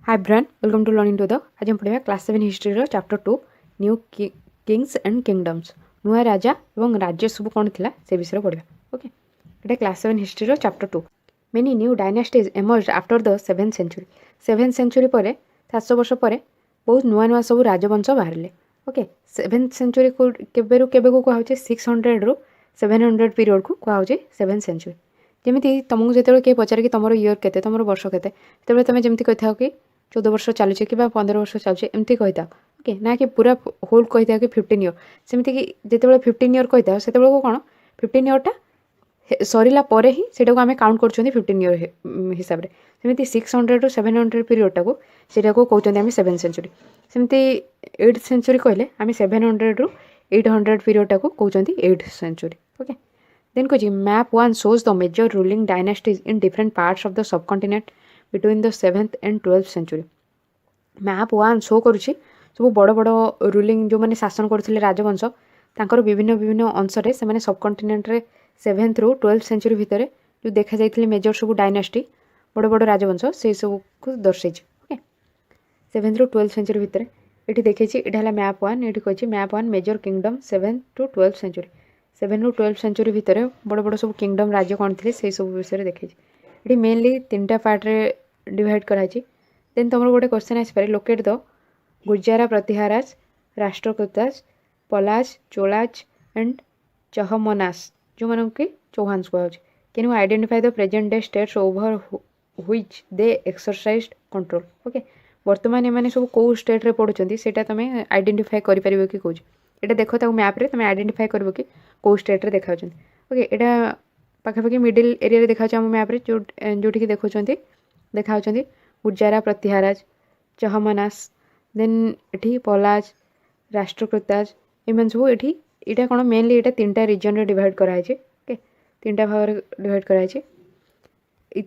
Hi Brian, welcome to Learning to the आज हम पढ़िया क्लास 7 हिस्ट्री रो chapter 2 new kings and kingdoms नुआ राजा एवं राज्य सब कौन थिला से विषय पढ़िया ओके एटा क्लास 7 हिस्ट्री रो chapter 2 many new dynasties emerged after the 7th century 7th century परे 700 वर्ष परे बहुत नुआ नुआ सब राजवंश बाहरले ओके 7th सेंचुरी को केबेरु केबे को कहा होचे 600 रु 700 पीरियड को कहा होचे 7th सेंचुरी जेमिति तुमको जेतेबेले के पचारे कि तुमरो ईयर केते तुमरो वर्ष केते तेबेले तुमे जेमिति कहथाओ कि 14 वर्ष चलुचे कि 15 वर्ष चलुचे एमती कहता ओके ना कि पूरा होल कहता कि 15 ईयर सेमती कि जितेबाला 15 ईयर कहता से कौन 15 ईयरटा सरला पर ही सेटा को आम काउंट कर 15 ईयर हिसाब से सेमती 600 टू 700 पीरियडटा को सेटा को कहते आम 7th सेंचुरी सेमती 8th सेंचुरी कहले आम 700 टू 800 पीरियडटा को कहते 8th सेंचुरी ओके देन कह map 1 shows the major ruling dynasties in different parts of the subcontinent between the 7th and 12th century map 1 show करुच्ची सब बड़ बड़ रूलिंग जो मैंने शासन करते राजवंश तांकर विभिन्न विभिन्न अंशरे से सबकंटिनेंट रे 7th रु 12th सेंचुरी भितर जो देखा जाइए मेजर सब डायनास्टी बड़ बड़ राजवंश से सब को दर्शाई ओके 7th रु 12th सेंचुरी भितर ये देखी ये मैप 1 ये कही map 1 major kingdom 7th to 12th century 7 रु 12th सेंचुरी भितर बड़ बड़ सब किंगडम राज्य कौन थे से सब विषय देखी ये मेनली 3टा पार्ट रे डिवाइड कराई देन तुम गोटे क्वेश्चन आसपे locate the Gurjara Pratiharas Rashtrakutas Palas Cholas and Chahamanas जो मान कि चौहान कह can you identify the present day states over which they exercise control okay बर्तमान एम सब कौ स्टेट रे पढ़ुंट से तुम आइडेंटिफाई कर कि कौन ये देख तक मैप्रे तुम आइडेंटिफाई कर कि कौ स्टेट रे देखा ओके यहाँ पाखापाखि मिडिल एरिया देखा मैप्रे जो देखुं देखा गुर्जारा प्रतिहाराज चहमनास देन ये पलाज राष्ट्रकूताज एम सब ये यहाँ कौन मेनली ये 3टा रिजन रे डिवाइड कराई ओके 3टा भाग डिवाइड कराई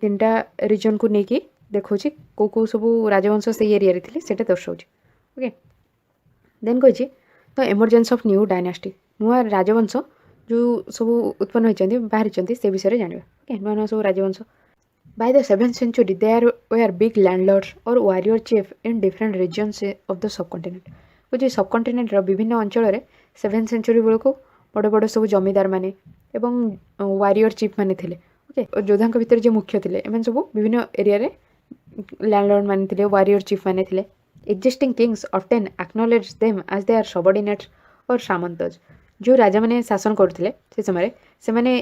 3टा रिजन को लेकिन देखो कौ कौ सब राजवंश से एरिया थे से दर्शाऊँ ओके देन कही the emergence of new dynasty नुआ राजवंश जो सब उत्पन्न होती बाहरी से विषय जाना ओके नुआ नुआ सब राजवंश By the 7th century, there were big landlords or warrior chief in different regions of the subcontinent. कुछ सबकंटिनेंट विभिन्न अंचल 7th सेंचुरी बेलू बड़ बड़ सब जमीदार माने एवं वारियर चीफ माने थिले ओके योद्धा भितर जो मुख्य थिले एमन सब विभिन्न एरिया रे लैंडलॉर्ड माने थिले वारियर चीफ माने थिले existing kings often acknowledge them as their subordinates और सामंतज जो राजा माने शासन करथिले से समय से माने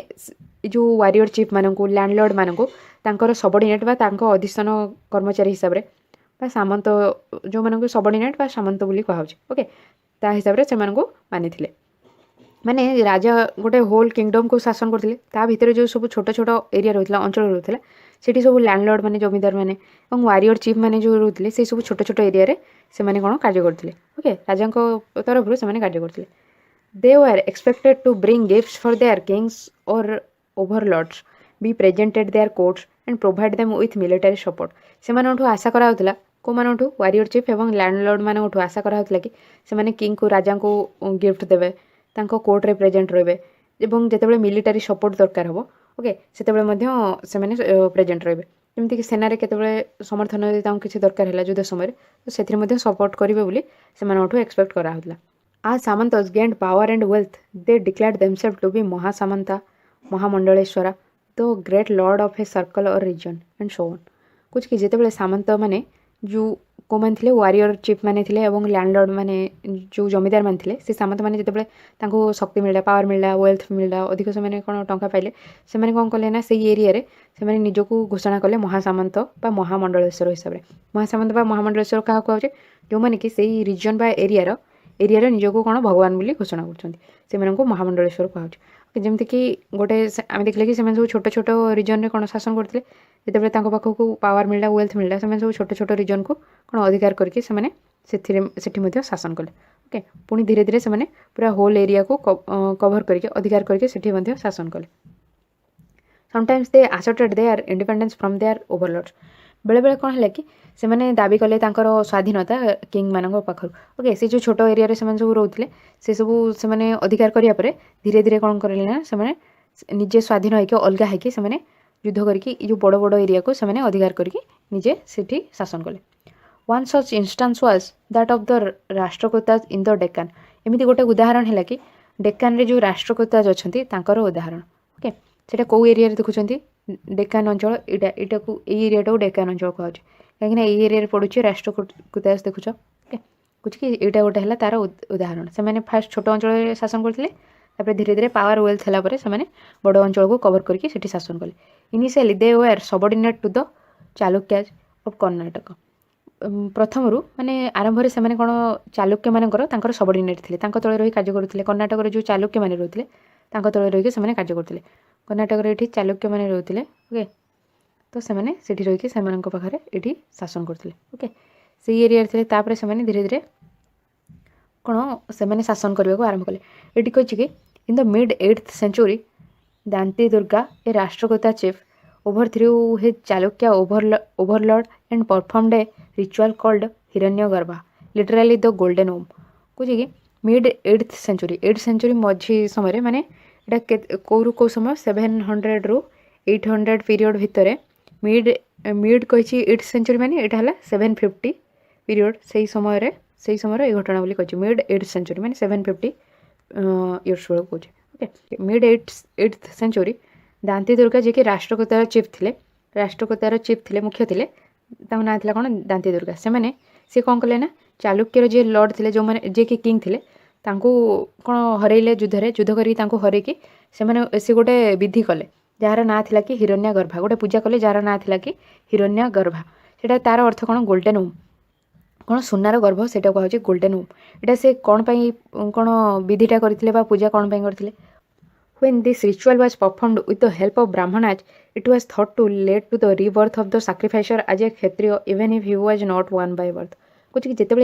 जो वारियर चीफ मानकू लैंडलॉर्ड मानकू तांकर सबऑर्डिनेट बा तांको अधिष्ठान कर्मचारी हिसाब रे बा सामंत जो मानकू सबऑर्डिनेट बा सामंत बोली कहा ओके ता हिसाब रे से मानकू मानिथिले माने राजा गोटे होल किंगडम को शासन करथिले ता भितर जो सब छोट छोट एरिया रहथिला अंचल रहथिला सेठी सब लैंडलॉर्ड माने जमीदार माने और वारियर चीफ माने जो रहथिले से सब छोट छोट एरिया रे से माने कोन कार्य करथिले ओके राजा को तरफ रो से माने कार्य करथिले they were expected to bring gifts for their kings or overlords be present at their courts and provide them with military support से मानठु आशा करा होतला को मानठु वारियर चीफ एवं लैंडलॉर्ड मानठु आशा करा होतला कि से माने किंग को राजा को गिफ्ट देबे तांको कोर्ट रे प्रेजेंट रहबे एवं जेतेबेले मिलिटरी सपोर्ट दरकार हो ओके सेतेबेले मध्य से माने प्रेजेंट रहबे जेमति कि सेना रे केतेबेले समर्थन यदि तांको किछि दरकार हैला युद्ध समय तो सेथिर मध्य सपोर्ट करिवे बोली से मानठु एक्सपेक्ट करा होतला As Samantas gained power and wealth, they declared themselves to be Mahasamanta, Mahamandaleshwara, the great lord of a circle or region, and so on. कुछ कि जिते सामंत माने जो को मान थिले वारियर चीफ माने थिले एवं लैंडलॉर्ड माने जो जमीदार मान थिले से सामंत माने जिते तांको शक्ति मिलला पावर मिलला वेल्थ मिलला अधिक से माने कोन टंका पाइले से माने कोन कले ना से एरिया रे से माने निजको घोषणा कले महासामंत बा महामंडलेश्वर हिसाब रे महासामंत बा महामंडलेश्वर का कहउचे जो माने कि सेही रीजन बा एरिया निजको कौन भगवान बोली घोषणा कर महामंडलेश्वर कहुचे जमती कि गोटे आम देखले कि सब छोट छोट रिजन में कौन शासन करते जिते पाखक पावर मिलला वेल्थ मिलला से सब छोट छोट रिजन को कौन अधिकार करके शासन कले ओके पुणी धीरे धीरे से पूरा होल एरिया को कवर करके अधिकार करके शासन कले sometimes they asserted their independence from their overlords बेले बेले कौन है कि से माने दाबी कले तांकर स्वाधीनता किंग मानक पाखर ओके से जो छोट एरिया रे सब रोते से सब से अधिकार करिया परे धीरे धीरे कौन करले ना से निजे स्वाधीन होके अलगा होके से युद्ध करके जो बड़ बड़ एरिया को से अधिकार करके निजे सेठी शासन कले one such instance was that of the Rashtrakutas in the Deccan एमती गोटे उदाहरण है कि डेक्कन रे जो राष्ट्रकूताज अच्छा तांकर उदाहरण ओके सेटा कौ एरिया देखुं डेक्कन अंचल यहाँ को एरिया डेक्कन अंचल कह कहीं एरिया पड़ुचे राष्ट्रकूताज देखुच ओके कुछ कि यहाँ गोटे है तार उदाहरण से फास्ट छोट अंचल शासन करते धीरे धीरे पावर वेल्थ है से बड़ अंचल को कवर करके शासन कले initially they were subordinate to the Chalukyas of Karnataka प्रथम माने आरंभ से कौन चालुक्य मानकर सबऑर्डिनेट थे तले रही कार्य करुले कर्णाटक जो चालुक्य मैंने रोते तले रही से कार्य करते कर्णाटक ये चालुक्य मैंने रोते ओके तो से रही से पाखे ये शासन करते ओके से एरिया थे तापर से धीरे धीरे कौन से शासन करने को आरंभ कले ये कही कि in the mid 8th century Dantidurga a Rashtrakuta chief overthrew his Chalukya overlord and performed a ritual called Hiranyagarbha, literally the golden womb. कुछ कि mid 8th century 8th century मझी समय माने एटा कौरु कौ समय 700 रु 800 पीरियड भितर मिड कही 8th सेंचुरी माने एटा हला 750 पीरियड से समय ये घटना बोली कही मिड 8th सेंचुरी माने 750 इयर्स बेलू कहे okay mid 8th century Dantidurga ji के राष्ट्रकूतार चीफ थे मुख्य थे ना था कौन दांती दुर्गा से कौन कले ना चालुक्यर जी लॉर्ड थे जो मैंने जी कि किंग थे कौन हरइले युद्ध कर हरैकी से गोटे विधि कले जार ना था कि हिरण्यगर्भा गोटे पूजा कले जार ना था कि हिरण्यगर्भा से तार अर्थ कौन गोल्डन वूम कौन सुनार गर्भ से कहे गोल्डन वूम यहाँ से कौन कौन विधिटा करते पूजा कौन करते When this ritual was performed with the help of Brahmanas, it was thought to lead to the rebirth of the sacrificer as a Kshatriya even if he was not one by birth. कुछ कि जिते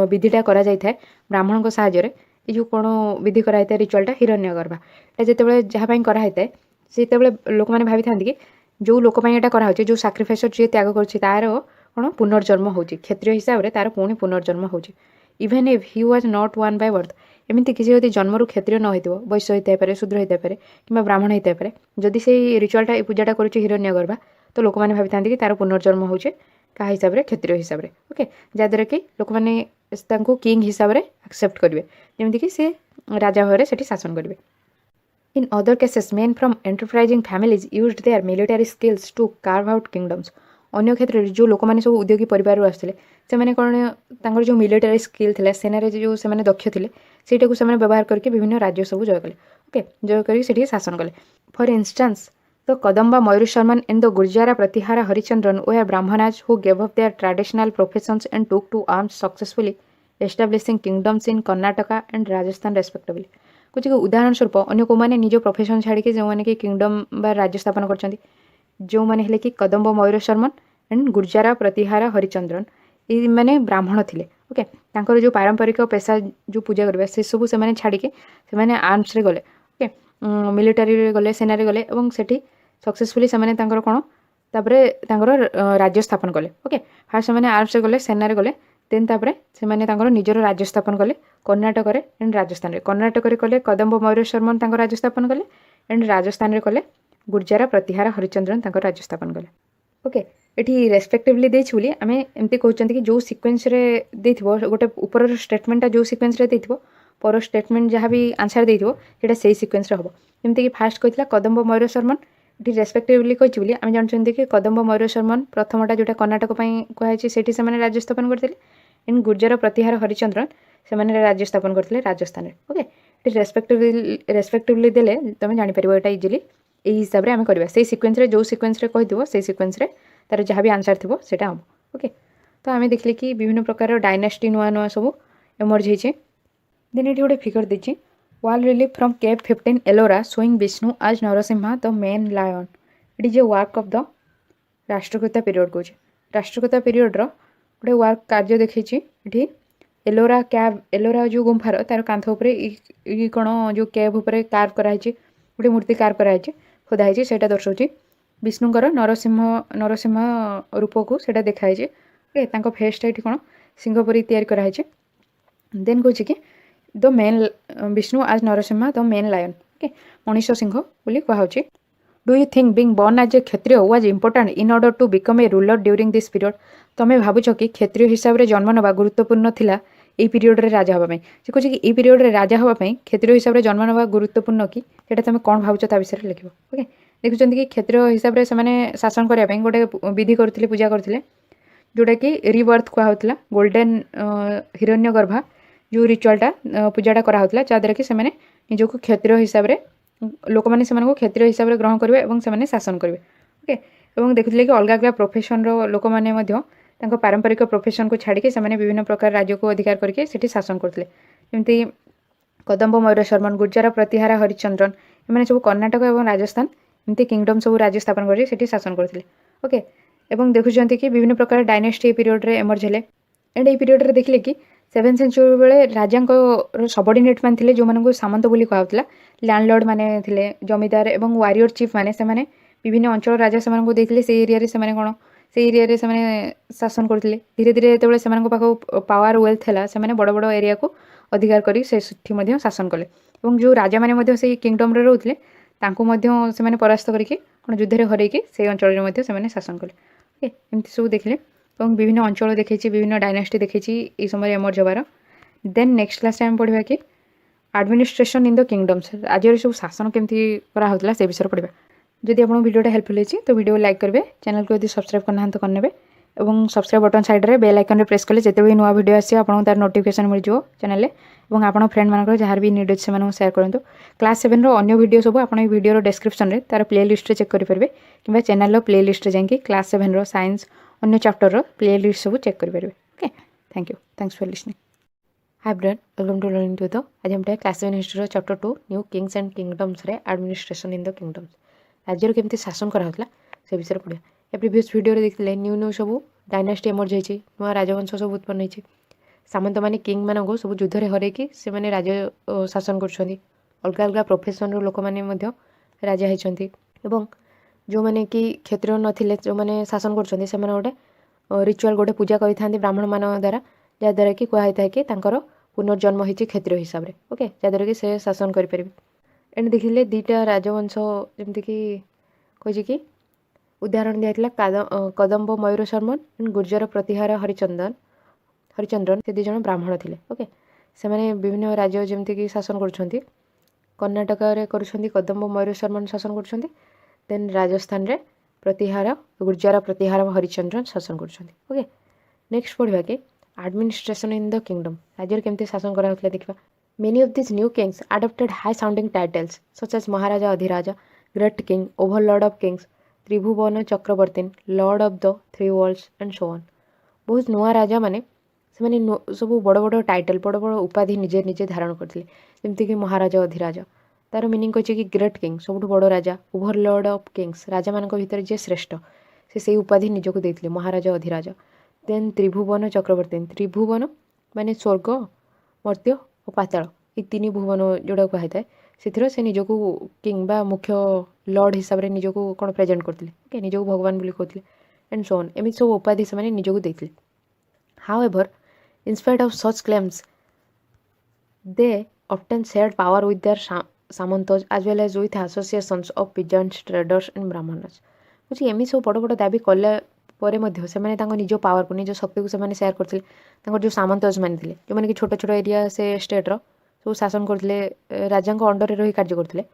विधिटा करा जाए ब्राह्मण को साहाय्य ये जो कौन विधि कराई रिचुआलटा हिरण्यगर्भा ये जिते जहाँ कराई से लोक मैंने भावी था कि जो लोक यहाँ कराई जो साक्रिफाइसर जी त्याग कर कौन पुनर्जन्म हो क्षत्रिय हिसाब से तार पुणी पुनर्जन्म हो even if he was not one by birth एमती किसी जब जन्मरू क्षत्रिय न हो वैश्य होता है शूद्र होता है कि ब्राह्मण होता है जदि से रिचुआलटा पूजाटा कर हिरण्यगर्भा तो लोक मैंने भावी था कि तार पुनर्जन्म हो क्या हिसाब से क्षत्रिय हिसाब से ओके जहाँद्वारा कि लोक मैंने किंग हिसाब से एक्सेप्ट करेंगे जमीक सी राजा भाव से शासन करेंगे in other cases men from enterprising families used their military skills to carve out kingdoms अन्य क्षेत्र में जो लोक मैंने सब उद्योगी परिवार आसते से कौन जो मिलिटरी स्किल थी सेना जो से दक्ष थे ସେଇଟାକୁ ସେମାନେ ବ୍ୟବହାର କରିକି ବିଭିନ୍ନ ରାଜ୍ୟ ସବୁ ଜୟ କଲେ ଓକେ ଜୟ କରିକି ସେଠି ଶାସନ କଲେ for instance the Kadamba Mayurasharman and the Gurjara Pratihara Harichandra were brahmanas who gave up their traditional professions and took to arms successfully establishing kingdoms in Karnataka and Rajasthan respectively कुछ उदाहरण स्वरूप अन्य कौन निज प्रोफेशन छाड़ी जो मैंने कि किंगडम बा राज्य स्थापन कर जो मैंने हेले कि कदम्ब मयूर शर्मन एंड गुर्जारा प्रतिहार हरिचंद्रन ये मैंने ब्राह्मण थे ओके तांकर जो पारंपरिक पेशा जो पूजा करवा से सब से छाड़ी से आर्म्स रे गले ओके मिलिटारी गले सेना गले और सेठी सक्सेसफुली से कौन तापर राज्य स्थापन कले ओके फास्ट से आर्म्स रे गले सेना गले देन तापर से निजर राज्य स्थापन कले कर्नाटक एंड राजस्थान रे कर्नाटक कले कदम्ब मयूर शर्मन राज्य स्थापन कले एंड राजस्थान रे कले गुर्जारा प्रतिहार हरिचंद्रन राज्य स्थापन कले ओके एटी रेस्पेक्टिवली देछि बोली आमे एमती कहउचंती कि जो सीक्वेंस रे देथिबो गोटे ऊपर स्टेटमेंटा जो सीक्वेंस रे देथिबो पर स्टेटमेंट जहाँ भी आंसर देथिबो सेटा सेही सीक्वेंस रे हबो जेमती कि फास्ट कहितला कदम्ब मयूर शर्मन एटी रेस्पेक्टिवली कहिछि बोली आमे जानचंती कि कदम्ब मयूर शर्मन प्रथमटा जोटा कर्नाटक पई कहैछि सेठी से माने राज्य स्थापन करथिले इन गुर्जर प्रतिहार हरिचंद्रन से माने राज्य स्थापन करथिले राजस्थान रे ओके एटी रेस्पेक्टिवली देले तमे जानि परिबो एटा इजीली एही हिसाब रे आमे करबा सेही सीक्वेंस रे जो सीक्वेंस रे कहिदिबो सेही सीक्वेंस रे तार जहाँ भी आंसर थी से हम ओके तो आम देखिले कि विभिन्न प्रकार डायनास्टी नुआ नुआ सब एमर्ज होती देन ये गोटे फिगर देछि वाल relief from cave 15 Ellora showing Vishnu as Narasimha the man lion ये जो वर्क ऑफ द राष्ट्रकूता पीरियड कहे राष्ट्रकूता पीरियड गोटे वर्क कार्य देखी ये एलोरा कैव एलोरा जो गुंफार तार कांथ उपर कौन जो केव उपर कार्व कराई गोटे मूर्ति कार्व कराई खोदाई से दर्शाऊँ विष्णुकर नरसिंह रूप को सेटा देखाई फेसटा ये कौन सिंहपरी तैयारी कराई देन कहे कि the man Vishnu as Narasimha the man lion okay Manish Singh बोली कहुच्छे do you think being born as a kshatriya was important in order to become a ruler during this period तुम्हें भावुच कि क्षत्रिय हिसाब से जन्म नवा गुरुत्वपूर्ण थिला এই পিরিয়ডরে রাজা হওয়া সে কହୁଛି কি এই পিরিয়ডরে রাজা হওয়া ক্ষত্রিয় হিসাবে জন্ম নেওয়া গুরুত্বপূর্ণ কি সেটা তুমি কোণ ভাবুছ তা বিষয়ে লিখব ওকে দেখুଛନ୍ତି କି କ୍ଷତ୍ରିୟ ହିସାବରେ ସେମାନେ ଶାସନ କରିବା ପାଇଁ ଗୋଟେ ବିଧି କରୁଥିଲେ ପୂଜା କରୁଥିଲେ ଯେଉଁଟାକି ରିବର୍ଥ କୁହାହେଉଥିଲା ଗୋଲ୍ଡେନ୍ ହିରଣ୍ୟ ଗର୍ଭା ଯେଉଁ ରିଚୁଆଲଟା ପୂଜାଟା କରାହେଉଥିଲା ଯାହାଦ୍ୱାରା କି ସେମାନେ ନିଜକୁ କ୍ଷତ୍ରିୟ ହିସାବରେ ଲୋକମାନେ ସେମାନଙ୍କୁ କ୍ଷତ୍ରିୟ ହିସାବରେ ଗ୍ରହଣ କରିବେ ଏବଂ ସେମାନେ ଶାସନ କରିବେ ଓକେ ଏବଂ ଦେଖୁଥିଲେ କି ଅଲଗା ଅଲଗା ପ୍ରୋଫେସନ୍ର ଲୋକମାନେ ମଧ୍ୟ ତାଙ୍କ ପାରମ୍ପରିକ ପ୍ରୋଫେସନ୍କୁ ଛାଡ଼ିକି ସେମାନେ ବିଭିନ୍ନ ପ୍ରକାର ରାଜ୍ୟକୁ ଅଧିକାର କରିକି ସେଠି ଶାସନ କରୁଥିଲେ ଯେମିତି କଦମ୍ବ ମୟୂର ଶର୍ମନ ଗୁର୍ଜାର ପ୍ରତିହାର ହରିଚନ୍ଦ୍ରନ ଏମାନେ ସବୁ କର୍ଣ୍ଣାଟକ ଏବଂ ରାଜସ୍ଥାନ ଏମିତି କିଙ୍ଗଡମ୍ ସବୁ ରାଜ୍ୟ ସ୍ଥାପନ କରି ସେଠି ଶାସନ କରୁଥିଲେ ଓକେ ଏବଂ ଦେଖୁଛନ୍ତି କି ବିଭିନ୍ନ ପ୍ରକାର ଡାଇନେଷ୍ଟି ଏ ପିରିୟଡ଼ରେ ଏମର୍ଜ ହେଲେ ଏଣ୍ଡ ଏଇ ପିରିୟଡ଼ରେ ଦେଖିଲେ କି 7th ସେଞ୍ଚୁରୀ ବେଳେ ରାଜାଙ୍କର ସବର୍ଡିନେଟ୍ ମାନେ ଥିଲେ ଯେଉଁମାନଙ୍କୁ ସାମନ୍ତ ବୋଲି କୁହାଯାଉଥିଲା ଲ୍ୟାଣ୍ଡଲର୍ଡ ମାନେ ଥିଲେ ଜମିଦାର ଏବଂ ୱାରିୟର ଚିଫ୍ ମାନେ ସେମାନେ ବିଭିନ୍ନ ଅଞ୍ଚଳ ରାଜା ସେମାନଙ୍କୁ ଦେଇଥିଲେ ସେଇ ଏରିଆରେ ସେମାନେ କ'ଣ ସେଇ ଏରିଆରେ ସେମାନେ ଶାସନ କରୁଥିଲେ ଧୀରେ ଧୀରେ ଯେତେବେଳେ ସେମାନଙ୍କ ପାଖକୁ ପାୱାର ୱେଲ୍ଥ ହେଲା ସେମାନେ ବଡ଼ ବଡ଼ ଏରିଆକୁ ଅଧିକାର କରି ସେଠି ମଧ୍ୟ ଶାସନ କଲେ ଏବଂ ଯେଉଁ ରାଜାମାନେ ମଧ୍ୟ ସେଇ କିଙ୍ଗଡମ୍ରେ ରହୁଥିଲେ ତାଙ୍କୁ ମଧ୍ୟ ସେମାନେ ପରାସ୍ତ କରିକି କ'ଣ ଯୁଦ୍ଧରେ ହରେଇକି ସେଇ ଅଞ୍ଚଳରେ ମଧ୍ୟ ସେମାନେ ଶାସନ କଲେ ଓକେ ଏମିତି ସବୁ ଦେଖିଲେ ଏବଂ ବିଭିନ୍ନ ଅଞ୍ଚଳ ଦେଖେଇଛି ବିଭିନ୍ନ ଡାଇନାଷ୍ଟି ଦେଖେଇଛି ଏଇ ସମୟରେ ଏମର୍ଜ ହେବାର ଦେନ୍ ନେକ୍ସଟ କ୍ଲାସ୍ରେ ଆମେ ପଢ଼ିବା କି ଆଡମିନିଷ୍ଟ୍ରେସନ୍ ଇନ୍ ଦ କିଙ୍ଗଡମ୍ସ ରାଜ୍ୟରେ ସବୁ ଶାସନ କେମିତି କରାହେଉଥିଲା ସେ ବିଷୟରେ ପଢ଼ିବା ଯଦି ଆପଣଙ୍କୁ ଭିଡ଼ିଓଟା ହେଲ୍ପଫୁଲ୍ ହେଇଛି ତ ଭିଡ଼ିଓ ଲାଇକ୍ କରିବେ ଚ୍ୟାନେଲକୁ ଯଦି ସବସ୍କ୍ରାଇବ୍ କରିନାହାନ୍ତି କରିନେବେ ଏବଂ ସବସ୍କ୍ରାଇବ୍ ବଟନ୍ ସାଇଡ଼୍ରେ ବେଲ୍ ଆଇକନ୍ରେ ପ୍ରେସ୍ କଲେ ଯେତେବେଳେ ନୂଆ ଭିଡ଼ିଓ ଆସିବ ଆପଣଙ୍କୁ ତାର ନୋଟିଫିକେସନ୍ ମିଳିଯିବ ଚ୍ୟାନେଲରେ ଏବଂ ଆପଣ ଫ୍ରେଣ୍ଡମାନଙ୍କର ଯାହାର ବି ନିଡ୍ ଅଛି ସେମାନଙ୍କୁ ସେୟାର କରନ୍ତୁ କ୍ଲାସ୍ 7ର ଅନ୍ୟ ଭିଡ଼ିଓ ସବୁ ଆପଣ এই ଭିଡ଼ିଓର ଡେସ୍କ୍ରିପ୍ସନ୍ରେ ତାର ପ୍ଲେ ଲିଷ୍ଟରେ ଚେକ୍ କରିପାରିବେ କିମ୍ବା ଚ୍ୟାନେଲର ପ୍ଲେ ଲିଷ୍ଟରେ ଯାଇକି କ୍ଲାସ୍ 7ର ସାଇନ୍ସ ଅନ୍ୟ ଚାପ୍ଟରର ପ୍ଲେ ଲିଷ୍ଟ ସବୁ ଚେକ୍ କରିପାରିବେ okay thanks for listening hi brain welcome to learning to the आज हम class 7 history chapter 2 new kings and kingdoms रे एडमिनिस्ट्रेशन इन द किंगडम्स राज्यर केमती शासन कराउतला से विषय पढ़िया ए प्रीवियस वीडियो रे देखले न्यू न्यू सब डायनास्टी एमर्ज होइछि नुआ राजवंश सब उत्पन्न होइछि सामंत माने किंग मानको सब युद्ध रे हरे कि से माने राज्य शासन करछन्ती अलग अलग प्रोफेशन रो लोक माने मध्य राजा होइछन्ती एवं जो माने कि क्षेत्र नथिले जो माने शासन करछन्ती से माने गोटे रिचुअल गोटे पूजा करिथांती ब्राह्मण मान द्वारा जा द्वारा कि कहै थाए कि तांकर पुनर्जन्म होइछि क्षत्रिय हिसाब रे ओके जा द्वारा कि से शासन करि परिबे एंड देखिले दुईटा राजवंश जेमति कि कहि कि उदाहरण दिया कदम्ब मयूर शर्मन एंड गुर्जर प्रतिहार हरिचंद्रन से दुई ब्राह्मण थिले ओके से माने विभिन्न राज्य जेमति कि शासन करुछन्ती कर्णाटक रे करुछन्ती कदम्ब मयूर शर्मन शासन करुछन्ती देन राजस्थान रे प्रतिहार गुर्जर प्रतिहार हरिचंद्रन शासन करुछन्ती ओके नेक्स्ट पढ़िबा कि एडमिनिस्ट्रेशन इन द किंगडम राज्य केमती शासन करा होतला देखबा many of this new kings adopted high sounding titles such as maharaja adhiraja great king overlord of kings tribhuvana chakravartin lord of the three worlds and so on बहुत नुआ राजा माने से माने सब बड़ बड़ टाइटल बड़ बड़ उपाधि निजे निजे धारण करथिले जेमति कि महाराजा अधिराजा तार मीनिंग कहछि कि ग्रेट किंग सबठु बड़ राजा ओवरलॉर्ड ऑफ किंग्स राजा मानक भितर जे श्रेष्ठ से उपाधि निजको देथिले महाराजा अधिराजा देन त्रिभुवन चक्रवर्ती त्रिभुवन माने स्वर्ग मर्त्य और पाताल ये तीन भुवन जोड़ा कही थाए से निजक किंग बा मुख्य लॉर्ड हिसाब से निजक कौन प्रेजेंट करते ओके निजक भगवान बोली कहते एंड सो ऑन एमती सब उपाधि से निजक देते however inspired of such claims they often shared power with their samantas as well as with associations of peasants traders and brahmanas बुझी एमती सब बड़ बड़ दाबी कले परे मध्य से निज पावर को निज शक्ति को सेमाने शेयर करते जो सामंतज माने थे जो मैंने कि छोट छोट एरिया से स्टेट्र सब शासन करते राजा अंडर रही कार्य करते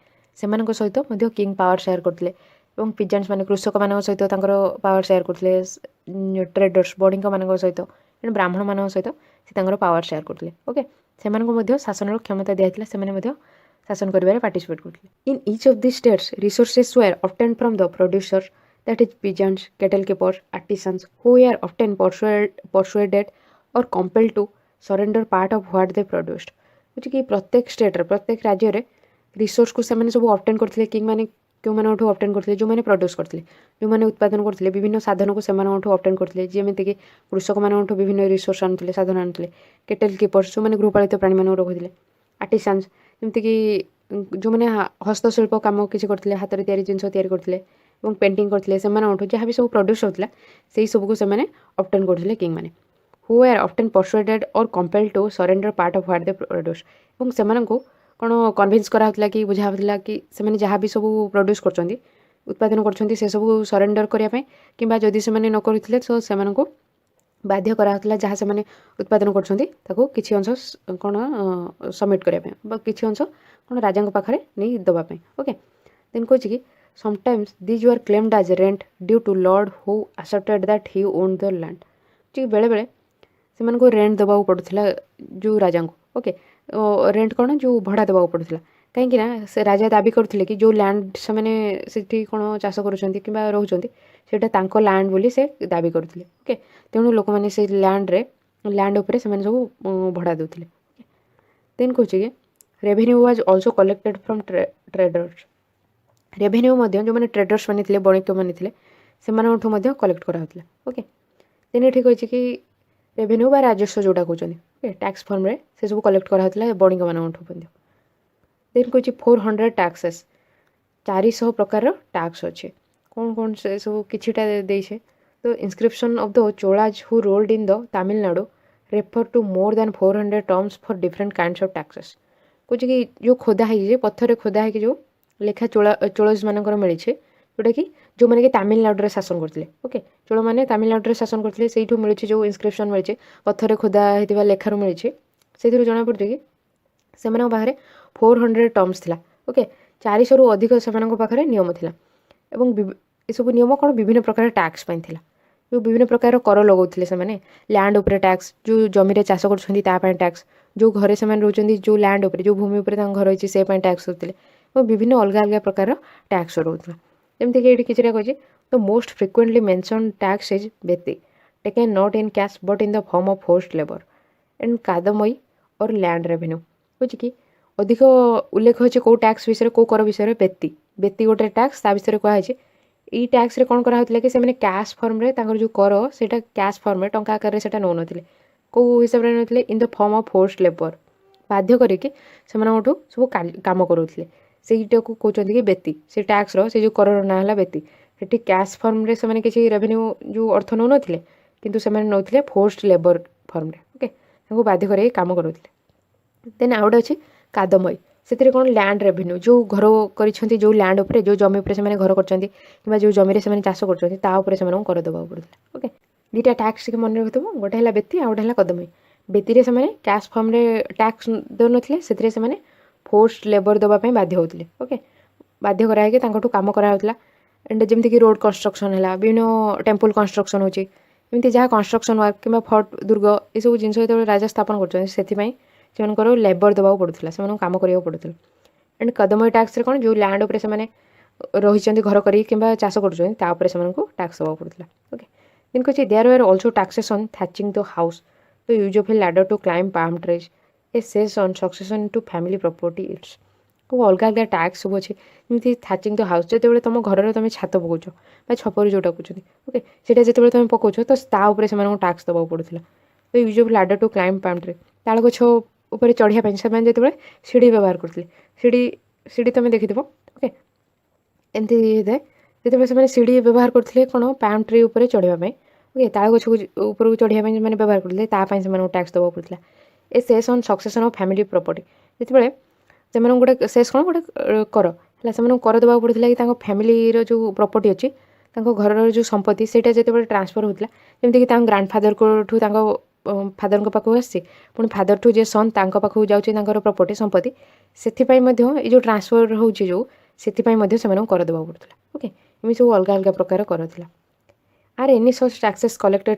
सहित किंग पावर शेयर करते पिजेंट्स माने कृषक मान सहित पावर शेयर करते ट्रेडर्स बॉडिंग मान सहित ब्राह्मण मान सहित से पावर शेयर करते ओके से शासन क्षमता दिया से शासन कर पार्टिसिपेट करते in each of this states resources were obtained from the producer that is peasants, cattle keepers, artisans who are often persuaded or compelled to surrender part of what they produced बुझे कि प्रत्येक state प्रत्येक राज्य रे resource को से सब obtain करते किंग मैंने क्यों मैंने ऑब्टेन करते जो मैंने प्रोड्यूस करते जो मैंने उत्पादन करते विभिन्न साधन को से ऑब्टेन करते जमीती कि कृषक मान विभिन्न रिसोर्स आनुले साधन आनुले केटल कीपर्स जो मैंने गृहपालित प्राणी मान रखुले आर्टिसान्स जमीती कि जो मैंने हस्तशिल्प कम किसी करते हाथ में तैयारी जिनस तैयारी करते पेंटिंग करते जहाँ भी सब प्रोड्यूस होता से सबको से ऑब्टेन करते किंग मैंने हु आर ऑफ्टेन परसुएडेड और compelled to surrender part of what they produce से कौन कन्विन्स कराला कि बुझाला कि से जहाँ भी सब प्रोड्यूस कर उत्पादन करछन्ती से सब सरेंडर करिया पई किंबा जदि से न करथिले तो सेमानकु बाध्य कराउतला जहाँ से उत्पादन करछन्ती ताको किछि अंश कोन सबमिट करिया पई बा किछि अंश कोन राजा पाखरे नहीं दबा पई ओके देन कहछि कि sometimes these were claimed as rent due to lord who asserted that he owned the land जी बेले बेले से रेंट दबा पड़ुथिला जो राजा को ओके रेंट कौन जो भड़ा दबा पड़ुथिला कहीं से राजा दाबी करथिले कि जो लैंड से मैंने सेठी कोन चाष करूछन्ती किबा रहउछन्ती सेटा तांको लैंड बोली से दाबी करथिले ओके तेणु लोक माने से लैंड उपरे से माने सब भड़ा देउथिले देन कहछि कि revenue was also collected from traders revenue मध्य जो माने ट्रेडर्स माने थिले बणिक माने थिले से मानठो मध्य कलेक्ट करा होतला ओके देन एठी कहछि कि रेवेन्यू बा राजस्व जोटा कहउछन्ती ओके टैक्स फॉर्म रे से सब कलेक्ट करा होतला बणिक मानठो मध्य देन कहछि 400 टैक्सेस 400 प्रकार टैक्स अछि कौन कौन से सब किछिटा देइछे तो inscription of the Cholas who ruled in the Tamil Nadu refer to more than 400 terms for different kinds of taxes कुछ कि जो खोदा है पत्थर रे खोदा है जो लेखा चोलज मानकर मिली जोटा कि जो मैंने कि तमिलनाडु शासन करते ओके चोल मैंने तमिलनाडु शासन करते से मिली जो इंस्क्रिप्शन मिली पत्थर रे खोदा होता लेखार मिली से जना पड़े कि से पाखे 400 टर्म्स थिला ओके 400 रु अधिक से पाखे नियम थिला एवं ये सब नियम कौन विभिन्न प्रकार टैक्स थिला जो विभिन्न प्रकार कर लगाउथिले से माने लैंड उपरे टैक्स जो जमी रे चाष करछन्ती ता पय टैक्स जो घरे से रहउछन्ती जो लैंड उपरे जो भूमि उपरे घर होइछि से पय टैक्स होतिले और विभिन्न अलग अलग प्रकार टैक्स रहउथला जेमति कि एठी किछरा कहछि तो most frequently mention tax is बेती taken not in cash but in the form of forced labour and कादमई और लैंड रेवेन्यू कहछि कि अधिक उल्लेख होछि को टैक्स विषय को कर विषय बेती बेती गोटे टैक्स ता विषय कहै छै ई टैक्स रे कोन करा होतले कि से माने कैश फॉर्म रे ताकर जो कर सेटा कैश फॉर्म रे टंका आकार रे सेटा न नथिले को हिसाब रे नथिले in the form of forced labour बाध्य करिके से मानठो सब काम करूथिले सेटा को कहउछन्ती कि बेती से टैक्स रो से जो कर ना हला बेती सेठी कैश फॉर्म रे से माने किछि रेवेन्यू जो अर्थ न नथिले किंतु से माने नथिले फोर्स्ड लेबर फॉर्म रे ओके ताको बाध्य करिके काम करूथिले देन आउट अछि कादमई से कौन लैंड रेवेन्यू जो घर कर जो लैंड उपरे जो जमी उपरे से घर कर जो जमी से चाष कर कर देवा पड़ता ओके दुटा टैक्स मन रखिथो गोटे है बेती आ गोटे है कदमई बेती से कैश फॉर्म रे टैक्स दौ नथिले से फोर्स्ड लेबर देवाई बाध्य होते ओके बाध्य कराइके काम कराला एंड जमीक कि रोड कंस्ट्रक्शन है विभिन्न टेम्पल कंस्ट्रक्शन होती जहाँ कंस्ट्रक्शन वर्क कि फोर्ट दुर्ग ये सब जिन जो राजा स्थापन कर लेबर देवा पड़ूला से काम करा पड़ूला एंड कदमई टैक्स कौन जो लैंड उपरे से रही घर करी चाष कर टैक्स देवा पड़ूला ओके देन कह there were also taxes on thatching the house the use of a ladder to climb palm trees a cess on succession to family property इट्स को अलग अलग टैक्स सब अच्छे जमी थैचिंग द हाउस जो तुम घर तुम छात पकाच छपर जोटा कहते ओके से जो तुम पकाच तो ताऊपर से टैक्स देवा पड़ूला the use of ladder to climb palm tree ताल गछ ऊपर चढ़िया से जो सीढ़ी व्यवहार करते सीढ़ी तुम देखी ओके एमती होता से सीढ़ी व्यवहार करते कौन पाम ट्री उपर चढ़ापी ओके ताल गछ ऊपर चढ़िया व्यवहार करते टैक्स देवा पड़ता a cess on succession of family property जिते से गोटे सेस कौन गोटे कर है से कर देवा पड़ता कि फैमिली जो प्रॉपर्टी अच्छी घर जो संपत्ति से जो ट्रांसफर होता जमीक ग्रांडफादर को फादर पाखु आसी पुणी फादर ठू जे सन पाखु जाऊँगी प्रॉपर्टी संपत्ति से जो ट्रांसफर होची जो से कर देवा पड़ता ओके एम सब अलग अलग प्रकार कर are any such taxes collected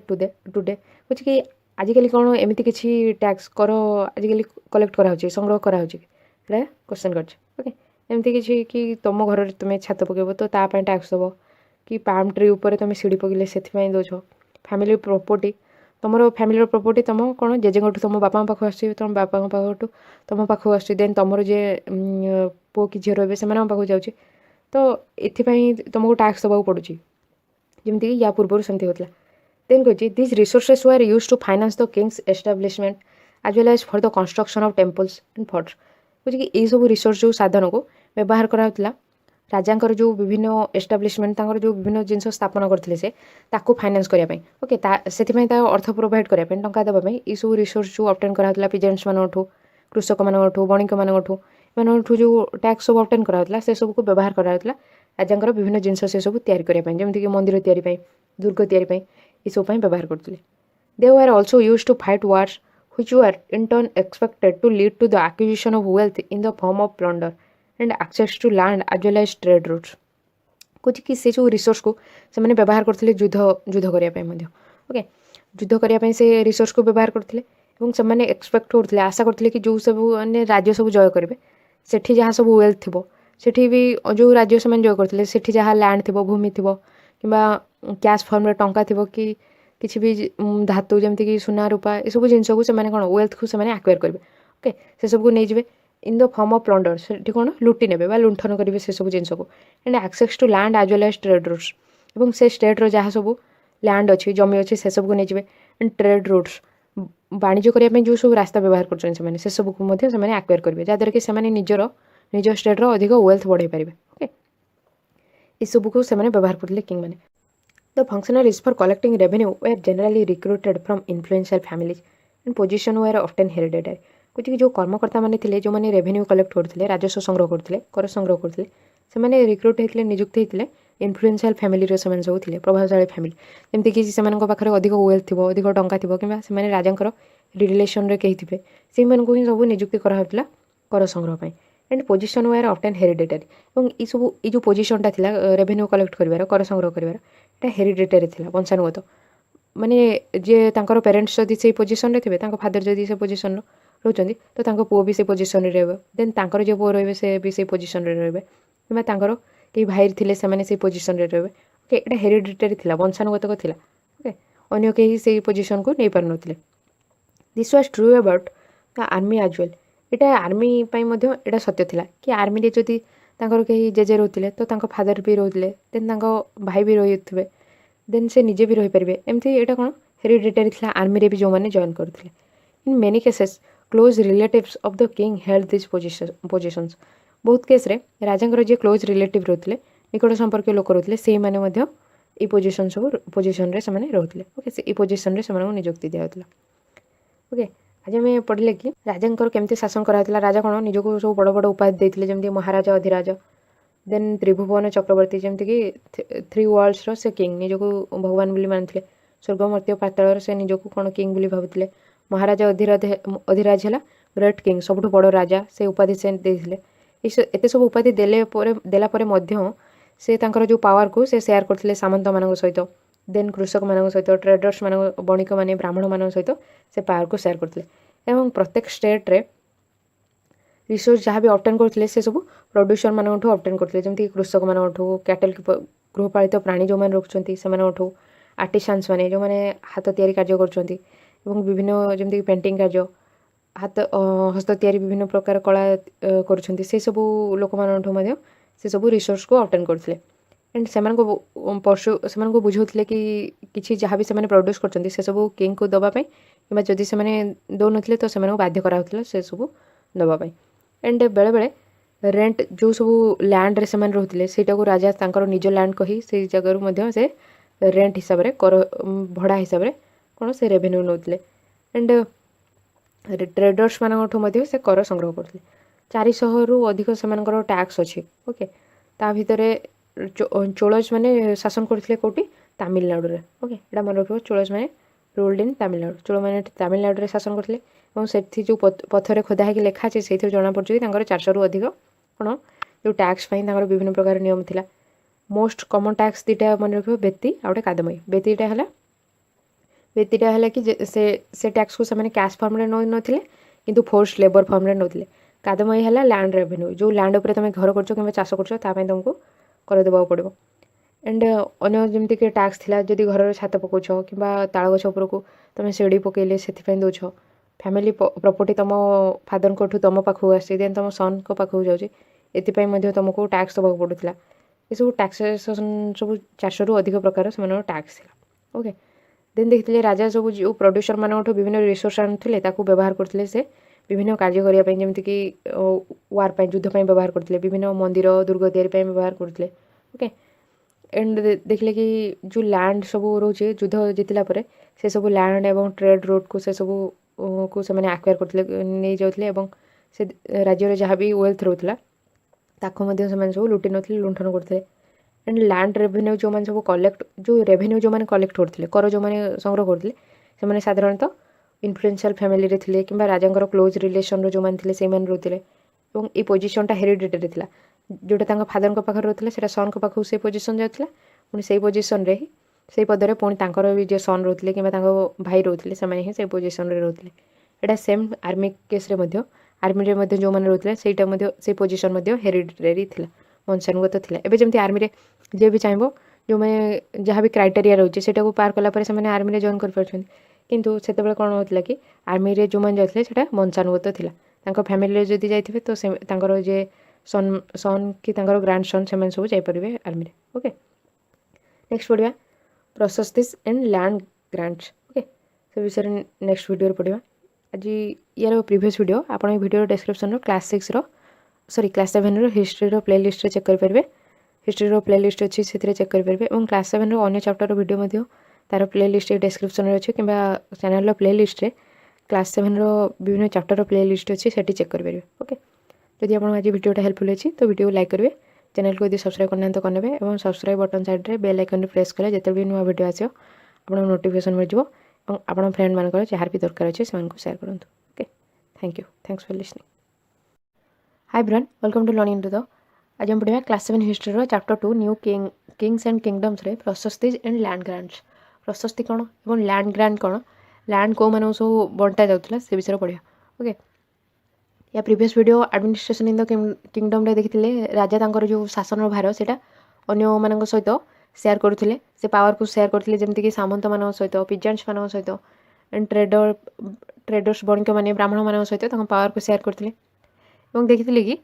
today कुछ कि आजिकल कौन एमती किसी टैक्स कर आजिकल कलेक्ट करा संग्रह करा क्वेश्चन कर ओके एमती किसी कि तुम घर तुम छात पकेब तो तापाई टैक्स देव कि पाम ट्री उपर तुम सीढ़ी पकड़े से दौच फैमिली प्रॉपर्टी तुम फैमिली प्रॉपर्टी तुम कौन जेजेठू तुम बापा पाख आस तुम बापा पाखु तुम पाखु आस देन तुम जे पु कि झी रे से पाखु जाऊँगी तो ये तुमको टैक्स देवा पड़ू जमीक या पूर्व सेमती होता देन कही this resources were use to finance the kings establishment as well as for the construction of temples and forts बुझे कि यही सब रिसोर्स जो साधन को व्यवहार कराला राजा जो विभिन्न एस्टाब्लिशमेंट जो विभिन्न जिन स्थापन करते से फाइनान्स करने ओके से अर्थ प्रोवाइड करने टा देवाई ये सब रिसोर्स जो ऑब्टेन कराला पिजेंट्स मानू कृषक मानू बणिक मानू ସେମାନଙ୍କଠୁ ଯେଉଁ ଟ୍ୟାକ୍ସ ସବୁ ଅବଟେନ୍ କରାହେଉଥିଲା ସେ ସବୁକୁ ବ୍ୟବହାର କରାହେଉଥିଲା ରାଜାଙ୍କର ବିଭିନ୍ନ ଜିନିଷ ସେ ସବୁ ତିଆରି କରିବା ପାଇଁ, ଯେମିତିକି ମନ୍ଦିର ତିଆରି ପାଇଁ, ଦୁର୍ଗ ତିଆରି ପାଇଁ, ଏସବୁ ପାଇଁ ବ୍ୟବହାର କରୁଥିଲେ। They were also used to fight wars which were in turn expected to lead to the acquisition of wealth in the form of plunder and access to land as well as trade routes। କହୁଛି କି ସେ ଯେଉଁ ରିସୋର୍ସକୁ ସେମାନେ ବ୍ୟବହାର କରୁଥିଲେ ଯୁଦ୍ଧ କରିବା ପାଇଁ ମଧ୍ୟ। ଓକେ, ଯୁଦ୍ଧ କରିବା ପାଇଁ ସେ ରିସୋର୍ସକୁ ବ୍ୟବହାର କରୁଥିଲେ ଏବଂ ସେମାନେ ଏକ୍ସପେକ୍ଟ କରୁଥିଲେ, ଆଶା କରୁଥିଲେ କି ଯେଉଁ ସବୁ ମାନେ ରାଜ୍ୟ ସବୁ ଜୟ କରିବେ ସେଠି ଯାହା ସବୁ ୱେଲ୍ଥ ଥିବ, ସେଠି ବି ଯେଉଁ ରାଜ୍ୟ ସେମାନେ ଜୟ କରିଥିଲେ ସେଠି ଯାହା ଲ୍ୟାଣ୍ଡ ଥିବ, ଭୂମି ଥିବ କିମ୍ବା କ୍ୟାସ୍ ଫର୍ମରେ ଟଙ୍କା ଥିବ କି କିଛି ବି ଧାତୁ ଯେମିତିକି ସୁନା ରୂପା ଏସବୁ ଜିନିଷକୁ ସେମାନେ କ'ଣ ୱେଲ୍ଥକୁ ସେମାନେ ଆକ୍ୱାର କରିବେ। ଓକେ, ସେସବୁକୁ ନେଇଯିବେ in the form of plunder, ସେଠି କ'ଣ ଲୁଟି ନେବେ ବା ଲୁଣ୍ଠନ କରିବେ ସେସବୁ ଜିନିଷକୁ। And access to land as well as trade routes, ଏବଂ ସେ ଷ୍ଟେଟ୍ର ଯାହା ସବୁ ଲ୍ୟାଣ୍ଡ ଅଛି, ଜମି ଅଛି, ସେସବୁକୁ ନେଇଯିବେ। ଆଣ୍ଡ ଟ୍ରେଡ୍ ରୁଟ୍ସ, ବାଣିଜ୍ୟ କରିବା ପାଇଁ ଯେଉଁ ସବୁ ରାସ୍ତା ବ୍ୟବହାର କରୁଛନ୍ତି ସେମାନେ ସେସବୁକୁ ମଧ୍ୟ ସେମାନେ ଆକ୍ୱାର କରିବେ, ଯାହାଦ୍ୱାରା କି ସେମାନେ ନିଜ ଷ୍ଟେଟ୍ର ଅଧିକ ୱେଲ୍ଥ ବଢ଼ାଇ ପାରିବେ। ଓକେ, ଏସବୁକୁ ସେମାନେ ବ୍ୟବହାର କରୁଥିଲେ କିଙ୍ଗମାନେ। The functionaries for collecting revenue were generally recruited from influential families and position were often hereditary। କହୁଛି କି ଯେଉଁ କର୍ମକର୍ତ୍ତାମାନେ ଥିଲେ, ଯେଉଁମାନେ ରେଭେନ୍ୟୁ କଲେକ୍ଟ କରୁଥିଲେ, ରାଜସ୍ୱ ସଂଗ୍ରହ କରୁଥିଲେ, କର ସଂଗ୍ରହ କରୁଥିଲେ, ସେମାନେ ରିକ୍ରୁଟ୍ ହେଇଥିଲେ, ନିଯୁକ୍ତି ହେଇଥିଲେ ଇନଫ୍ଲୁଏନ୍ସିଆଲ୍ ଫ୍ୟାମିଲିର ସେମାନେ ସବୁ ଥିଲେ, ପ୍ରଭାବଶାଳୀ ଫ୍ୟାମିଲି, ଯେମିତିକି ସେମାନଙ୍କ ପାଖରେ ଅଧିକ ୱେଲ୍ଥ ଥିବ, ଅଧିକ ଟଙ୍କା ଥିବ କିମ୍ବା ସେମାନେ ରାଜାଙ୍କର ରିଲେସନ୍ରେ କେହି ଥିବେ, ସେଇମାନଙ୍କୁ ହିଁ ସବୁ ନିଯୁକ୍ତି କରାହେଉଥିଲା କର ସଂଗ୍ରହ ପାଇଁ। ଆଣ୍ଡ ପୋଜିସନ୍ ୱେର୍ ଅଫଟେନ୍ ହେରିଡିଟାରୀ, ଏବଂ ଏଇ ଯେଉଁ ପୋଜିସନ୍ଟା ଥିଲା ରେଭେନ୍ୟୁ କଲେକ୍ଟ କରିବାର, କର ସଂଗ୍ରହ କରିବାର, ଏଇଟା ହେରିଡିଟାରୀ ଥିଲା, ବଂଶାନୁଗତ। ମାନେ ଯିଏ ତାଙ୍କର ପ୍ୟାରେଣ୍ଟସ୍ ଯଦି ସେଇ ପୋଜିସନ୍ରେ ଥିବେ, ତାଙ୍କ ଫାଦର ଯଦି ସେ ପୋଜିସନ୍ର ରହୁଛନ୍ତି ତ ତାଙ୍କ ପୁଅ ବି ସେ ପୋଜିସନ୍ରେ ରହିବ, ଦେନ୍ ତାଙ୍କର ଯେଉଁ ପୁଅ ରହିବେ ସେ ବି ସେଇ ପୋଜିସନ୍ରେ ରହିବେ, କିମ୍ବା ତାଙ୍କର କେହି ଭାଇ ଥିଲେ ସେମାନେ ସେଇ ପୋଜିସନ୍ରେ ରହିବେ। ଓକେ, ଏଇଟା ହେରିଡିଟାରୀ ଥିଲା, ବଂଶାନୁଗତକ ଥିଲା। ଓକେ, ଅନ୍ୟ କେହି ସେଇ ପୋଜିସନ୍କୁ ନେଇପାରୁନଥିଲେ। This was true about the army as well, ଏଇଟା ଆର୍ମି ପାଇଁ ମଧ୍ୟ ଏଇଟା ସତ୍ୟ ଥିଲା କି ଆର୍ମିରେ ଯଦି ତାଙ୍କର କେହି ଜେଜେ ରହୁଥିଲେ ତ ତାଙ୍କ ଫାଦର ବି ରହୁଥିଲେ, ଦେନ୍ ତାଙ୍କ ଭାଇ ବି ରହୁଥିବେ, ଦେନ୍ ସେ ନିଜେ ବି ରହିପାରିବେ। ଏମିତି ଏଇଟା କ'ଣ ହେରିଡିଟାରୀ ଥିଲା ଆର୍ମିରେ ବି ଯେଉଁମାନେ ଜଏନ୍ କରୁଥିଲେ। In many cases close relatives of the king held this positions, ବହୁତ କେସ୍ରେ ରାଜାଙ୍କର ଯିଏ କ୍ଲୋଜ୍ ରିଲେଟିଭ୍ ରହୁଥିଲେ, ନିକଟ ସମ୍ପର୍କୀୟ ଲୋକ ରହୁଥିଲେ, ସେଇମାନେ ମଧ୍ୟ ଏଇ ପୋଜିସନ୍ରେ ସେମାନେ ରହୁଥିଲେ। ଓକେ, ଏଇ ପୋଜିସନ୍ରେ ସେମାନଙ୍କୁ ନିଯୁକ୍ତି ଦିଆହେଉଥିଲା। ଓକେ, ଆଜି ଆମେ ପଢ଼ିଲେ କି ରାଜାଙ୍କର କେମିତି ଶାସନ କରାହେଉଥିଲା। ରାଜା କ'ଣ ନିଜକୁ ସବୁ ବଡ଼ ବଡ଼ ଉପାଧି ଦେଇଥିଲେ, ଯେମିତି ମହାରାଜା, ଅଧିରାଜ, ଦେନ୍ ତ୍ରିଭୁବନ ଚକ୍ରବର୍ତ୍ତୀ, ଯେମିତିକି 3 ୱାର୍ଲଡ୍ସର ସେ କିଙ୍ଗ, ନିଜକୁ ଭଗବାନ ବୋଲି ମାନୁଥିଲେ। ସ୍ୱର୍ଗ ମର୍ତ୍ତ୍ୟ ପାତାଳର ସେ ନିଜକୁ କ'ଣ କିଙ୍ଗ ବୋଲି ଭାବୁଥିଲେ। ମହାରାଜା ଅଧିରାଜ ହେଲା ଗ୍ରେଟ୍ କିଙ୍ଗ, ସବୁଠୁ ବଡ଼ ରାଜା, ସେ ଉପାଧି ସେ ଦେଇଥିଲେ। ଏତେ ସବୁ ଉପାଧି ଦେଲା ପରେ ମଧ୍ୟ ସେ ତାଙ୍କର ଯେଉଁ ପାୱାରକୁ ସେ ସେୟାର କରୁଥିଲେ ସାମନ୍ତମାନଙ୍କ ସହିତ, ଦେନ୍ କୃଷକମାନଙ୍କ ସହିତ, ଟ୍ରେଡର୍ସ ମାନଙ୍କ, ବଣିକମାନେ, ବ୍ରାହ୍ମଣମାନଙ୍କ ସହିତ ସେ ପାୱାରକୁ ସେୟାର କରୁଥିଲେ। ଏବଂ ପ୍ରତ୍ୟେକ ଷ୍ଟେଟ୍ରେ ରିସୋର୍ସ ଯାହା ବି ଅବଟେନ୍ କରୁଥିଲେ ସେ ସବୁ ପ୍ରଡ୍ୟୁସରମାନଙ୍କଠୁ ଅବଟେନ୍ କରୁଥିଲେ, ଯେମିତିକି କୃଷକମାନଙ୍କଠୁ, କ୍ୟାଟେଲ୍ ଗୃହପାଳିତ ପ୍ରାଣୀ ଯେଉଁମାନେ ରଖୁଛନ୍ତି ସେମାନଙ୍କଠୁ, ଆର୍ଟିସାନ୍ସ ମାନେ ଯେଉଁମାନେ ହାତ ତିଆରି କାର୍ଯ୍ୟ କରୁଛନ୍ତି, ଏବଂ ବିଭିନ୍ନ ଯେମିତିକି ପେଣ୍ଟିଂ କାର୍ଯ୍ୟ, ହସ୍ତ ତିଆରି ବିଭିନ୍ନ ପ୍ରକାର କଳା କରୁଛନ୍ତି, ସେସବୁ ଲୋକମାନଙ୍କଠୁ ମଧ୍ୟ ସେସବୁ ରିସୋର୍ସକୁ ଅବଟେନ୍ କରୁଥିଲେ। ଆଣ୍ଡ ସେମାନଙ୍କୁ ବୁଝାଉଥିଲେ କି କିଛି ଯାହା ବି ସେମାନେ ପ୍ରଡ୍ୟୁସ୍ କରୁଛନ୍ତି ସେସବୁ କିଙ୍ଗକୁ ଦେବା ପାଇଁ, କିମ୍ବା ଯଦି ସେମାନେ ଦେଉନଥିଲେ ତ ସେମାନଙ୍କୁ ବାଧ୍ୟ କରାହେଉଥିଲା ସେସବୁ ଦେବା ପାଇଁ। ଆଣ୍ଡ ବେଳେବେଳେ ରେଣ୍ଟ, ଯେଉଁ ସବୁ ଲ୍ୟାଣ୍ଡରେ ସେମାନେ ରହୁଥିଲେ ସେଇଟାକୁ ରାଜା ତାଙ୍କର ନିଜ ଲ୍ୟାଣ୍ଡ କହି ସେଇ ଜାଗାରୁ ମଧ୍ୟ ସେ ରେଣ୍ଟ ହିସାବରେ, ଭଡ଼ା ହିସାବରେ କ'ଣ ସେ ରେଭେନ୍ୟୁ ନେଉଥିଲେ। ଆଣ୍ଡ ଟ୍ରେଡର୍ସ ମାନଙ୍କଠୁ ମଧ୍ୟ ସେ କର ସଂଗ୍ରହ କରୁଥିଲେ। 400ରୁ ଅଧିକ ସେମାନଙ୍କର ଟ୍ୟାକ୍ସ ଅଛି। ଓକେ, ତା ଭିତରେ ଚୋଳଜ ମାନେ ଶାସନ କରୁଥିଲେ କେଉଁଠି, ତାମିଲନାଡ଼ୁରେ। ଓକେ, ଏଇଟା ମନେ ରଖିବ, ଚୋଳଜ ମାନେ ରୁଲ୍ଡ ଇନ୍ ତାମିଲନାଡ଼ୁ, ଚୋଳମାନେ ତାମିଲନାଡ଼ୁରେ ଶାସନ କରିଥିଲେ। ଏବଂ ସେଠି ଯେଉଁ ପଥରରେ ଖୋଦା ହେଇକି ଲେଖା ଅଛି ସେଇଥିରୁ ଜଣାପଡ଼ୁଛି କି ତାଙ୍କର 400ରୁ ଅଧିକ କ'ଣ ଯେଉଁ ଟ୍ୟାକ୍ସ ପାଇଁ ତାଙ୍କର ବିଭିନ୍ନ ପ୍ରକାର ନିୟମ ଥିଲା। ମୋଷ୍ଟ କମନ୍ ଟ୍ୟାକ୍ସ ଦୁଇଟା ମନେ ରଖିବ, ବେତି ଆଉ ଗୋଟେ କାଦମଇ। ବେତିଟା ହେଲା କି ସେ ଟ୍ୟାକ୍ସକୁ ସେମାନେ କ୍ୟାସ୍ ଫର୍ମରେ ନେଉନଥିଲେ କିନ୍ତୁ ଫୋର୍ସ ଲେବର ଫର୍ମରେ ନେଉଥିଲେ। କାଦମଇ ହେଲା ଲ୍ୟାଣ୍ଡ ରେଭେନ୍ୟୁ, ଯେଉଁ ଲ୍ୟାଣ୍ଡ ଉପରେ ତୁମେ ଘର କରୁଛ କିମ୍ବା ଚାଷ କରୁଛ ତା ପାଇଁ ତୁମକୁ କର ଦେବାକୁ ପଡ଼ିବ। ଆଣ୍ଡ ଅନ୍ୟ ଯେମିତିକି ଟ୍ୟାକ୍ସ ଥିଲା, ଯଦି ଘରର ଛାତ ପକାଉଛ କିମ୍ବା ତାଳ ଗଛ ଉପରକୁ ତୁମେ ସିଡ଼ି ପକାଇଲେ ସେଥିପାଇଁ ଦେଉଛ। ଫ୍ୟାମିଲି ପ୍ରପର୍ଟି ତୁମ ଫାଦରଙ୍କଠୁ ତୁମ ପାଖକୁ ଆସିଛି, ଦେନ୍ ତୁମ ସନ୍ଙ୍କ ପାଖକୁ ଯାଉଛି, ଏଥିପାଇଁ ମଧ୍ୟ ତୁମକୁ ଟ୍ୟାକ୍ସ ଦେବାକୁ ପଡ଼ୁଥିଲା। ଏସବୁ ଟ୍ୟାକ୍ସେସନ୍ ସବୁ 400ରୁ ଅଧିକ ପ୍ରକାର ସେମାନଙ୍କର ଟ୍ୟାକ୍ସ ଥିଲା। ଓକେ, ଦେନ୍ ଦେଖିଥିଲେ ରାଜା ସବୁ ଯେଉଁ ପ୍ରଡ୍ୟୁସରମାନଙ୍କଠୁ ବିଭିନ୍ନ ରିସୋର୍ସ ଆଣୁଥିଲେ ତାକୁ ବ୍ୟବହାର କରୁଥିଲେ ସେ ବିଭିନ୍ନ କାର୍ଯ୍ୟ କରିବା ପାଇଁ, ଯେମିତିକି ୱାର୍ ପାଇଁ, ଯୁଦ୍ଧ ପାଇଁ ବ୍ୟବହାର କରୁଥିଲେ, ବିଭିନ୍ନ ମନ୍ଦିର, ଦୁର୍ଗ ତିଆରି ପାଇଁ ବ୍ୟବହାର କରୁଥିଲେ। ଓକେ, ଏଣ୍ଡ ଦେଖିଲେ କି ଯେଉଁ ଲ୍ୟାଣ୍ଡ ସବୁ ରହୁଛି ଯୁଦ୍ଧ ଜିତିଲା ପରେ ସେସବୁ ଲ୍ୟାଣ୍ଡ ଏବଂ ଟ୍ରେଡ୍ ରୁଟ୍କୁ ସେସବୁକୁ ସେମାନେ ଆକ୍ୱାର କରୁଥିଲେ, ନେଇଯାଉଥିଲେ ଏବଂ से राज्य जहाँ भी वेल्थ रोला से सब लुटि नथिले लुंठन करते एंड लैंड रेवेन्यू जो मैंने सब कलेक्ट जो रेवेन्यू जो मैंने कलेक्ट करते कर जो मैंने संग्रह करते से साधारणतः इन्फ्लुएंशियल फैमिली रे थिले किंबा राजा क्लोज रिलेशन जो मैंने से रोते और ये पोजिशनटा हेरिडिटरी था जोटा फादर पाखे रोते से सन को पाखु से पोजिशन जाता पुणी से पोजिशन ही से पदर पुणी भी जो सन रोते कि भाई रोते से पोजिशन रोते यहाँ सेम आर्मी केस आर्मी जो मैंने रोते से पोजिशन हेरिडिटरी था वंशानुगत था एवं जमी आर्मी जे भी चाहिए जो मैंने जहाँ भी क्राइटेरिया रोचे से पार कलापर से आर्मी जॉइन कर किंतु से कौन होता कि आर्मी रे जो मैंने जाते हैं वंशानुगत था फैमिली जदि जाइए तो से जे सन सन कि ग्रांड सन से सब जापरेंगे आर्मी ओके नेक्स्ट पढ़ा प्रशस्तिस एंड लैंड ग्रांट्स ओके से विषय नेक्स्ट वीडियो पढ़ा आज यार प्रीवियस वीडियो आप video description class 6 sorry class 7 history playlist check करेंगे हिस्ट्री प्लेलिस्ट अच्छी से चेक करेंगे और क्लास 7 अन्य चैप्टर वीडियो तार प्लेलिस्ट डिस्क्रिप्शन अच्छे कि चैनल प्लेलिस्ट क्लास 7 विभिन्न चैप्टर प्लेलिस्ट अच्छी से चेक करेंगे ओके जदि आप आज वीडियोटा हेल्पफुल अच्छी तो वीडियो लाइक करेंगे चैनल को यदि सब्सक्राइब करना तो करेंगे और सब्सक्राइब बटन साइड में बेल आइकन प्रेस कले जिते भी नुआ वीडियो आसो आप नोटिफिकेशन मिल और आप फ्रेंड मान जार भी दरकार अच्छे से शेयर करूँ okay thank you thanks for listening hi ब्रन welcome to learning to the आज हम पढ़ा class 7 history chapter 2 new kings and kingdoms रे prashastis and land grants prashasti कौन और लैंड ग्रांट कौन लैंड कौ मान सब बंटा जाऊला से विषय पढ़ा ओके या previous video administration in the kingdom रे देखिले राजा तांकर जो शासन भार सेटा अन्य मान सहित शेयर करुले से पावर को शेयर करते जमीक सामंत मान सहित पिजेंट्स मान सहित एंड ट्रेडर्स बणिक मैंने ब्राह्मण मान सहित पावर को शेयर करते देखी कि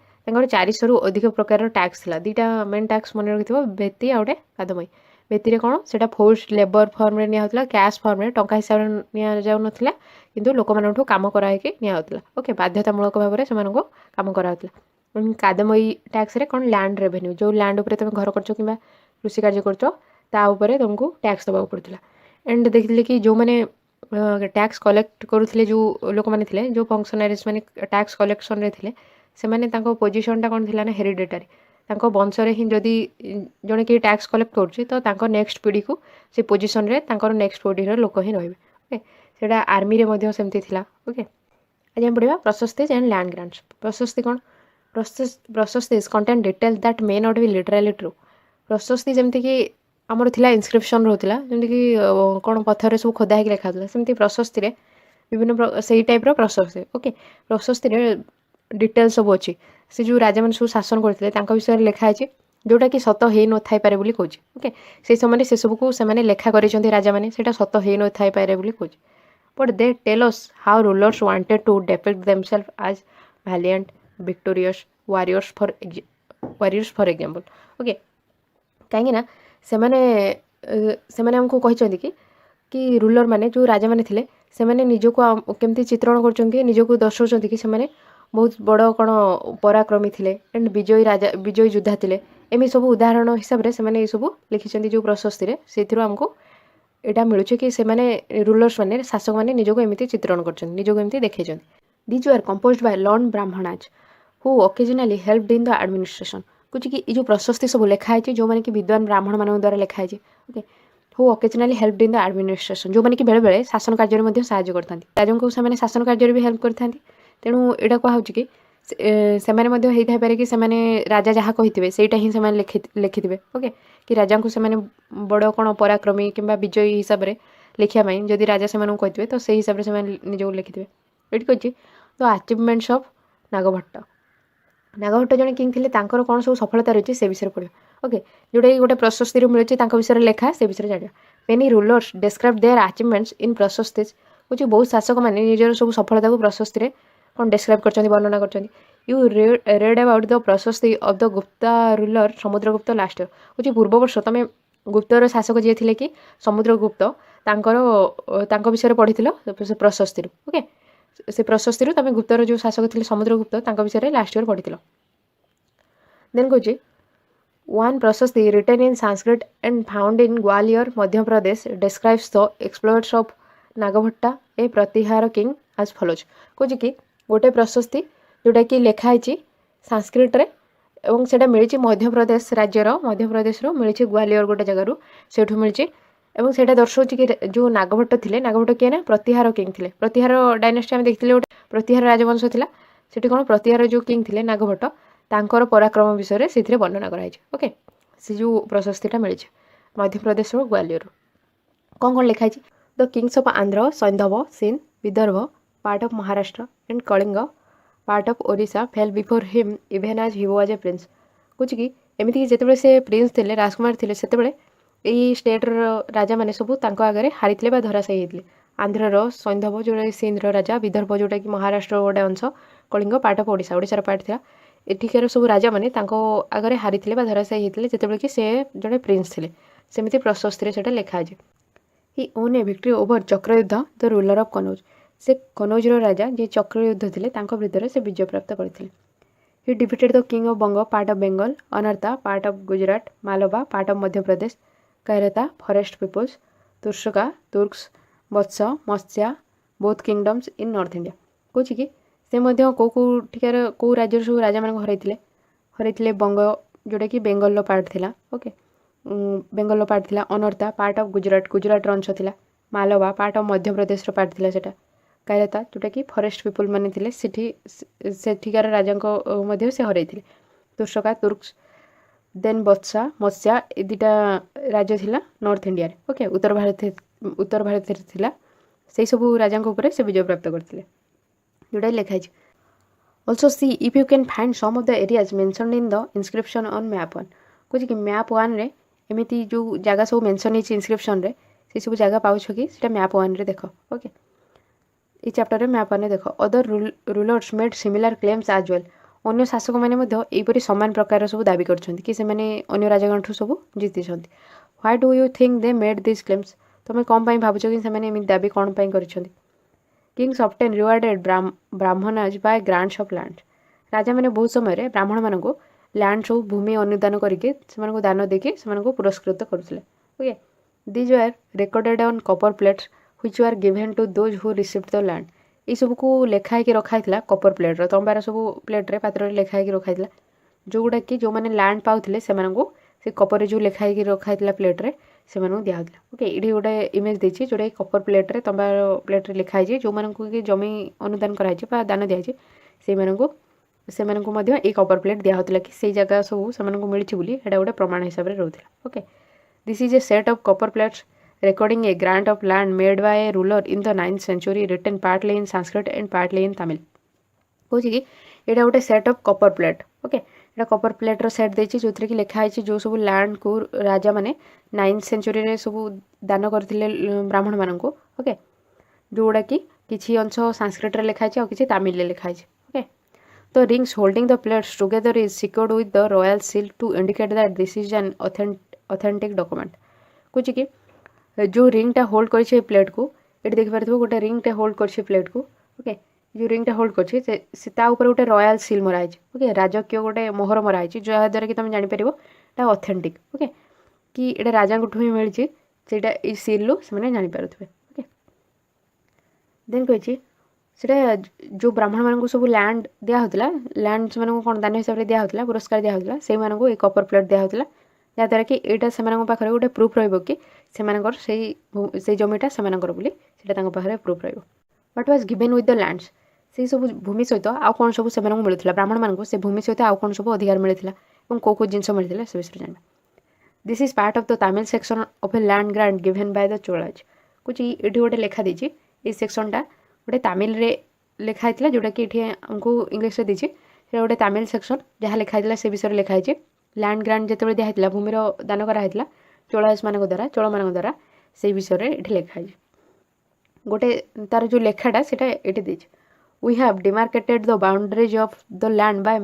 400 रु अधिक प्रकार टैक्स था दुईटा मेन टैक्स मन रखि बेती आ गए कादमई बेती कौन से फोर्स लेबर फर्म रे निया कैश फर्म रे टंका हिसाब से निजाऊन किंतु लोक मान कम कराई नियाला ओके बाध्यतामूलक भाव में से कम कराला कादमई टैक्स रे कौन लैंड रेवेन्यू जो लैंड उपर तुम घर कर कि कृषि कार्य कर तुमको टैक्स दबा पड़ता एंड देखिए कि जो मैंने टैक्स कलेक्ट करुले जो लोक मैंने जो फंक्शनारीज मैंने टैक्स कलेक्शन थे से पोजिशनटा कौन थी ना हेरिडिटरी वंश ही जदि जड़े कि टैक्स कलेक्ट कर नेक्स्ट पीढ़ी को से पोजिशन रे नेक्स्ट पीढ़ी लोक ही रही ओके से आर्मी रे सेमती थिला ओके आज हम पढ़ा प्रशस्तिज एंड लैंड ग्रांट्स प्रशस्ति कौन prashastis content detail that may not be literally true prashasti जमती कि आमर थिला इनस्क्रिप्शन रोला जमी कि कौन पत्थर सब खोदा होकर लिखा सेमती प्रशस्ति विभिन्न से टाइप प्रशस्ति ओके प्रशस्ति डिटेल सब अच्छी से जो राजा मैंने सब शासन करते विषय लिखाई जोटा कि सत हो न थाई पारे बोली कहूँ ओके से समय से सबको से लेखा कर राजा मैंने से सत हो न थाई पारे बोली कहूँ but they tell us how rulers wanted to depict themselves as valiant victorious warriors for example okay कहीं ना से आमको कहते कि रूलर माने जो राजा माने थिले से निजको केमती चित्रण कर निजको दर्शाउं कि से बहुत बड़ कौन पराक्रमी थिले एंड विजयी योद्धा थिले एमि सब उदाहरण हिसाब से सब लिखिं जो प्रशस्ति से आमको यहाँ मिलूँ कि से रूलर्स मैंने शासक मैंने निजको एमती चित्रण कर निजको एमती देखते these are composed by learned Brahmanas who occasionally helped in the administration कुछ कि जो प्रशस्ति सब लिखाई जो मैंने कि विद्वान ब्राह्मण मान द्वारा लिखाई okay who occasionally helped in the administration जो मैंने कि बेले बेले शासन कार्य में साहाय्य करता राजा को से शासन कार्य भी हेल्प करते तेणु यहाँ कहूँ कि से पारे कि राजा जहाँ कही से लिखिथे ओके कि राजा को से बड़ कौन पराक्रमी कि विजयी हिसाब से लिखापी जदि राजा से कही तो से हिसाब से निजक लिखिथे ये कही द अचिवमेंट्स ऑफ नागभट्ट जड़े किंग थे कौन सब सफलता रही से विषय पढ़ा ओके जोटा कि गोटे प्रशस्ति मिलूँ विषय लिखा से विषय जाना many rulers describe their achievements इन प्रशस्तिज कुछ बहुत शासक मैंने निजर सब सफलता को प्रशस्ति कौन डिस्क्राइब कर वर्णना कर यू रेड अबाउट द प्रशस्ति of the Gupta ruler Samudragupta last year पूर्व वर्ष तुम गुप्तर शासक जी थे कि समुद्रगुप्त विषय पढ़ी से प्रशस्ति ओके से प्रशस्ति तुम गुप्तर जो शासक थे समुद्रगुप्त विषय लास्ट ईयर पढ़ी देन कौच one prashasti written in Sanskrit and found in Gwalior Madhya Pradesh describes the explores of Nagabhata a Pratihara king as follows कौच कि गोटे प्रशस्ति जोटा कि लिखाई संस्कृत एवं सेटा मिली मध्यप्रदेश राज्यर मध्यप्रदेश मिली ग्वालियर गोटे जगार से मिली एवं सेटा दर्शाऊँ कि जो नागभट्ट थे नागभट्ट किए ना प्रतिहार किंग थे प्रतिहार डायनेस्टी आम देखते गोटे प्रतिहार राजवंश था सेठी कौन प्रतिहार जो किंग थे नागभट्ट तांकर पराक्रम विषय से वर्णना कराई ओके से जो प्रशस्तीटा मिली मध्यप्रदेश ग्वालियर कौन कौन लिखाई the kings of Andhra Saindhava Sindh Vidarbha part of Maharashtra and Kalinga part of Odisha fell before him even as he was a Prince कुछ कि एमती कि जिते से प्रिंस थे राजकुमार थे से यही स्टेट्र राजा मैंने सब आगे हारी धराशायी होते आंध्रर सैंधव जोटा सिंध्र राजा विदर्भ जोटा कि महाराष्ट्र गोटे अंश कलिंग पार्ट ऑफ ओडिशा ओडिशार पार्ट था एठिकार सब राजा मैंने आगे हारी धराशायी होते जिते कि से जड़े प्रिंस थे सेमती प्रशस्ति से लिखाए he won a victory over Chakrayudha the ruler of Kanauj से कनौजर राजा जी चक्रयुद्ध थे विरुद्ध से विजय प्राप्त करते he defeated the king of Banga part of Bengal Anarta part of Gujarat Malwa part of Madhya Pradesh Kiratas forest peoples Turushkas Turks Vatsa Matsya both kingdoms in north India कौच कि से कौ राज्य सब राजा मान हरई बंग जोटा कि बेंगल पार्ट थिला ओके बेंगल पार्ट थिला अनर्ता पार्ट ऑफ गुजरात गुजरात अंश थिला Malwa part of Madhya Pradesh part थिला सेटा कैरता जोटा कि फॉरेस्ट पीपल माने थिले सेठिकार राजा से हरई तुर्सका तुर्क्स देन बत्सा मत्स्या ए दुटा राज्य थिला नॉर्थ इंडिया ओके उत्तर भारत थिला से सब राजा से विजय प्राप्त करते जोटा लिखाई also see if you can find some of the areas mentioned in the inscription on map one कौच कि मैप वन रे एमती जो जगह सब मेंशन है इनस्क्रिप्शन रे से सब जगह पाउछ कि सेटा मैप वन रे देख ओके ये चैप्टर में मैप वन देख other rulers made similar claims आज वेल अन्य शासक मैंने सामान प्रकार सब दाबी कर राजागण सब जीति why do you think they made this claims तुम्हें कौन भावुच कि दाबी कौन कर kings often rewarded brahmanas by grants of land राजा मैंने बहुत समय ब्राह्मण मान लैंड सब भूमि अनुदान करके दान देके पुरस्कृत करुले okay these are recorded on copper plates which are given to those who received the land ये सब को लिखाई रखाई कॉपर प्लेट्र तंबार सब प्लेट्रे पात्र लिखाई रखाई जोगुड़ा कि जो मैंने लैंड पाते से कपर जो लिखाई रखाई प्लेट्रे से दिखाला ओके ये गोटे इमेज देती जोटा कपर प्लेट्रे तंबार प्लेट्रे लिखाई जो मानक जमी अनुदान कराई दान दिखाई से ये कपर प्लेट दिखाला कि से जगह सब मिली बोली गोटे प्रमाण हिसाब से रोला okay this is a set of copper plates recording a grant of land made by a ruler in the 9th century written partly in Sanskrit and partly in Tamil कौच कि यहाँ गोटे set of Kapoor plate okay यहाँ Kapoor प्लेट्र set देती जो कि लिखाई जो सब लैंड को राजा मैंने 9th सेंचुरी सब दान करते ब्राह्मण मान ओके जोड़ा कि किसी अंश संस्कृत लिखाई और किसी तमिल लिखाई okay the rings holding the plates together is secured with the royal seal to indicate that this is an authentic document कौच कि जो रिंगटा होल्ड कर प्लेट को ये देखिपार गोटे रिंगटा होल्ड कर प्लेट को ओके जो रिंगटा होल्ड कर गोटे रॉयल सील मराई ओके राजकीय गोटे मोहर मराई जहाद्वारा कि तुम जापर ऑथेंटिक ओके कि ये राजा ही मिली से सील रू से जापर ओके देन कही जो ब्राह्मण मान सब लैंड दिहला लैंड से कौन दान हिसाब से दिहला पुरस्कार दिहला से कपर प्लेट दिहला जहाँद्वारा कि यहाँ से पाखे गोटे प्रूफ रही से जमीटा से पाखे प्रूफ रट was given with the lands से सब भूमि सहित आउ कौन सब से मिलूला ब्राह्मण मानक से भूमि सहित आउ कौन सब अधिकार मिलता और कौ जिन मिलता से विषय जानवा this is part of the Tamil section of a land grant given by the Cholas कुछ ये गोटे लिखा देती ये सेक्शनटा गोटे तमिल लिखाई जोटा कि ये आमको इंग्लीश देती गोटे तमिल सेक्शन जहाँ लिखाई से विषय लिखाई लैंड ग्रांट जिते दिखाई भूमिर दान कराई चोलाज मान द्वारा चोल मान द्वारा से विषय ये लिखाई गोटे तार जो लेखाटा से ये we have demarcated the boundaries of the land by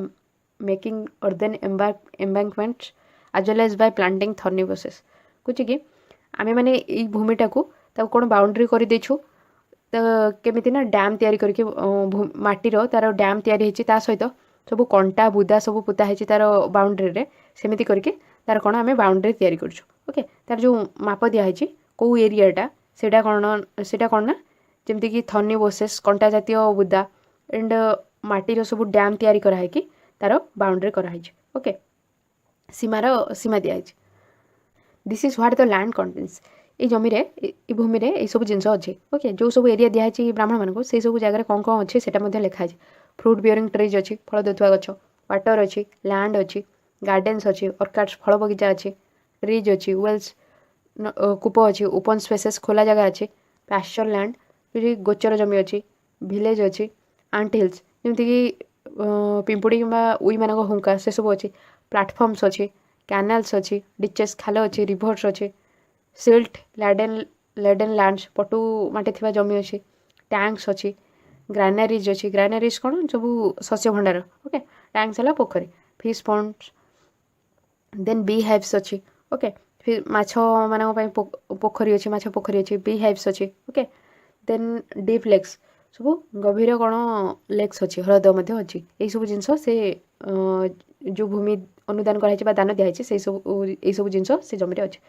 making earthen embankments as well as by planting thorny bushes कुछ कि आमे माने ये भूमिटा को कौन बाउंड्री कर देछु तो केमिति ना डैम तैयारी करके माटीर तार डैम तैयारी सहित सब कंटा बुदा सब पोता है तार बाउंड्री रे सेमिति करके तार कौन आम बाउंड्री तैयारी करछु ओके तार जो माप दिखाई कौ एरियाटा सेटा कौन ना जमती कि थर्नी बसेस कंटा जातीय बुदा एंड ମାଟିର ସବୁ ଡ୍ୟାମ୍ ତିଆରି କରାହେଇକି ତାର ବାଉଣ୍ଡରୀ କରାହେଇଛି। ଓକେ, ସୀମା ଦିଆହେଇଛି। This is what the land କଣ୍ଟେନ୍ସ। এই জমিরে এই ভূমিরে এইসব জিনিস অছে। ওকে, যে সব এরিয়া দিয়েছে ব্রাহ্মণ মানুষ সেই সব জায়গায় কম কম অছে সেটা মধ্যে লেখা আছে। ফ্রুট বিয়রিং ট্রিজ অছি, ফল দেউথিবা গছ, ওয়াটর অছি, ল্যান্ড অছি, গার্ডেন্স অছি, অর্কাডস ফল বগিচা আছে, ট্রিজ অছি, ওয়েলস কূপ অছি, ওপন স্পেসেস খোলা জায়গা আছে, ପାଶ୍ଚର ଲ୍ୟାଣ୍ଡ ଯେଉଁଠି ଗୋଚର ଜମି ଅଛି, ଭିଲେଜ୍ ଅଛି, ଆଣ୍ଟ ହିଲ୍ସ ଯେମିତିକି ପିମ୍ପୁଡ଼ି କିମ୍ବା ଉଇମାନଙ୍କ ହୁଙ୍କା ସେସବୁ ଅଛି, ପ୍ଲାଟଫର୍ମସ୍ ଅଛି, କ୍ୟାନାଲ୍ସ ଅଛି, ଡିଚେସ୍ ଖାଲ ଅଛି, ରିଭର୍ସ ଅଛି, ସିଲ୍ଟ ଲେଡେନ୍ ଲ୍ୟାଣ୍ଡସ୍ ପଟୁ ମାଟି ଥିବା ଜମି ଅଛି, ଟ୍ୟାଙ୍କ୍ସ ଅଛି, ଗ୍ରାନାରିଜ୍ ଅଛି। ଗ୍ରାନାରିଜ୍ କ'ଣ ସବୁ ଶସ୍ୟ ଭଣ୍ଡାର। ଓକେ, ଟ୍ୟାଙ୍କ୍ସ ହେଲା ପୋଖରୀ, ଫିସ୍ ପଣ୍ଡସ୍, ଦେନ୍ ବି ହାଇଭ୍ସ ଅଛି। ଓକେ, ମାଛମାନଙ୍କ ପାଇଁ ପୋଖରୀ ଅଛି, ମାଛ ପୋଖରୀ ଅଛି, ବି ହାଇଭ୍ସ ଅଛି। ଓକେ, ଦେନ୍ ଡିପ୍ ଲେକ୍ସ ସବୁ ଗଭୀର କ'ଣ ଲେକ୍ସ ଅଛି, ହ୍ରଦ ମଧ୍ୟ ଅଛି। ଏଇସବୁ ଜିନିଷ ସେ ଯେଉଁ ଭୂମି ଅନୁଦାନ କରାହେଇଛି ବା ଦାନ ଦିଆହେଇଛି ଏଇସବୁ ଜିନିଷ ସେ ଜମିରେ ଅଛି।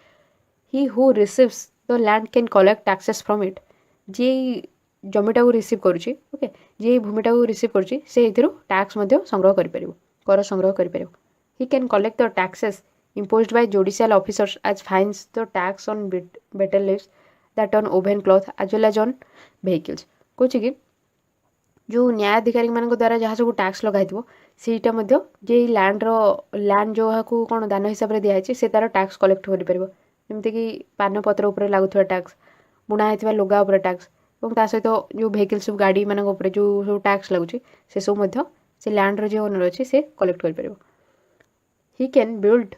He who receives the land can collect taxes from it. ଯିଏ ଜମିଟାକୁ ରିସିଭ୍ କରୁଛି, ଓକେ, ଯିଏ ଭୂମିଟାକୁ ରିସିଭ୍ କରୁଛି ସେ ଏଥିରୁ ଟ୍ୟାକ୍ସ ମଧ୍ୟ ସଂଗ୍ରହ କରିପାରିବ, କର ସଂଗ୍ରହ କରିପାରିବ। He can collect the taxes imposed by judicial officers as fines, the tax on betel leaves, that on woven cloth as well as on vehicles। କହୁଛି କି ଯେଉଁ ନ୍ୟାୟାଧିକାରୀ ମାନଙ୍କ ଦ୍ୱାରା ଯାହା ସବୁ ଟ୍ୟାକ୍ସ ଲଗାଇଥିବ ସେଇଟା ମଧ୍ୟ ଯେ ଲ୍ୟାଣ୍ଡ ଯାହାକୁ କ'ଣ ଦାନ ହିସାବରେ ଦିଆହେଇଛି ସେ ତା'ର ଟ୍ୟାକ୍ସ କଲେକ୍ଟ କରିପାରିବ। ଯେମିତିକି ପାନପତ୍ର ଉପରେ ଲାଗୁଥିବା ଟ୍ୟାକ୍ସ, ବୁଣା ହେଇଥିବା ଲୁଗା ଉପରେ ଟ୍ୟାକ୍ସ, ଏବଂ ତା ସହିତ ଯେଉଁ ଭେହିକିଲ୍ ସବୁ ଗାଡ଼ିମାନଙ୍କ ଉପରେ ଯେଉଁ ସବୁ ଟ୍ୟାକ୍ସ ଲାଗୁଛି ସେସବୁ ମଧ୍ୟ ସେ ଲ୍ୟାଣ୍ଡର ଯେଉଁ ଓନର୍ ଅଛି ସେ କଲେକ୍ଟ କରିପାରିବ। He can build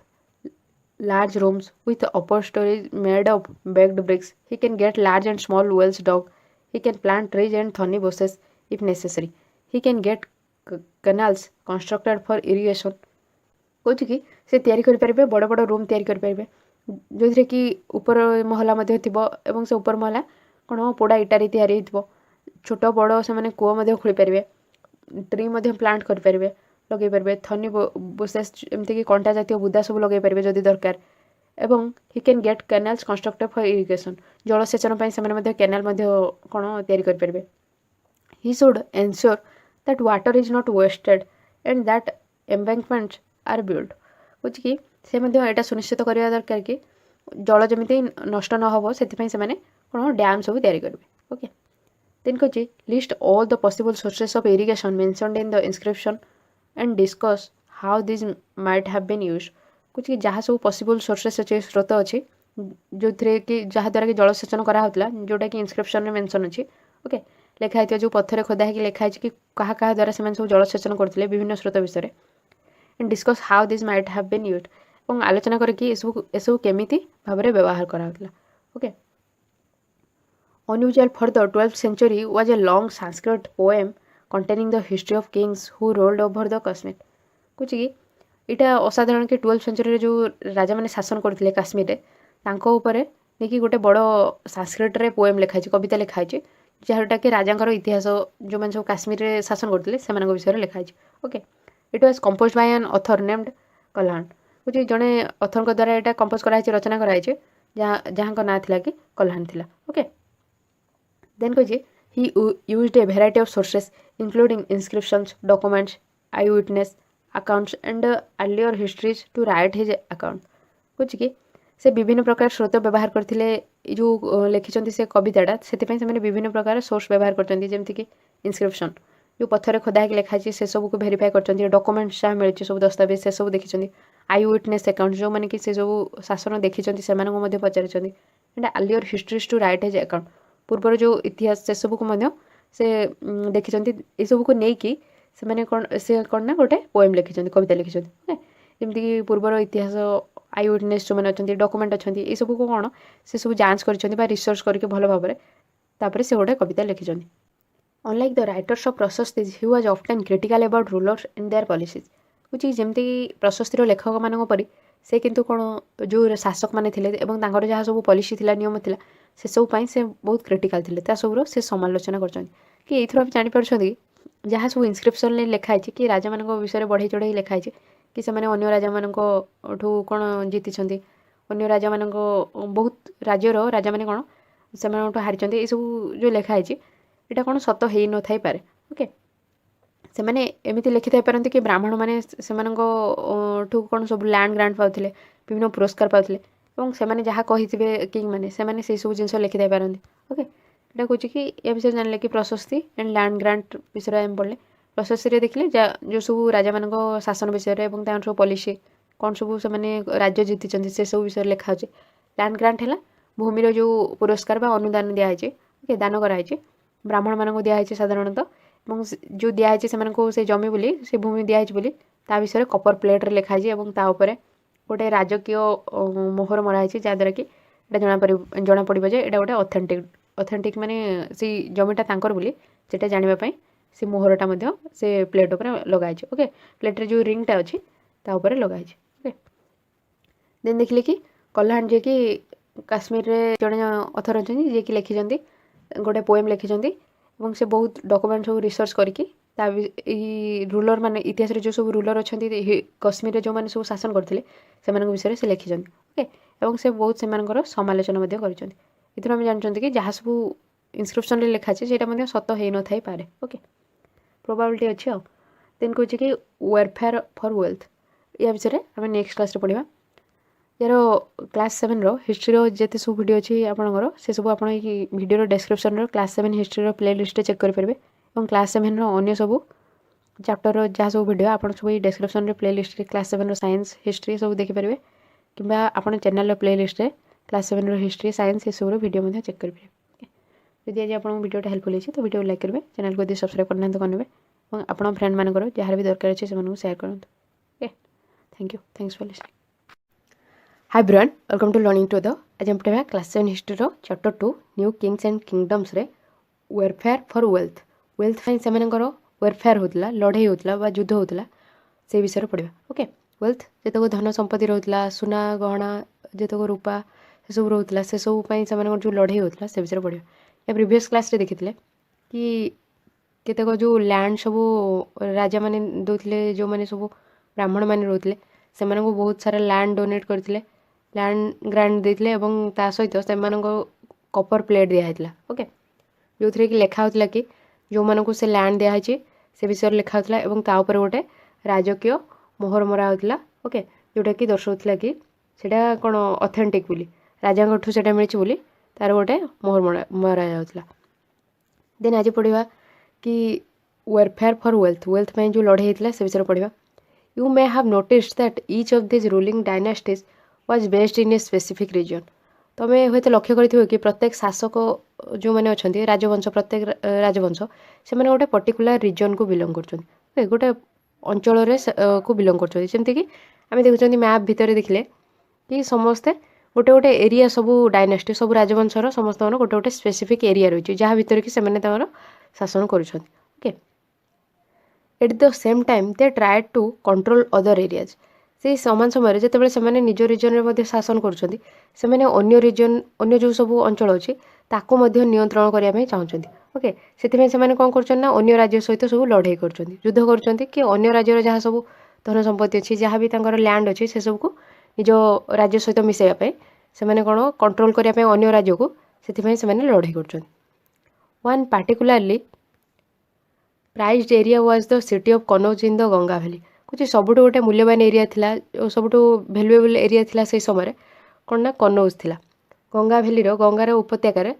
large rooms with upper stories made of baked bricks. He can get large and small wells dug. He can plant trees and thorny bushes if necessary. He can get canals constructed for irrigation। କହୁଛି କି ସେ ତିଆରି କରିପାରିବେ ବଡ଼ ବଡ଼ room ତିଆରି କରିପାରିବେ ଯେଉଁଥିରେ କି ଉପର ମହଲା ମଧ୍ୟ ଥିବ ଏବଂ ସେ ଉପର ମହଲା କ'ଣ ପୋଡ଼ା ଇଟାରେ ତିଆରି ହେଇଥିବ। ଛୋଟ ବଡ଼ ସେମାନେ କୂଅ ମଧ୍ୟ ଖୋଳିପାରିବେ, ଟ୍ରି ମଧ୍ୟ ପ୍ଲାଣ୍ଟ କରିପାରିବେ, ଲଗାଇ ପାରିବେ, ଥର୍ନି ବୁସେସ୍ ଏମିତିକି କଣ୍ଟା ଜାତୀୟ ବୁଦା ସବୁ ଲଗାଇ ପାରିବେ ଯଦି ଦରକାର। ଏବଂ he can get canals constructed for irrigation. ଜଳସେଚନ ପାଇଁ ସେମାନେ ମଧ୍ୟ କେନାଲ୍ ମଧ୍ୟ କ'ଣ ତିଆରି କରିପାରିବେ। He should ensure that water is not wasted and that embankments are build. କହୁଛି କି ସେ ମଧ୍ୟ ଏଇଟା ସୁନିଶ୍ଚିତ କରିବା ଦରକାର କି ଜଳ ଯେମିତି ନଷ୍ଟ ନ ହେବ ସେଥିପାଇଁ ସେମାନେ କ'ଣ ଡ୍ୟାମ୍ ସବୁ ତିଆରି କରିବେ। ଓକେ, ଦେନ୍ କହୁଛି list all the possible sources of irrigation mentioned in the inscription and discuss how these might have been used। कुछ कि जहाँ सब पॉसिबल सोर्सेस अच्छे स्रोत अच्छी जो थे कि जहाँद्वारा कि जलसेचन कराला जोटा कि इनस्क्रिप्शन में मेंशन अच्छी। ओके, लिखाई जो पत्थर खोदा है लिखाई कि क्या क्या द्वारा से सब जलसेचन करते विभिन्न स्रोत विषय and discuss how this might have been used और आलोचना करके एसबू केमिति भाव में व्यवहार कराला। Okay, unusual for the 12th century was a long Sanskrit poem containing the history of kings who ruled over the Kashmir। कुछ कि यहाँ असाधारण कि 12th सेंचुरी जो राजा मैंने शासन करते काश्मीर उपरे देखिए गोटे बड़ संस्कृत रे पोएम लिखाई, कविता लिखाई जहाँटा कि राजा इतिहास जो मैंने सब काश्मीर में शासन करते से विषय लिखाई। Okay, it was composed by an author named Kalhana. कुछ जड़े ऑथर द्वारा यहाँ कंपोज कराई रचना कराई जहाँ ना था कि कल्हान थिला। ओके, देन कहे he used a variety of sources including inscriptions, documents, eyewitness accounts and earlier histories to write his account। कुछ कि से विभिन्न प्रकार स्रोत व्यवहार करते जो लिखिं से कविताटा से विभिन्न प्रकार सोर्स व्यवहार करमती इनस्क्रिप्शन जो पत्थर खोदा है लिखाई से सब को भेरीफाए कर डॉक्यूमेंट्स जहाँ मिली सब दस्तावेज से सब देखी, आई विटनेस अकाउंट जो मैंने कि से सब शासन देखी से पचारि and earlier histories to write his account पूर्वर जो इतिहास से सब को से देखी ये सब को लेकिन से कौन ना गोटे पोएम लिखिं कविता लिखिं जमीक पूर्वर इतिहास आई विटनेस जो मैंने अच्छा डॉक्यूमेंट अच्छा ये सब को कौन से सब जांच कर रिसर्च करके भल भाव में से गोटे कविता लिखिं। Unlike the writers of prashastis he was often critical about rulers and their policies. कुछ जमती प्रशस्तिर लेखक मान परी से किंतु कौन जो शासक मैंने थे जहाँ सब पॉलिसी थी नियम थी से सब से बहुत क्रिटिकल थे सबूर से समालोचना कर कि ये जानीपार जहाँ सब इनस्क्रिप्शन लिखाई कि राजा मान विषय बढ़ई चढ़ई लिखाई कि से अन्य राजा मान कौन जीति अन्य राजा मान बहुत राज्यर राजा मैंने कौन से हारी ये सब जो लिखाई यहाँ कौन सत हो न थाई पारे। ओके, ସେମାନେ ଏମିତି ଲେଖିଥାଇ ପାରନ୍ତି କି ବ୍ରାହ୍ମଣମାନେ ସେମାନଙ୍କଠୁ କ'ଣ ସବୁ ଲ୍ୟାଣ୍ଡ ଗ୍ରାଣ୍ଟ ପାଉଥିଲେ, ବିଭିନ୍ନ ପୁରସ୍କାର ପାଉଥିଲେ ଏବଂ ସେମାନେ ଯାହା କହିଥିବେ କିଙ୍ଗମାନେ ସେମାନେ ସେସବୁ ଜିନିଷ ଲେଖିଥାଇ ପାରନ୍ତି। ଓକେ, ଏଇଟା କହୁଛି କି ଏ ବିଷୟରେ ଜାଣିଲେ କି ପ୍ରଶସ୍ତି ଆଣ୍ଡ ଲ୍ୟାଣ୍ଡ ଗ୍ରାଣ୍ଟ ବିଷୟରେ ଆମେ ପଢ଼ିଲେ। ପ୍ରଶସ୍ତିରେ ଦେଖିଲେ ଯେଉଁ ସବୁ ରାଜାମାନଙ୍କ ଶାସନ ବିଷୟରେ ଏବଂ ତାଙ୍କର ସବୁ ପଲିସି କ'ଣ ସବୁ ସେମାନେ ରାଜ୍ୟ ଜିତିଛନ୍ତି ସେସବୁ ବିଷୟରେ ଲେଖା ହେଉଛି। ଲ୍ୟାଣ୍ଡ ଗ୍ରାଣ୍ଟ ହେଲା ଭୂମିର ଯେଉଁ ପୁରସ୍କାର ବା ଅନୁଦାନ ଦିଆହେଇଛି, ଓକେ, ଦାନ କରାହେଇଛି ବ୍ରାହ୍ମଣମାନଙ୍କୁ ଦିଆହେଇଛି ସାଧାରଣତଃ, ଏବଂ ଯେଉଁ ଦିଆହେଇଛି ସେମାନଙ୍କୁ ସେ ଜମି ବୋଲି ସେ ଭୂମି ଦିଆହେଇଛି ବୋଲି ତା ବିଷୟରେ କପର ପ୍ଲେଟ୍ରେ ଲେଖାହେଇଛି ଏବଂ ତା ଉପରେ ଗୋଟେ ରାଜକୀୟ ମୋହର ମରା ହେଇଛି, ଯାହାଦ୍ୱାରା କି ଏଇଟା ଜଣାପଡ଼ିବ ଯେ ଏଇଟା ଗୋଟେ ଅଥେଣ୍ଟିକ୍ ମାନେ ସେଇ ଜମିଟା ତାଙ୍କର ବୋଲି ସେଇଟା ଜାଣିବା ପାଇଁ ସେ ମୋହରଟା ମଧ୍ୟ ସେ ପ୍ଲେଟ୍ ଉପରେ ଲଗାହେଇଛି। ଓକେ, ପ୍ଲେଟ୍ରେ ଯେଉଁ ରିଙ୍ଗଟା ଅଛି ତା ଉପରେ ଲଗାହେଇଛି। ଓକେ, ଦେନ୍ ଦେଖିଲେ କି କଲ୍ହାଣ ଯିଏକି କାଶ୍ମୀରରେ ଜଣେ ଅଥର ଅଛନ୍ତି ଯିଏକି ଲେଖିଛନ୍ତି ଗୋଟେ ପୋଏମ୍ ଲେଖିଛନ୍ତି ଏବଂ ସେ ବହୁତ ଡକୁମେଣ୍ଟ ସବୁ ରିସର୍ଚ୍ଚ କରିକି ଏଇ ରୁଲର ମାନେ ଇତିହାସରେ ଯେଉଁ ସବୁ ରୁଲର ଅଛନ୍ତି କାଶ୍ମୀରରେ ଯେଉଁମାନେ ସବୁ ଶାସନ କରିଥିଲେ ସେମାନଙ୍କ ବିଷୟରେ ସେ ଲେଖିଛନ୍ତି। ଓକେ, ଏବଂ ସେ ବହୁତ ସେମାନଙ୍କର ସମାଲୋଚନା ମଧ୍ୟ କରିଛନ୍ତି। ଏଥିରୁ ଆମେ ଜାଣିଛନ୍ତି କି ଯାହା ସବୁ ଇନସ୍କ୍ରିପ୍ସନରେ ଲେଖା ଅଛି ସେଇଟା ମଧ୍ୟ ସତ ହେଇନଥାଇପାରେ। ଓକେ, ପ୍ରୋବାବିଲିଟି ଅଛି ଆଉ। ଦେନ୍ କହୁଛି କି ୱେଲଫେୟାର ଫର୍ ୱେଲ୍ଥ, ୟା ବିଷୟରେ ଆମେ ନେକ୍ସଟ କ୍ଲାସ୍ରେ ପଢ଼ିବା। यार क्लास 7 हिस्ट्री जिते सब वीडियो अच्छी आपंकर से सब आप video description class 7 history playlist check करेंगे और क्लास 7 अन्य सब चैप्टर जहाँ सब वीडियो आप सब डेस्क्रिप्शन प्ले लिस्ट क्लास 7 साइंस हिस्ट्री सब देखिपारे कि आप चैनल प्ले लिस्ट क्लास 7 हिस्ट्री साइंस ये सब वीडियो चेक करेंगे। जदि आज आपको वीडियो हेल्पफुल होती तो वीडियो लाइक करेंगे, चैनल को सब्सक्राइब करना तो करेंगे और आप फ्रेंड मानकर जहाँ भी दरकार अच्छे से शेयर करूँ। Okay, thank you, thanks for listening. Hi everyone, welcome to learning to the आज हम पढ़ा class 7 history chapter 2 new kings and kingdoms रे वेलफेयर फॉर वेल्थ से वेलफेयर होता लड़ाई होता युद्ध होता से विषय पढ़ा। ओके, वेल्थ जितक धन संपत्ति रोला सुना गहना जितक रूपा से सब रोला से सब जो लड़ाई होता से विषय पढ़ा। या प्रीवियस क्लास रे देखी कि केतक जो लैंड सब राजा माने दौले जो मैंने सब ब्राह्मण मैंने रोते से बहुत सारा लैंड डोनेट करते लैंड ग्रांट देते ता सहित से कपर प्लेट दिखाई। ओके, जो थी कि लिखा होता कि जो मानक से लैंड दिखाई से विषय लिखा होता ता उपर गोटे राजकीय मोहर मरा होता। ओके, जोटा कि दर्शाऊला कि सेटा कौन ऑथेंटिक बोली राजा से मिली तार गोटे मोहर मरा जाता। देन आज पढ़ा कि वेलफेयर फॉर वेल्थ जो लड़ाई होता से विषय पढ़ा। You may have noticed that each of these ruling dynasties was based in a specific region. तुम्हें हुए तो लक्ष्य करी कि प्रत्येक शासक जो मैंने अच्छा राजवंश प्रत्येक राजवंश से मैंने गोटे पर्टिकुलर रिजन को बिलोंग कर गोटे अंचल को बिलोंग करमती आम देखुं मैप भितर देखिले कि समस्ते गोटे गोटे एरिया सब डायनेस्टी सब राजवंशर समस्त गोटे गोटे स्पेसिफिक एरिया रही जहाँ भर कि शासन करुँच। Okay, at the same time they tried to control other areas से समान समय जिते से निज रिजन में शासन कर जो सब अंचल अच्छी ताकू नियंत्रण करने चाहते। ओके, से कौन कर राज्य सहित सब लड़ाई कर युद्ध कर कि अन्य राज्यर जहाँ सब धन संपत्ति अच्छी जहाँ भी लैंड अच्छी से सबको निज राज्य सहित मिसाइवाई से कौन कंट्रोल करने अन्य राज्य को से लड़ाई कर। One particularly prized area was the city of Kanauj in the Ganga valley कुछ सबुठ गोटे मूल्यवान एरिया थिला सबुठ भैल्युएबल एरिया थिला से समय कौन ना कनौज थिला गंगा वैली गंगार उपत्यकार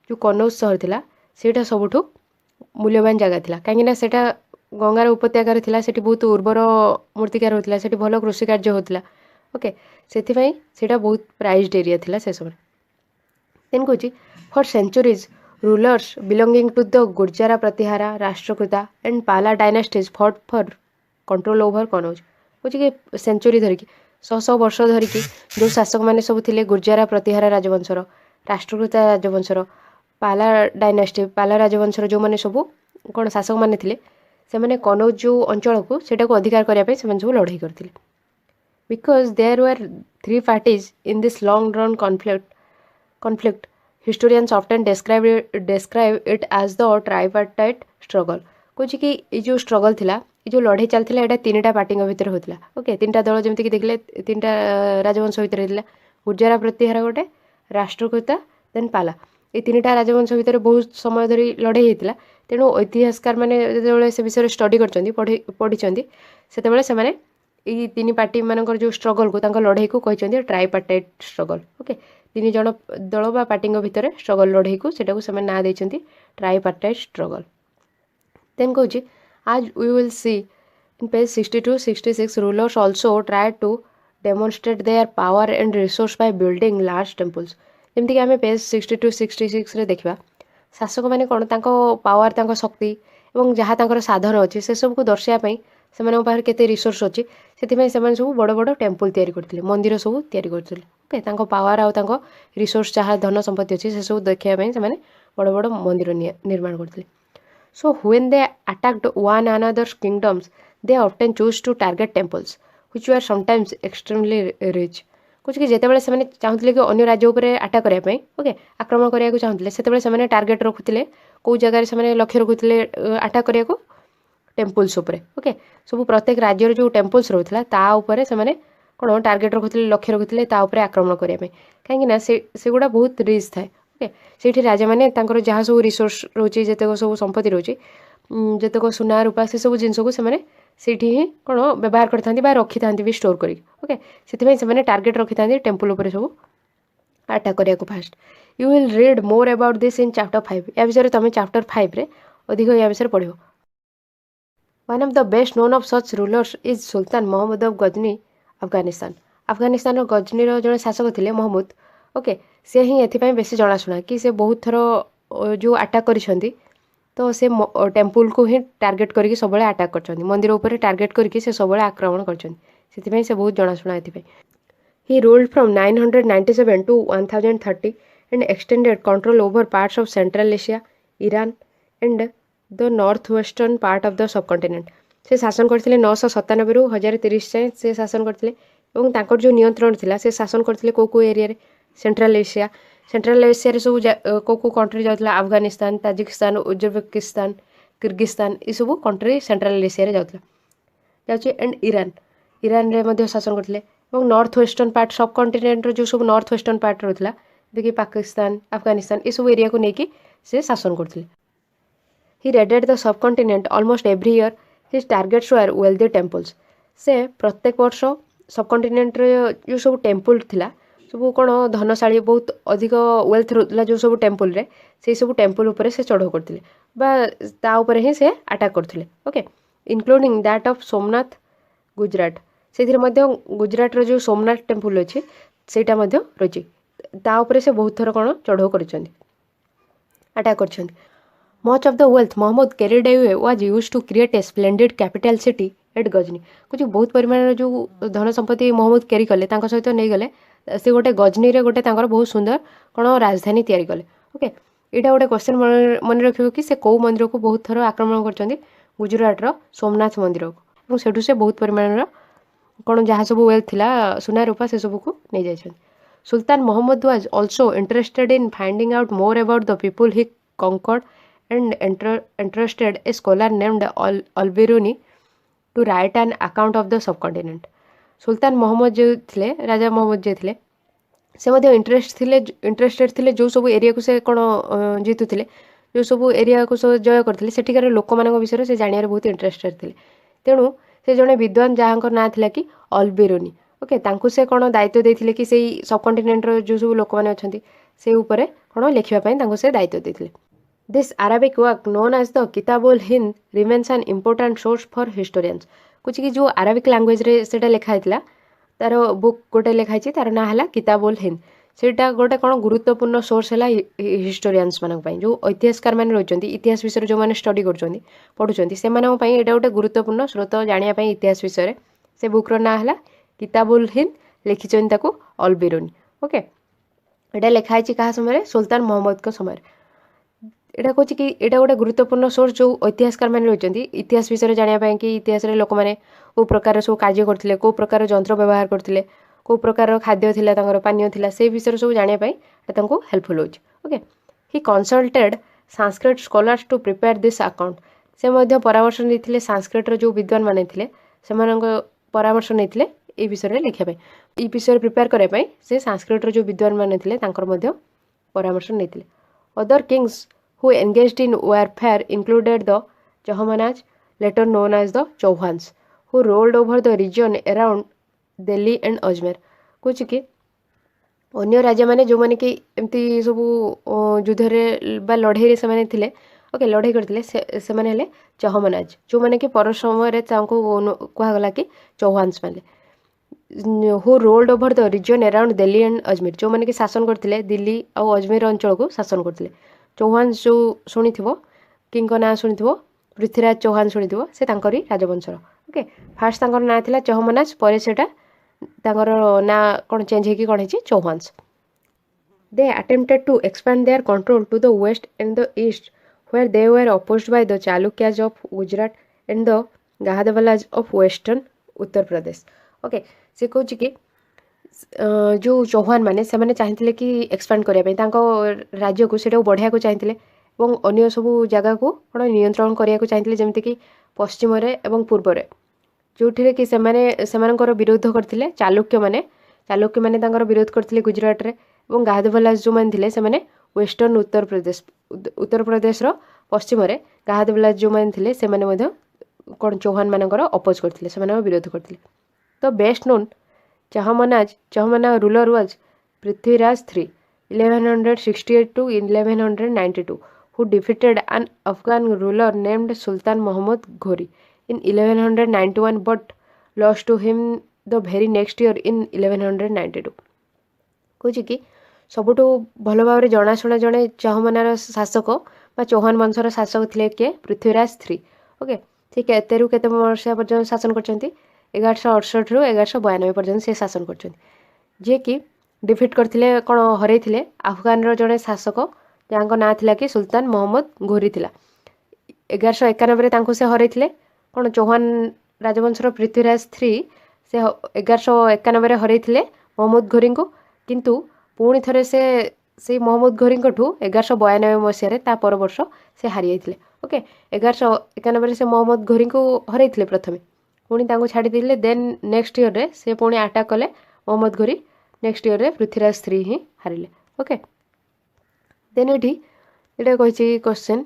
जो कनौज सहर थिला सेटा सबुठ मूल्यवान जगह थिला कहीं सेटा गंगार उपत्यकार थिला सेठी बहुत उर्वर मूर्तिकार होता सेठी भल कृषि कार्य होता। ओके, सेटा बहुत प्राइज्ड एरिया थिला से समय। देन कहूँ for centuries rulers belonging to the Gurjara Pratihara, Rashtrakuta and Pala dynasties fought for control over Kannauj। कुछ कि सेंचुरी धरिकी 100 वर्ष धरिकी जो शासक मैंने सब थे गुर्जारा प्रतिहारा राजवंशर राष्ट्रकूता राजवंशर पाला डायनास्टी पाला राजवंशर जो मैंने सब कौन शासक मैंने थे से कनौज जो अंचल को सेटा को अधिकार करने सब लड़ाई करते। Because there were 3 parties in this long run conflict historians often describe it as the tripartite struggle। कुछ कि ये जो स्ट्रगल थिला ये जो लड़ाई चलता है 3टा पार्टी भितर होता। ओके, 3टा दल जमीक देखले 3टा राजवंश भितर होता गुर्जरा प्रतिहार गोटे राष्ट्रकूता देन पाला ये तीनटा राजवंश भितर बहुत समय धरी लड़ाई होता तेणु ऐतिहासिकार मैंने जो से विषय स्टडी पढ़ी से ये तीन पार्टी मानकर जो स्ट्रगल को लड़ाई को कहते ट्राइपार्टाइट स्ट्रगल ओके तीन जन दल बा पार्टी भितर स्ट्रगल लड़ाई को से ना देते ट्राइपार्टाइट स्ट्रगल देन कहूँ आज we will see in page 62-66 rulers also tried to demonstrate their power and resource by building large temples जमती कि आम पेज 62-66 रे देखा शासक मैंने कौन पावर तांको शक्ति और जहाँ तांकर साधन अच्छी से सब को दर्शाइवाई से पाखे केते रिसोर्स अच्छी से सब बड़ बड़ टेम्पल तैयारी करते मंदिर सब तैयारी करते ओके पावर आउ रिसोर्स जहाँ धन संपत्ति अच्छी से सब देखापी से बड़ बड़ मंदिर निर्माण करते So when they attacked one another's kingdoms, they often chose to target temples, which were sometimes extremely rich. कुछ कि जितेबाला से चाहूले कि अन्य राज्य उपर आटाक करने ओके आक्रमण करने को चाहूले से टार्गेट रखुले कौ जगार से लक्ष्य रखुले आटाक करने को टेम्पल्स उपर ओके सब प्रत्येक राज्यर जो टेम्पल्स रोला ताऊपर से कौन टार्गेट रखुले लक्ष्य रखुले आक्रमण करने कहीं से गुड़ा बहुत रिस्क थाए ओके से राजा मैंने जहाँ सब रिसोर्स रोचे जितक सब संपत्ति रोचे जितक सुना रूपा से सब जिनस को से ही कौन व्यवहार करता रखी था भी स्टोर कर ओके से टार्गेट रखी था टेम्पल उपर सब आटाक करने को fast you will read more about this in chapter 5 या विषय तुम चैप्टर 5 रे अधिक या विषय पढ़ो one of the best known of such rulers is Sultan Mahmud of Ghazni Afghanistan गजनीर जड़े शासक थे महमूद ओके से ही एपाई बेसी जनाशुना कि से बहुत थर जो आटाक कर तो से टेम्पल को ही टार्गेट करके सब आटाक कर मंदिर उपर टार्गेट करके से सब आक्रमण कर से बहुत जनाशुना एपाई he ruled from 997 to 1030 and extended control over parts of Central Asia, Iran and the northwestern part of the subcontinent. से शासन करथिले 997 रु 1030 जाए से शासन करथिले एवं तांकर जो नियंत्रण थिला से शासन करथिले को एरिया रे सेंट्रल एशिया रे सब को कंट्री जाउतला अफगानिस्तान ताजिकिस्तान उज्बेकिस्तान किर्गिस्तान ये सब कंट्री सेंट्रल एशिया रे जाउतला जाउची एंड ईरान रे मध्ये शासन करथिले और नॉर्थ वेस्टर्न पार्ट सब कॉन्टिनेंट जो सब नॉर्थ वेस्टर्न पार्ट रहा देखिए पाकिस्तान अफगानिस्तान ये सब एरिया को लेकिन से शासन करते he raided the subcontinent almost every year his targets were wealthy temples से प्रत्येक वर्ष सब कॉन्टिनेंट जो सब टेम्पल थिला सब कौन धनशाली बहुत अधिक वेल्थ रोला जो सब टेम्पल रे से सब टेम्पल उपर से चढ़ाऊ करते ता उपर ही से अटैक करते okay including that of Somnath Gujarat से गुजरात जो सोमनाथ टेम्पल अच्छी सेटा रही ताऊपर से बहुत थर कौन चढ़ाऊ कर अटैक कर much of the wealth Mahmud carried away was used to create a splendid capital city at Ghazni कुछ बहुत परिमाण जो धन संपत्ति महमूद कैरी कले सहित नहीं गले से गोटे गजनी रे गोटे बहुत सुंदर कौन राजधानी तैयारी कले ओके यहाँ गोटे क्वेश्चन मन रखिए कि से कौ मंदिर को बहुत थर आक्रमण कर गुजरातर सोमनाथ मंदिर को सेठू से बहुत परिमाण कौन जहाँ सब वेल्थ थिला सुना रूपा से सब को नहीं जाइछन Sultan Mahmud was also interested in finding out more about the people he conquered and entrusted a scholar named Al-Biruni to write an account of the subcontinent. सुल्तान मोहम्मद जो थे राजा मोहम्मद जो थे से मध्य इंटरेस्टेड थे जो सब एरिया को से कौन जीतुले जो सब एरिया को सब जय करते सेठिकार लोक मान विषय से जानियार बहुत इंटरेस्टेड थे तेणु से जड़े विद्वान जहाँ ना था कि अल्बिरोनी ओके तांकु से कौन दायित्व देते कि से सबकंटिनेंटर जो सब लोक मैंने अच्छा से उपरे कौन लिखापी से दायित्व देते this Arabic work known as the Kitab-ul Hind remains an important source for historians कुछ कि जो अराबिक लैंग्वेज रे सेटा लिखाई तार बुक गोटे लिखाई तार ना है किताबुल हिंद सेटा गोटे कौन गुरुत्वपूर्ण सोर्स है हिस्टोरियंस मानी जो ऐतिहासिकार मैंने रही इतिहास विषय जो मैंने स्टडी कर पढ़ुं से गोटे गुरुत्वपूर्ण स्रोत जानापी इतिहास विषय से बुक्र ना है किताबुल हिंद लिखिंट अल्बिरोनी ओके यहाँ लिखाई क्या समय सुल्तान मोहम्मद का समय यहाँ कह कि यहाँ गोटे गुरुत्वपूर्ण सोर्स जो ऐतिहासिकार मैंने रही इतिहास विषय जानापी कि इतिहास लोक मैंने कौ प्रकार सब कार्य करते कौ प्रकार जंत्र व्यवहार करते कौ प्रकार खाद्य थिला पानीय थिला से विषय सब जानापी हेल्पफुल होची okay he consulted Sanskrit scholars to prepare this account से मध्य परामर्श नहीं संस्कृत जो विद्वान माने थिले से परामर्श नहीं ये विषय लिखापी ये विषय प्रिपेयर करने से संस्कृत जो विद्वान माने थिले परामर्श नहीं Other kings who engaged in warfare included the Chahmanaz, later known as the Chauhans, who ruled over the region around Delhi and Ajmer. କହୁଛି କି ଅନ୍ୟ ରାଜାମାନେ ଯେଉଁମାନେ କି ଏମିତି ସବୁ ଯୁଦ୍ଧରେ ବା ଲଢ଼େଇରେ ସେମାନେ ଥିଲେ ଓକେ ଲଢ଼େଇ କରିଥିଲେ ସେମାନେ ହେଲେ ଚହମନାଜ ଯେଉଁମାନେ କି ପର ସମୟରେ ତାଙ୍କୁ କୁହାଗଲା କି ଚୌହାନ୍ସ ମାନେ who ruled over the region around Delhi and Ajmer ଯେଉଁମାନେ କି ଶାସନ କରିଥିଲେ ଦିଲ୍ଲୀ ଆଉ ଅଜମୀର ଅଞ୍ଚଳକୁ ଶାସନ କରିଥିଲେ ଚୌହାନ୍ସ ଯେଉଁ ଶୁଣିଥିବ କିଙ୍କ ନାଁ ଶୁଣିଥିବ ପୃଥ୍ୱୀରାଜ ଚୌହାନ ଶୁଣିଥିବ ସେ ତାଙ୍କରି ରାଜବଂଶର ଓକେ ଫାର୍ଷ୍ଟ ତାଙ୍କର ନାଁ ଥିଲା ଚହମନାଜ ପରେ ସେଇଟା ତାଙ୍କର ନାଁ କ'ଣ ଚେଞ୍ଜ ହେଇକି କ'ଣ ହେଇଛି Chauhans they attempted to expand their control to the west and the east where they were opposed by the Chalukyas of Gujarat and the Gahadwalas of western Uttar Pradesh. Okay, ସେ କହୁଛି କି ଯେଉଁ ଚୌହାନ ମାନେ ସେମାନେ ଚାହିଁଥିଲେ କି ଏକ୍ସପାଣ୍ଡ କରିବା ପାଇଁ ତାଙ୍କ ରାଜ୍ୟକୁ ସେଇଟାକୁ ବଢ଼ାଇବାକୁ ଚାହିଁଥିଲେ ଏବଂ ଅନ୍ୟ ସବୁ ଜାଗାକୁ କ'ଣ ନିୟନ୍ତ୍ରଣ କରିବାକୁ ଚାହିଁଥିଲେ ଯେମିତିକି ପଶ୍ଚିମରେ ଏବଂ ପୂର୍ବରେ ଯେଉଁଥିରେ କି ସେମାନଙ୍କର ବିରୋଧ କରିଥିଲେ ଚାଲୁକ୍ୟମାନେ ତାଙ୍କର ବିରୋଧ କରିଥିଲେ ଗୁଜରାଟରେ ଏବଂ ଗାହାଦୱାଲାସ ଯେଉଁମାନେ ଥିଲେ ସେମାନେ ୱେଷ୍ଟର୍ଣ୍ଣ ଉତ୍ତରପ୍ରଦେଶର ପଶ୍ଚିମରେ ଗାହାଦୱାଲାସ ଯେଉଁମାନେ ଥିଲେ ସେମାନେ ମଧ୍ୟ କ'ଣ ଚୌହାନମାନଙ୍କର ଅପୋଜ୍ କରିଥିଲେ ସେମାନଙ୍କ ବିରୋଧ କରିଥିଲେ the best known Chahamana ruler was Prithviraj III 1168 to 1192 who defeated an Afghan ruler named Sultan Muhammad Ghori in 1191 but lost to him the very next year in 1192 କହୁଛି କି ସବୁଠୁ ଭଲ ଭାବରେ ଜଣାଶୁଣା ଜଣେ ଚହମନାର ଶାସକ ବା ଚୌହାନ ବଂଶର ଶାସକ ଥିଲେ କିଏ ପୃଥ୍ୱୀରାଜ III ଓକେ ସେ କେତେରୁ କେତେ ମସିହା ପର୍ଯ୍ୟନ୍ତ ଶାସନ କରିଛନ୍ତି 1168ରୁ 1192 ପର୍ଯ୍ୟନ୍ତ ସେ ଶାସନ କରିଛନ୍ତି ଯିଏକି ଡିଫିଟ୍ କରିଥିଲେ କ'ଣ ହରେଇଥିଲେ ଆଫଗାନର ଜଣେ ଶାସକ ଯାହାଙ୍କ ନାଁ ଥିଲା କି ସୁଲତାନ ମହମ୍ମଦ ଘୋରି ଥିଲା 1191ରେ ତାଙ୍କୁ ସେ ହରେଇଥିଲେ କ'ଣ ଚୌହାନ ରାଜବଂଶର ପୃଥ୍ୱୀରାଜ III ସେ 1191ରେ ହରେଇଥିଲେ ମହମ୍ମଦ ଘୋରିଙ୍କୁ କିନ୍ତୁ ପୁଣି ଥରେ ସେଇ ମହମ୍ମଦ ଘୋରିଙ୍କଠୁ 1192 ମସିହାରେ ତା ପର ବର୍ଷ ସେ ହାରିଯାଇଥିଲେ ଓକେ 1191ରେ ସେ ମହମ୍ମଦ ଘୋରିଙ୍କୁ ହରେଇଥିଲେ ପ୍ରଥମେ ପୁଣି ତାଙ୍କୁ ଛାଡ଼ିଦେଲେ ଦେନ୍ ନେକ୍ସଟ ଇୟରରେ ସେ ପୁଣି ଆଟାକ୍ କଲେ ମହମ୍ମଦ ଘୋରି ନେକ୍ସଟ ଇୟରରେ ପୃଥ୍ୱୀରାଜ III ହିଁ ହାରିଲେ ଓକେ ଦେନ୍ ଏଇଟା କହିଛି କ୍ୱେଶ୍ଚନ୍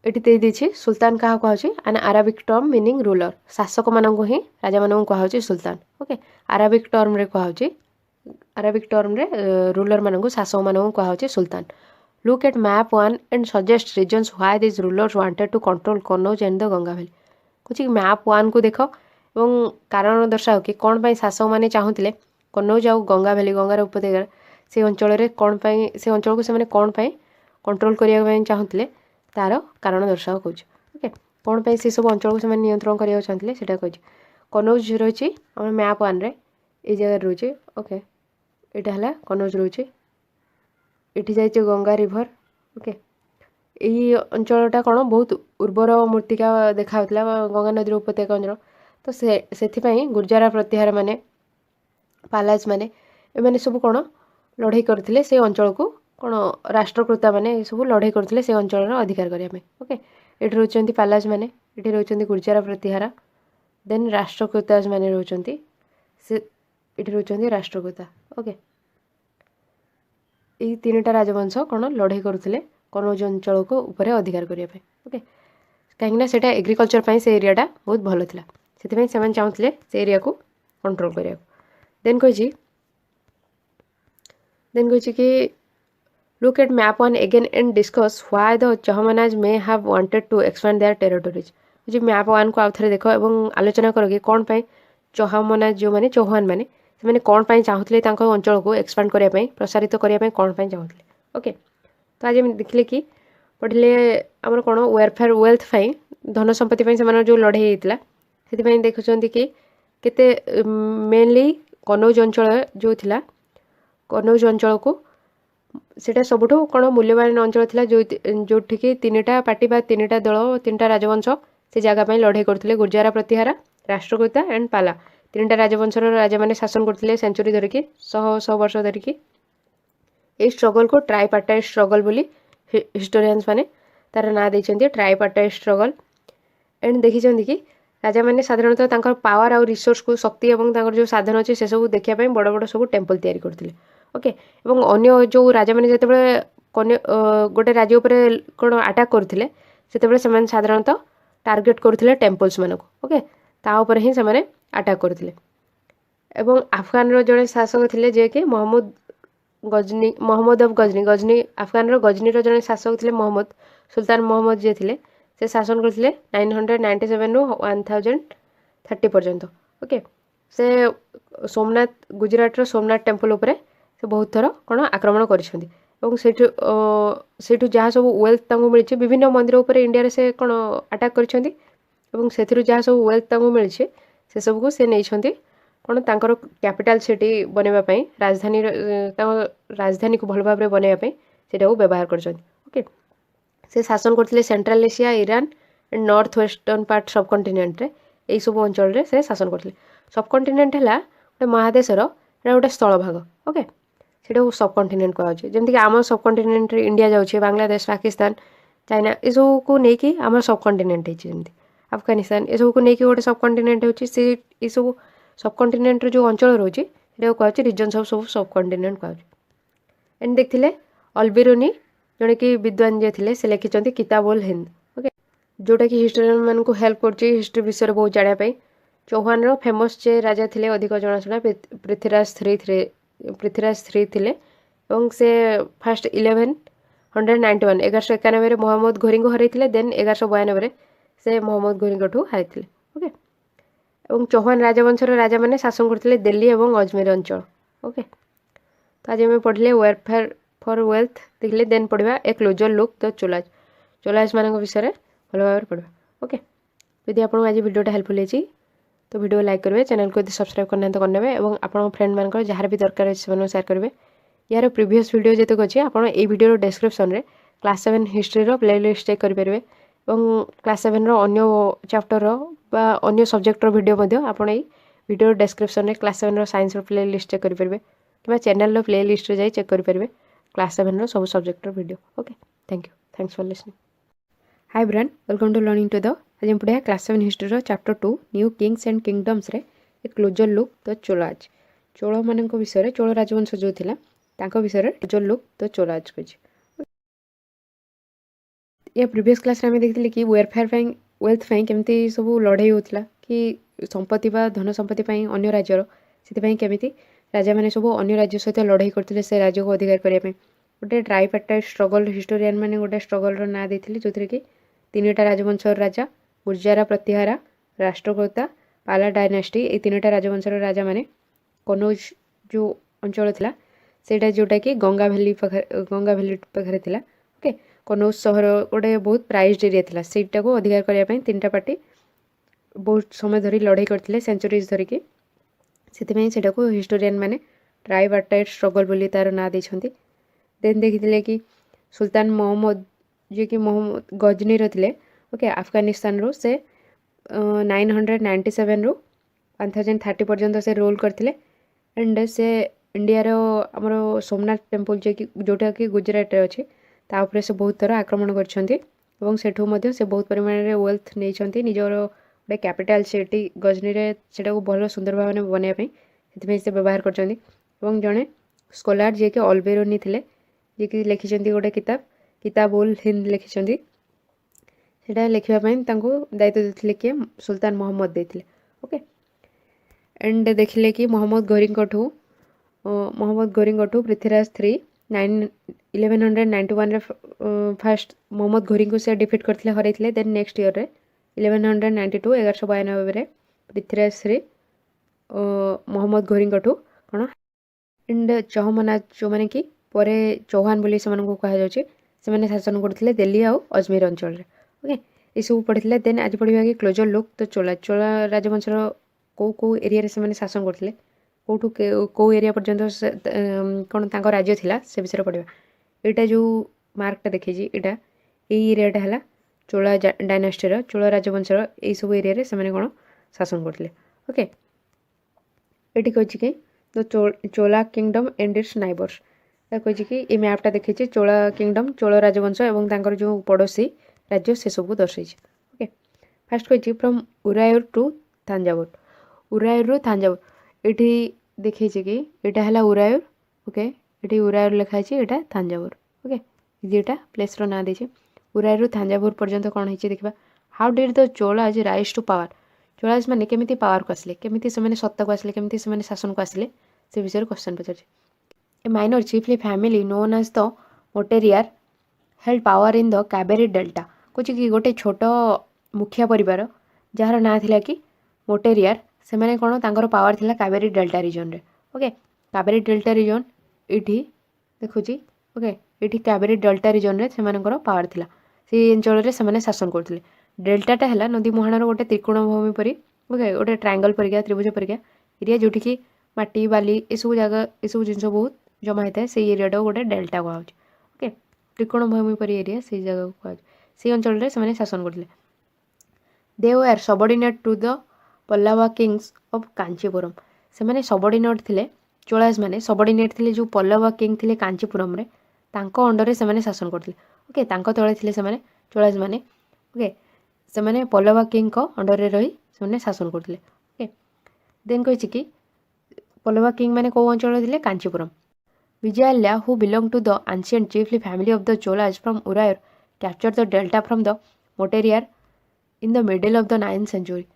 ଏଠି ଦେଇଦେଇଛି ସୁଲତାନ କାହାକୁ କୁହାହେଉଛି an Arabic term meaning ruler ଶାସକମାନଙ୍କୁ ହିଁ ରାଜାମାନଙ୍କୁ କୁହାହେଉଛି ସୁଲତାନ ଓକେ ଆରାବିକ୍ ଟର୍ମରେ ରୁଲରମାନଙ୍କୁ ଶାସକମାନଙ୍କୁ କୁହାହେଉଛି ସୁଲତାନ look at map 1 and suggest reasons why these rulers wanted to control Kanauj and the Ganga valley କହୁଛି ମ୍ୟାପ୍ 1କୁ ଦେଖ ଏବଂ କାରଣ ଦର୍ଶାଅ କି କ'ଣ ପାଇଁ ଶାସକମାନେ ଚାହୁଁଥିଲେ କନୌଜ ଆଉ ଗଙ୍ଗା ଭ୍ୟାଲି ଗଙ୍ଗାର ଉପତ୍ୟକା ସେ ଅଞ୍ଚଳରେ କ'ଣ ପାଇଁ ସେ ଅଞ୍ଚଳକୁ ସେମାନେ କ'ଣ ପାଇଁ କଣ୍ଟ୍ରୋଲ କରିବା ପାଇଁ ଚାହୁଁଥିଲେ ତାର କାରଣ ଦର୍ଶାଅ କହୁଛି ଓକେ କ'ଣ ପାଇଁ ସେସବୁ ଅଞ୍ଚଳକୁ ସେମାନେ ନିୟନ୍ତ୍ରଣ କରିବାକୁ ଚାହୁଁଥିଲେ ସେଇଟା କହିଛି କନୌଜ ରହିଛି ଆମର ମ୍ୟାପ୍ 1ରେ ଏଇ ଜାଗାରେ ରହୁଛି ଓକେ ଏଇଟା ହେଲା କନୌଜ ରହୁଛି ଏଠି ଯାଇଛି ଗଙ୍ଗା ରିଭର ଓକେ ଏଇ ଅଞ୍ଚଳଟା କ'ଣ ବହୁତ ଉର୍ବର ମୃତ୍ତିକା ଦେଖାଯାଉଥିଲା ଗଙ୍ଗା ନଦୀର ଉପତ୍ୟକା ଅଞ୍ଚଳ ତ ସେଥିପାଇଁ ଗୁର୍ଜାରା ପ୍ରତିହାର ମାନେ ପାଲାଜ ମାନେ ଏମାନେ ସବୁ କ'ଣ ଲଢ଼େଇ କରିଥିଲେ ସେ ଅଞ୍ଚଳକୁ କ'ଣ ରାଷ୍ଟ୍ରକୃତା ମାନେ ଏସବୁ ଲଢ଼େଇ କରୁଥିଲେ ସେ ଅଞ୍ଚଳର ଅଧିକାର କରିବା ପାଇଁ ଓକେ ଏଠି ରହୁଛନ୍ତି ପାଲାଜ ମାନେ ଏଠି ରହୁଛନ୍ତି ଗୁର୍ଜାରା ପ୍ରତିହାର ଦେନ୍ ରାଷ୍ଟ୍ରକୃତାଜ ମାନେ ରହୁଛନ୍ତି ସେ ଏଠି ରହୁଛନ୍ତି ରାଷ୍ଟ୍ରକୃତା ଓକେ ଏଇ ତିନିଟା ରାଜବଂଶ କ'ଣ ଲଢ଼େଇ କରୁଥିଲେ କନୌଜ ଅଞ୍ଚଳକୁ ଉପରେ ଅଧିକାର କରିବା ପାଇଁ ଓକେ କାହିଁକିନା ସେଇଟା ଏଗ୍ରିକଲଚର ପାଇଁ ସେ ଏରିଆଟା ବହୁତ ଭଲ ଥିଲା ସେଥିପାଇଁ ସେମାନେ ଚାହୁଁଥିଲେ ସେ ଏରିଆକୁ କଣ୍ଟ୍ରୋଲ କରିବାକୁ ଦେନ୍ କହିଛି କି look at map 1 again and discuss why the Chahmanaz may have wanted to expand their territories ଯେ ମ୍ୟାପ୍ 1କୁ ଆଉ ଥରେ ଦେଖ ଏବଂ ଆଲୋଚନା କର କି କ'ଣ ପାଇଁ ଚହମନାଜ ଯେଉଁମାନେ ଚୌହାନ ମାନେ ସେମାନେ କ'ଣ ପାଇଁ ଚାହୁଁଥିଲେ ତାଙ୍କ ଅଞ୍ଚଳକୁ ଏକ୍ସପାଣ୍ଡ କରିବା ପାଇଁ ପ୍ରସାରିତ କରିବା ପାଇଁ କ'ଣ ପାଇଁ ଚାହୁଁଥିଲେ ଓକେ ତ ଆଜି ଆମେ ଦେଖିଲେ କି ପଢ଼ିଲେ ଆମର କ'ଣ ୱେଲ୍ଥ ପାଇଁ ଧନ ସମ୍ପତ୍ତି ପାଇଁ ସେମାନଙ୍କର ଯେଉଁ ଲଢ଼େଇ ହେଇଥିଲା ସେଥିପାଇଁ ଦେଖୁଛନ୍ତି କି କେତେ ମେନଲି କନୌଜ ଅଞ୍ଚଳ ଯେଉଁ ଥିଲା କନୌଜ ଅଞ୍ଚଳକୁ ସେଇଟା ସବୁଠୁ କ'ଣ ମୂଲ୍ୟବାନ ଅଞ୍ଚଳ ଥିଲା ଯେଉଁଠିକି ତିନିଟା ପାର୍ଟି ବା ତିନିଟା ଦଳ ତିନିଟା ରାଜବଂଶ ସେ ଜାଗା ପାଇଁ ଲଢ଼େଇ କରୁଥିଲେ ଗୁର୍ଜାରା ପ୍ରତିହାର ରାଷ୍ଟ୍ରକୃତା ଆଣ୍ଡ ପାଲା ତିନିଟା ରାଜବଂଶର ରାଜାମାନେ ଶାସନ କରୁଥିଲେ ସେଞ୍ଚୁରୀ ଧରିକି ଶହ ବର୍ଷ ଧରିକି ଏଇ ଷ୍ଟ୍ରଗଲକୁ ଟ୍ରାଇପାର୍ଟାଇଟ୍ ଷ୍ଟ୍ରଗଲ ବୋଲି ହିଷ୍ଟୋରିଆନ୍ସ ମାନେ ତାର ନାଁ ଦେଇଛନ୍ତି ଟ୍ରାଇପାର୍ଟାଇଟ୍ ଷ୍ଟ୍ରଗଲ ଏଣ୍ଡ ଦେଖିଛନ୍ତି କି ରାଜାମାନେ ସାଧାରଣତଃ ତାଙ୍କର ପାୱାର ଆଉ ରିସୋର୍ସକୁ ଶକ୍ତି ଏବଂ ତାଙ୍କର ଯେଉଁ ସାଧନ ଅଛି ସେସବୁ ଦେଖିବା ପାଇଁ ବଡ଼ ବଡ଼ ସବୁ ଟେମ୍ପଲ ତିଆରି କରୁଥିଲେ ओके एवं अन्य जो राजा मैंने जितेबाला गोटे राज्य उपर कौन आटाक करते से साधारणतः टार्गेट करते टेम्पल्स मानक ओके तापर ही से आटाक करते एवं अफगान जड़े शासक थे जे कि मोहम्मद ऑफ गजनी अफगान गजनी जड़े शासक थे मोहम्मद सुल्तान मोहम्मद जे थे से शासन करते 997 रु 1030 पर्यंत ओके से सोमनाथ गुजरात सोमनाथ टेम्पल उपरे से बहुत थर कौन आक्रमण कर जहाँ सब वेल्थ मिली विभिन्न मंदिर उपर इंडिया से कौन अटाक कर जहाँ सब वेल्थ मिली से सबको से नहीं कौन तांकर कैपिटल सिटी बनवाई राजधानी राजधानी को भल भाव बनवाई से व्यवहार कर ओके से शासन करते central Asia Iran and north western part सब कॉन्टिनेंट रे यही सब अंचल रे से शासन करते सब कॉन्टिनेंट है गोटे महादेशर गोटे स्थल भाग ओके से सब कॉन्टिनेंट कहुचे जमीक आम सब कॉन्टिनेंट इंडिया जाऊे बांग्लादेश पाकिस्तान चाइना ये सब को लेकिन आम सब कॉन्टिनेंट होती अफगानिस्तान ये सब को लेकिन गोटे सब कॉन्टिनेंट हो सब सब कॉन्टिनेंट जो अंचल रोचे कहुचे रिजन्स ऑफ सब कॉन्टिनेंट कहुचे एंड देखते अल्बिरोनी जड़े कि विद्वान जे थे से लिखिं किताब उल हिंद ओके जोटा कि हिस्टोरियन मान को हेल्प कर हिस्ट्री विषय बहुत जानापी चौहान फेमस जे राजा थे अधिक जनाशुना पृथ्वीराज थ्री थे से फास्ट 1191 1191 मोहम्मद घोरी को हरई देन 1192 से मोहम्मद घोरी ठू हारी ओके और चौहान राजवंशर राजा मैंने शासन करते दिल्ली और अजमेर अंचल ओके तो आज आम पढ़ले वेलफेयर फॉर वेल्थ देखिले देन पढ़ा ए क्लोजर लुक द चोलाज मान विषय भल भाव पढ़ा ओके यदि आपको आज वीडियोटा हेल्पफुल होती तो वीडियो लाइक करेंगे चैनल को यदि सब्सक्राइब करना तो करने और आपन फ्रेंड मान जहाँ भी दरकार है से शेयर करेंगे यार प्रीवियस वीडियो जितक अच्छे आप वीडियो डिस्क्रिप्शन में क्लास 7 हिस्ट्री प्लेलिस्ट चेक करेंगे और क्लास 7 अन्य चैप्टर अन्य सब्जेक्टर वीडियो आप वीडियो डिस्क्रिप्शन में क्लास 7 साइंस प्लेलिस्ट चेक करेंगे कि चैनल प्लेलिस्ट जाए चेक करेंगे क्लास 7 सब सब्जेक्टर video okay thanks for listening hi brand welcome to learning to the आज हम पढ़ा class 7 history chapter 2 new kings and kingdoms रे a closer look the Cholas Chola मान विषय चोल राजवंश जो थिला तांको विषय क्लोजर लुक द चोलाज कह या प्रीवियस क्लास में देखते कि वेल्थ केमती सब लड़ाई होता कि संपत्ति धन संपत्ति अन्य राज्यर से केमी राजा मैंने सब अन्य राज्य सहित लड़ाई करते से राज्य को अधिकार करने गोटे ट्राइपार्टाइट स्ट्रगल हिस्टोरियन मैंने गोटे स्ट्रगल ना देते जो थे कि 3टा राजवंशर राजा गुर्जारा प्रतिहारा राष्ट्रकूता पाला डायनास्टी ये 3टा राजवंशर राजा मैंने कनौज जो अंचल था सेटा जोटा कि गंगा भैली पाखे था ओके कनौज सहर गोटे बहुत प्राइज्ड एरिया था सेटा को अधिकार करने 3टा पार्टी बहुत समय धरी लड़ाई करते सेंचुरीज धरिकी से हिस्टोरियन मैंने ट्राइपार्टाइट स्ट्रगल बोली तार ना देते देन देखते कि सुल्तान मोहम्मद जी कि मोहम्मद गजनी थे ओके अफगानिस्तान रो से 997 रु 1030 पर्यंत से रोल करते एंड से इंडिया आमर सोमनाथ टेम्पल जोटा कि गुजरात अच्छे तापर से बहुत थर आक्रमण कर से बहुत परिमाण में वेल्थ नहीं निजर गोटे कैपिटल सिटी गजनी से भल सुंदर भाव में बनवाई से व्यवहार कर जड़े स्कॉलर जी कि अल्बेरोनी थे जी कि लिखिं गोटे किताब उल हिंद लिखिं से लिखापी दायित्व देते किए सुल्तान मोहम्मद देते ओके एंड देखिले कि मोहम्मद घोरी पृथ्वीराज 3 1191 फास्ट मोहम्मद घोरी को से डिफिट करते हरई then next year 1192 1192 Prithviraj 3 Mohammad Ghori कौन एंड चौहमनाथ जो मैंने कि परे चौहान बोली से कहुचे से शासन करते दिल्ली आउ अजमेर अंचल ओके ये सब पढ़ी देन आज पढ़ा कि क्लोजर लुक तो चोला राजवंशर कौ एरिया से शासन करते कौटू कौ एरिया पर्यंत कौन तांको राज्य थिला से विषय पढ़ा यहाँ जो मार्कटा देखी यहाँ यही एरियाटा है चोला डायनास्टीर चोल राजवंशर यही सब एरिया से कौन शासन करते ओके ये कही कि the Chola kingdom and it's neighbours कही कि ये मैपटा देखी चोला किंगडम चोल राजवंश और जो पड़ोसी राज्य से सबको दर्शाई ओके फास्ट कही फ्रॉम उरायूर टू थांजावुर उरायूर थांजावुर ये देखी कि यहाँ है उरायूर ओके ଏଠି ଉରାୟରୁ ଲେଖା ହେଇଛି, ଏଇଟା ଥାଞ୍ଜାଭୁର। ଓକେ, ଦୁଇଟା ପ୍ଲେସ୍ର ନାଁ ଦେଇଛି। ଉରାୟରୁ ଥାଞ୍ଜାଭୁର ପର୍ଯ୍ୟନ୍ତ କ'ଣ ହେଇଛି ଦେଖିବା। How did the Cholas rise to power. Cholas ମାନେ କେମିତି ପାୱାରକୁ ଆସିଲେ, କେମିତି ସେମାନେ ସତ୍ତାକୁ ଆସିଲେ, କେମିତି ସେମାନେ ଶାସନକୁ ଆସିଲେ, ସେ ବିଷୟରେ କ୍ୱେଶ୍ଚନ୍ ପଚାରିଛି। A minor chiefly family known as the Muttaraiyar held power in the Kaveri delta. କହୁଛି କି ଗୋଟେ ଛୋଟ ମୁଖିଆ ପରିବାର ଯାହାର ନାଁ ଥିଲା କି ମୋଟେରିଆର, ସେମାନେ କ'ଣ ତାଙ୍କର ପାୱାର ଥିଲା କାବେରୀ ଡେଲ୍ଟା ରିଜନ୍ରେ। ଓକେ, କାବେରୀ ଡେଲ୍ଟା ରିଜନ୍ ଏଇଠି ଦେଖୁଛି। ଓକେ, ଏଇଠି କାବେରୀ ଡେଲ୍ଟା ରିଜନ୍ରେ ସେମାନଙ୍କର ପାୱାର ଥିଲା, ସେଇ ଅଞ୍ଚଳରେ ସେମାନେ ଶାସନ କରୁଥିଲେ। ଡେଲ୍ଟାଟା ହେଲା ନଦୀ ମୁହାଣର ଗୋଟେ ତ୍ରିକୋଣ ଭୂମି ପରି, ଓକେ, ଗୋଟେ ଟ୍ରାଙ୍ଗଲ ପରିକା, ତ୍ରିଭୁଜ ପରିକା ଏରିଆ, ଯେଉଁଠିକି ମାଟି ବାଲି ଏସବୁ ଜାଗା ଏସବୁ ଜିନିଷ ବହୁତ ଜମା ହେଇଥାଏ, ସେଇ ଏରିଆଟାକୁ ଗୋଟେ ଡେଲ୍ଟା କୁହାଯାଉଛି। ଓକେ, ତ୍ରିକୋଣ ଭୂମି ପରି ଏରିଆ, ସେଇ ଜାଗାକୁ କୁହାଯାଉଛି। ସେଇ ଅଞ୍ଚଳରେ ସେମାନେ ଶାସନ କରୁଥିଲେ। They were subordinate to the Pallava kings of Kanchipuram. ସେମାନେ ସବଅର୍ଡିନେଟ୍ ଥିଲେ, ଚୋଳାଜ ମାନେ ସବଅର୍ଡିନେଟ୍ ଥିଲେ ଯେଉଁ ପଲ୍ଲବା କିଙ୍ଗ ଥିଲେ କାଞ୍ଚିପୁରମରେ, ତାଙ୍କ ଅଣ୍ଡରରେ ସେମାନେ ଶାସନ କରୁଥିଲେ। ଓକେ, ତାଙ୍କ ତଳେ ଥିଲେ ସେମାନେ ଚୋଳାଜ ମାନେ। ଓକେ, ସେମାନେ ପଲ୍ଲବା କିଙ୍ଗଙ୍କ ଅଣ୍ଡରରେ ରହି ସେମାନେ ଶାସନ କରୁଥିଲେ। ଓକେ, ଦେନ୍ କହିଛି କି ପଲ୍ଲବା କିଙ୍ଗ ମାନେ କେଉଁ ଅଞ୍ଚଳରେ ଥିଲେ, Kanchipuram. Vijayalaya, who belonged to the ancient chiefly family of the Cholas from Urayur, captured the delta from the Moteriar in the middle of the 9th century.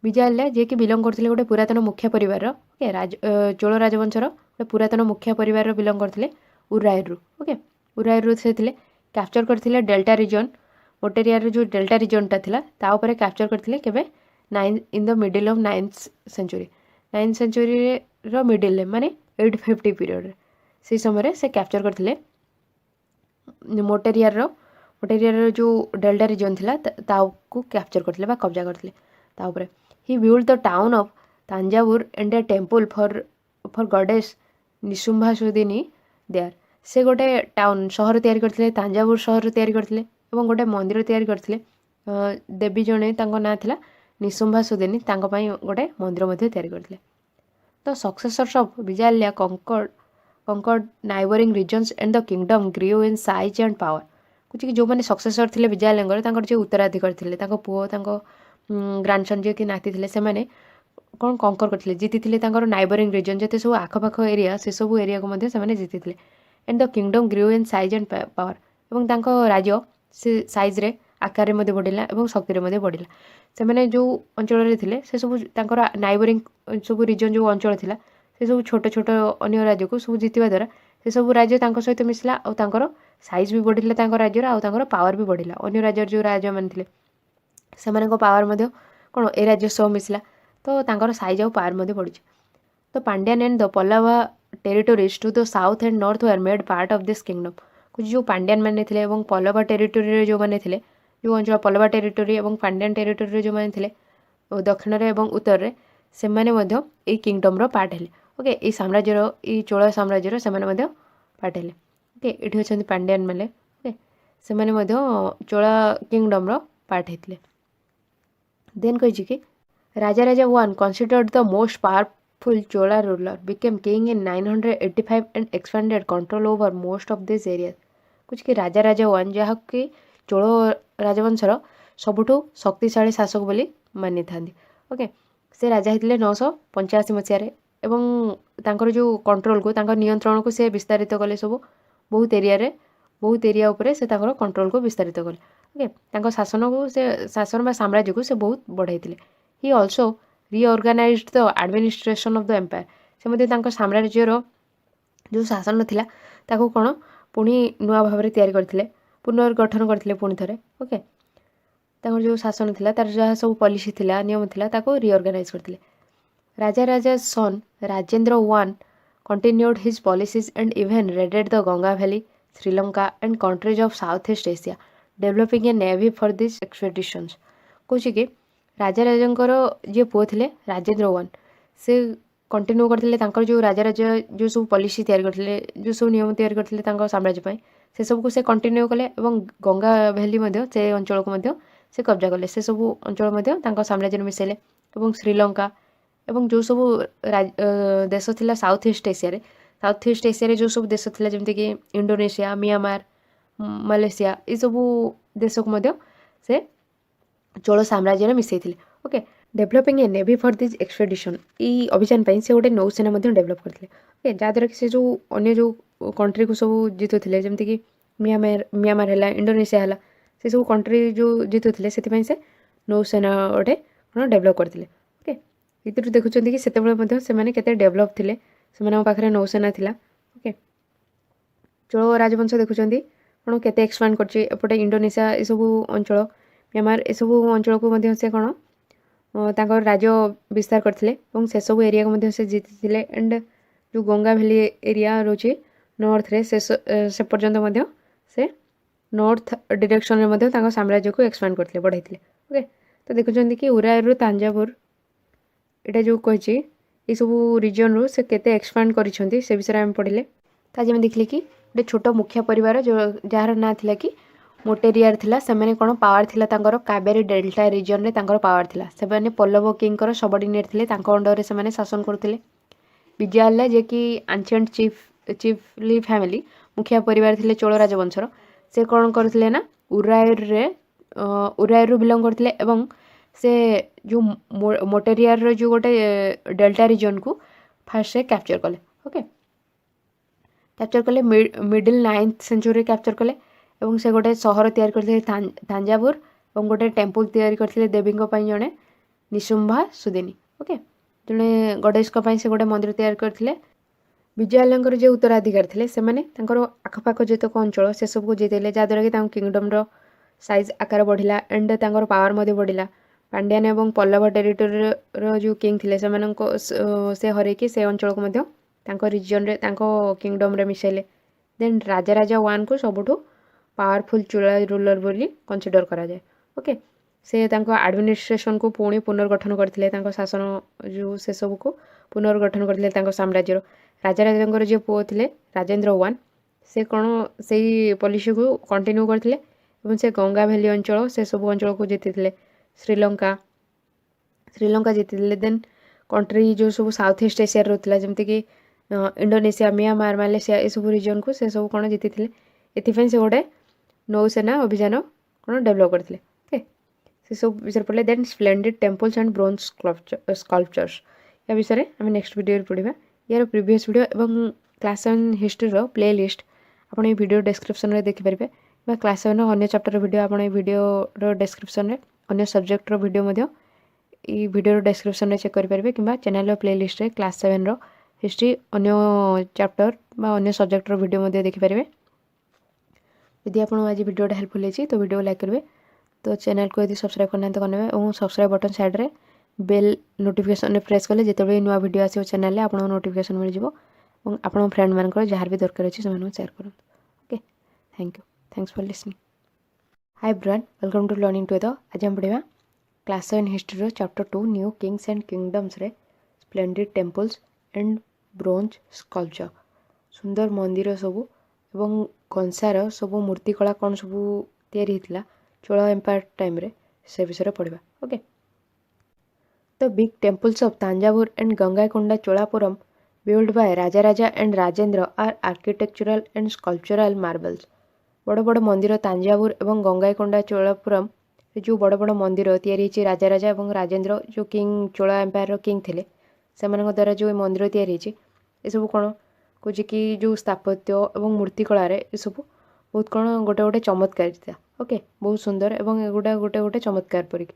ବିଜୟାଲୟା ଯିଏକି ବିଲଙ୍ଗ କରୁଥିଲେ ଗୋଟେ ପୁରାତନ ମୁଖ୍ୟ ପରିବାରର, ଓକେ, ଚୋଳ ରାଜବଂଶର ଗୋଟେ ପୁରାତନ ମୁଖ୍ୟ ପରିବାରର ବିଲଙ୍ଗ କରିଥିଲେ ଉରାୟରୁ। ଓକେ, ଉରାୟରୁ ସେ ଥିଲେ, କ୍ୟାପଚର କରିଥିଲେ ଡେଲ୍ଟା ରିଜନ୍, ମୋଟେରିଆର ଯେଉଁ ଡେଲ୍ଟା ରିଜନ୍ଟା ଥିଲା ତା ଉପରେ କ୍ୟାପଚର କରିଥିଲେ କେବେ, in the middle of 9th century। 9th centuryର ମିଡିଲ୍ରେ ମାନେ 850 ପିରିୟଡ଼ରେ, ସେହି ସମୟରେ ସେ କ୍ୟାପଚର କରିଥିଲେ ମୋଟେରିଆରର ଯେଉଁ ଡେଲ୍ଟା ରିଜନ୍ ଥିଲା ତାକୁ କ୍ୟାପଚର କରିଥିଲେ ବା କବ୍ଜା କରିଥିଲେ ତା ଉପରେ। He built the town of Thanjavur and a temple for goddess Nishumbhasudini there. ସେ ଗୋଟେ ଟାଉନ୍ ସହର ତିଆରି କରିଥିଲେ, ତାଞ୍ଜାବୁର ସହର ତିଆରି କରିଥିଲେ ଏବଂ ଗୋଟେ ମନ୍ଦିର ତିଆରି କରିଥିଲେ। ଦେବୀ ଜଣେ ତାଙ୍କ ନାଁ ଥିଲା ନିଶୁମ୍ଭାସୁଦିନୀ, ତାଙ୍କ ପାଇଁ ଗୋଟେ ମନ୍ଦିର ମଧ୍ୟ ତିଆରି କରିଥିଲେ। ଦ ସକ୍ସେସର୍ସ of ବିଜୟାଲୟା conquered neighboring regions and the kingdom grew in size and power। କହୁଛି କି ଯେଉଁମାନେ ସକ୍ସେସର ଥିଲେ ବିଜୟାଲୟଙ୍କର, ତାଙ୍କର ଯିଏ ଉତ୍ତରାଧିକାରୀ ଥିଲେ, ତାଙ୍କ ପୁଅ, ତାଙ୍କ ଗ୍ରାଣ୍ଡସନ୍ ଯିଏକି ନାତି ଥିଲେ, ସେମାନେ କ'ଣ କଙ୍କର୍ କରିଥିଲେ, ଜିତିଥିଲେ ତାଙ୍କର ନାଇବରିଂ ରିଜନ୍, ଯେତେ ସବୁ ଆଖପାଖ ଏରିଆ, ସେସବୁ ଏରିଆକୁ ମଧ୍ୟ ସେମାନେ ଜିତିଥିଲେ। And the kingdom grew in size and power. ଏବଂ ତାଙ୍କ ରାଜ୍ୟ ସେ ସାଇଜ୍ରେ, ଆକାରରେ ମଧ୍ୟ ବଢ଼ିଲା ଏବଂ ଶକ୍ତିରେ ମଧ୍ୟ ବଢ଼ିଲା। ସେମାନେ ଯେଉଁ ଅଞ୍ଚଳରେ ଥିଲେ ସେସବୁ ତାଙ୍କର ନାଇବରିଂ ସବୁ ରିଜନ୍ ଯେଉଁ ଅଞ୍ଚଳ ଥିଲା, ସେସବୁ ଛୋଟ ଛୋଟ ଅନ୍ୟ ରାଜ୍ୟକୁ ସବୁ ଜିତିବା ଦ୍ୱାରା ସେସବୁ ରାଜ୍ୟ ତାଙ୍କ ସହିତ ମିଶିଲା ଆଉ ତାଙ୍କର ସାଇଜ୍ ବି ବଢ଼ିଲା ତାଙ୍କ ରାଜ୍ୟର, ଆଉ ତାଙ୍କର ପାୱାର ବି ବଢ଼ିଲା। ଅନ୍ୟ ରାଜ୍ୟର ଯେଉଁ ରାଜାମାନେ ଥିଲେ ସେମାନଙ୍କ ପାୱାର ମଧ୍ୟ କ'ଣ ଏ ରାଜ୍ୟ ସହ ମିଶିଲା, ତ ତାଙ୍କର ସାଇଜ୍ ଆଉ ପାୱାର ମଧ୍ୟ ବଢ଼ିଛି। The Pandyan and the Pallava territories to the south and north were made part of this kingdom. ଯେଉଁ ପାଣ୍ଡିଆନ୍ ମାନେ ଥିଲେ ଏବଂ ପଲ୍ଲବା ଟେରିଟୋରିରେ ଯେଉଁମାନେ ଥିଲେ, ଯେଉଁ ଅଞ୍ଚଳ ପଲ୍ଲବା ଟେରିଟୋରି ଏବଂ ପାଣ୍ଡିଆନ୍ ଟେରିଟୋରିରେ ଯେଉଁମାନେ ଥିଲେ ଦକ୍ଷିଣରେ ଏବଂ ଉତ୍ତରରେ, ସେମାନେ ମଧ୍ୟ ଏଇ କିଙ୍ଗଡମ୍ର ପାର୍ଟ ହେଲେ। ଓକେ, ଏଇ ସାମ୍ରାଜ୍ୟର, ଏଇ ଚୋଳ ସାମ୍ରାଜ୍ୟର ସେମାନେ ମଧ୍ୟ ପାର୍ଟ ହେଲେ। ଓକେ, ଏଠି ଅଛନ୍ତି ପାଣ୍ଡିଆନ୍ ମାନେ। ଓକେ, ସେମାନେ ମଧ୍ୟ ଚୋଳ କିଙ୍ଗଡମ୍ର ପାର୍ଟ ହେଇଥିଲେ। ଦେନ୍ କହିଛି କି Raja one considered the most powerful Chola ruler became king in 985 and expanded control over most of this area. କହୁଛି କି ରାଜା ୱାନ୍, ଯାହାକି ଚୋଳ ରାଜବଂଶର ସବୁଠୁ ଶକ୍ତିଶାଳୀ ଶାସକ ବୋଲି ମାନିଥାନ୍ତି। ଓକେ, ସେ ରାଜା ହେଇଥିଲେ 985 ମସିହାରେ ଏବଂ ତାଙ୍କର ଯେଉଁ କଣ୍ଟ୍ରୋଲକୁ, ତାଙ୍କ ନିୟନ୍ତ୍ରଣକୁ ସେ ବିସ୍ତାରିତ କଲେ ସବୁ ବହୁତ ଏରିଆ ଉପରେ ସେ ତାଙ୍କର କଣ୍ଟ୍ରୋଲକୁ ବିସ୍ତାରିତ କଲେ। ଓକେ, ତାଙ୍କ ଶାସନ ବା ସାମ୍ରାଜ୍ୟକୁ ସେ ବହୁତ ବଢ଼ାଇଥିଲେ। He also reorganised the administration of the empire. ସେ ମଧ୍ୟ ତାଙ୍କ ସାମ୍ରାଜ୍ୟର ଯେଉଁ ଶାସନ ଥିଲା ତାକୁ କ'ଣ ପୁଣି ନୂଆ ଭାବରେ ତିଆରି କରିଥିଲେ, ପୁନର୍ଗଠନ କରିଥିଲେ ପୁଣି ଥରେ। ଓକେ, ତାଙ୍କର ଯେଉଁ ଶାସନ ଥିଲା, ତାର ଯାହା ସବୁ ପଲିସି ଥିଲା, ନିୟମ ଥିଲା, ତାକୁ ରିଅର୍ଗାନାଇଜ୍ କରିଥିଲେ। Raja son Rajendra one continued his policies and even raided the Ganga Valley, Sri Lanka and countries of Southeast Asia, developing a navy for these expeditions। କହୁଛି କି ରାଜାଙ୍କର ଯିଏ ପୁଅ ଥିଲେ ରାଜେନ୍ଦ୍ର ୱାନ୍, ସେ କଣ୍ଟିନ୍ୟୁ କରିଥିଲେ ତାଙ୍କର ଯେଉଁ ଯେଉଁ ସବୁ ପଲିସି ତିଆରି କରିଥିଲେ, ଯେଉଁ ସବୁ ନିୟମ ତିଆରି କରିଥିଲେ ତାଙ୍କ ସାମ୍ରାଜ୍ୟ ପାଇଁ, ସେସବୁକୁ ସେ କଣ୍ଟିନ୍ୟୁ କଲେ ଏବଂ ଗଙ୍ଗା ଭ୍ୟାଲି ମଧ୍ୟ, ସେ ଅଞ୍ଚଳକୁ ମଧ୍ୟ ସେ କବ୍ଜା କଲେ। ସେସବୁ ଅଞ୍ଚଳ ମଧ୍ୟ ତାଙ୍କ ସାମ୍ରାଜ୍ୟରେ ମିଶାଇଲେ ଏବଂ ଶ୍ରୀଲଙ୍କା ଏବଂ ଯେଉଁ ସବୁ ଦେଶ ଥିଲା ସାଉଥ୍ ଇଷ୍ଟ ଏସିଆରେ ଯେଉଁ ସବୁ ଦେଶ ଥିଲା, ଯେମିତିକି ଇଣ୍ଡୋନେସିଆ, ମିଆଁମାର, ମାଲେସିଆ, ଏସବୁ ଦେଶକୁ ମଧ୍ୟ ସେ ଚୋଳ ସାମ୍ରାଜ୍ୟରେ ମିଶାଇଥିଲେ। Okay, developing a navy for this expedition ई अभियान पे से गोटे नौसेना डेभलप करते ओके जहाँद्वारा कि से जो अन्य जो कंट्री को सब जितुले जमीक म्यांमार है इंडोनेशिया है से सब कंट्री जो जितुले से नौसेना गोटे कौन डेभलप करते ओके इतु देखुं कि से डेभलप थे से पाखे नौसेना थिला ओके चोल राजवंश देखुं कौन केते एक्सपांड करपटे इंडोनेशिया ये सब अंचल म्यांमार ये सब अंचल को से कौन तांकर राज्य विस्तार करते से सब एरिया को से जीति एंड जो गंगा भैली एरिया रोचे नॉर्थ रे से पर्यंत से नॉर्थ डायरेक्शन रे साम्राज्य को एक्सपांड करते बढ़ाई ओके तो देखुं कि उरायरू तांजावुर यहाँ जो कही ये सब रिजन रू से केते एक्सपांड करिसेंती से विषय आम पढ़ले तो आज आम देखले कि गोटे छोट मुखिया परिवार जो जार ना थिला कि मोटेरियार थिला सेमाने कोन पावर थिला तांकर कावेरी डेल्टा रीजन रे तांकर पावर थिला सेमाने पल्लव किंग सबऑर्डिनेट थिले तांको अंडर रे सेमाने शासन करथिले विजयालय जे कि एंशिएंट चीफली फैमिली मुखिया परिवार थिले चोल राजवंशर से कौन करथिले ना उरायरू बिलोंग करथिले एवं से जो मोटेरियार जो गोटे डेल्टा रीजन को फास्ट से कैप्चर कले ओके कैप्चर कले मिडिल 9th सेंचुरी कैप्चर कले एवं से गोटे सहर तैयार करते तांजावुर और गोटे टेम्पल तैयार करते देवी जड़े निशुंभा सुदिनी ओके जड़े गडेश से गोटे मंदिर तैयार करते विजयालय जो उत्तराधिकारी थे से आखपाख जितक अंचल से सबको जीतले जहाँद्वारा कि किंगडम साइज आकार बढ़ला एंड पावर बढ़ला पांड्यान एवं पल्लव टेरिटोरी जो किंग थे से हरैकी से अंचल को रिजन रे किंगडम रे मिसाइले देन राजा राजा 1 को सबुठू पावरफुल चोला रूलर बोली कंसीडर करा जाए ओके से एडमिनिस्ट्रेशन को पुणी पुनर्गठन करते शासन जो से सब को पुनर्गठन करते साम्राज्य राजा राजा जो पुओ थे राजेंद्र 1 से कौन से पॉलिसी को कंटिन्यू करते से गंगा भैली अंचल से सब अंचल को जीति श्रीलंका जीति देन कंट्री जो सब साउथ ईस्ट एशिया रोला जमती कि इंडोनेशिया म्यांमार मालेशिया ये सब रिजन को से सब कौन जीति एथिपाई से गोटे नौसेना अभियान कौन डेभलप करते ओके से सब विषय पढ़ले then splendid temples and bronze sculptures या विषय आम नेक्स्ट वीडियो पढ़ा यार प्रीवियस वीडियो एवं क्लास 7 हिस्ट्री प्ले लिस्ट आप वीडियो डिस्क्रिप्शन में देखिपारे क्लास 7 अन्य चैप्टर वीडियो आप वीडियो डिस्क्रिप्शन में अन्य सब्जेक्टर वीडियो वीडियो डिस्क्रिप्शन में चेक करेंगे कि चैनल प्ले लिस्ट क्लास 7 हिस्ट्री अन्य चैप्टर अन्य सब्जेक्टर वीडियो देखिपारे यदि आप आज वीडियोटा हेल्पफुल है तो वीडियो लाइक करेंगे तो चैनल को यदि सब्सक्राइब करना तो करने और सब्सक्राइब बटन साइड रे बेल नोटिफिकेशन प्रेस कले जिते नुआ वीडियो आसो चैनल में आपको नोटिफिकेशन मिल जाए और आप फ्रेंड मान जहाँ भी दरकार अच्छे से शेयर करूँ okay thank you thanks for listening hi brand welcome to learning together आज हम पढ़ा class 7 history chapter 2 new kings and kingdoms रे splendid temples and bronze sculpture सुंदर मंदिर सबू एवं कंसार सब मूर्तिकला कौन सब तैयारी होता चोल एम्पायर टाइम रे से विषय पढ़ा okay the big temples of Thanjavur and Gangaikonda Cholapuram built by Raja Raja and Rajendra are architectural and sculptural marvels बड़ बड़ मंदिर तांजावुर एवं गंगाईकोंडा चोलापुरम जो बड़ बड़ मंदिर तैयारी राजा राजा एवं राजेंद्र जो किंग चोला एम्पायर किंग थे से द्वारा जो मंदिर तैयारी ये सब कौन कौच कि जो स्थापत्य और मूर्तिकला ये सब बहुत कौन गोटे गोटे चमत्कारिता ओके बहुत सुंदर एवं एगुटा गोटे गोटे चमत्कार परिक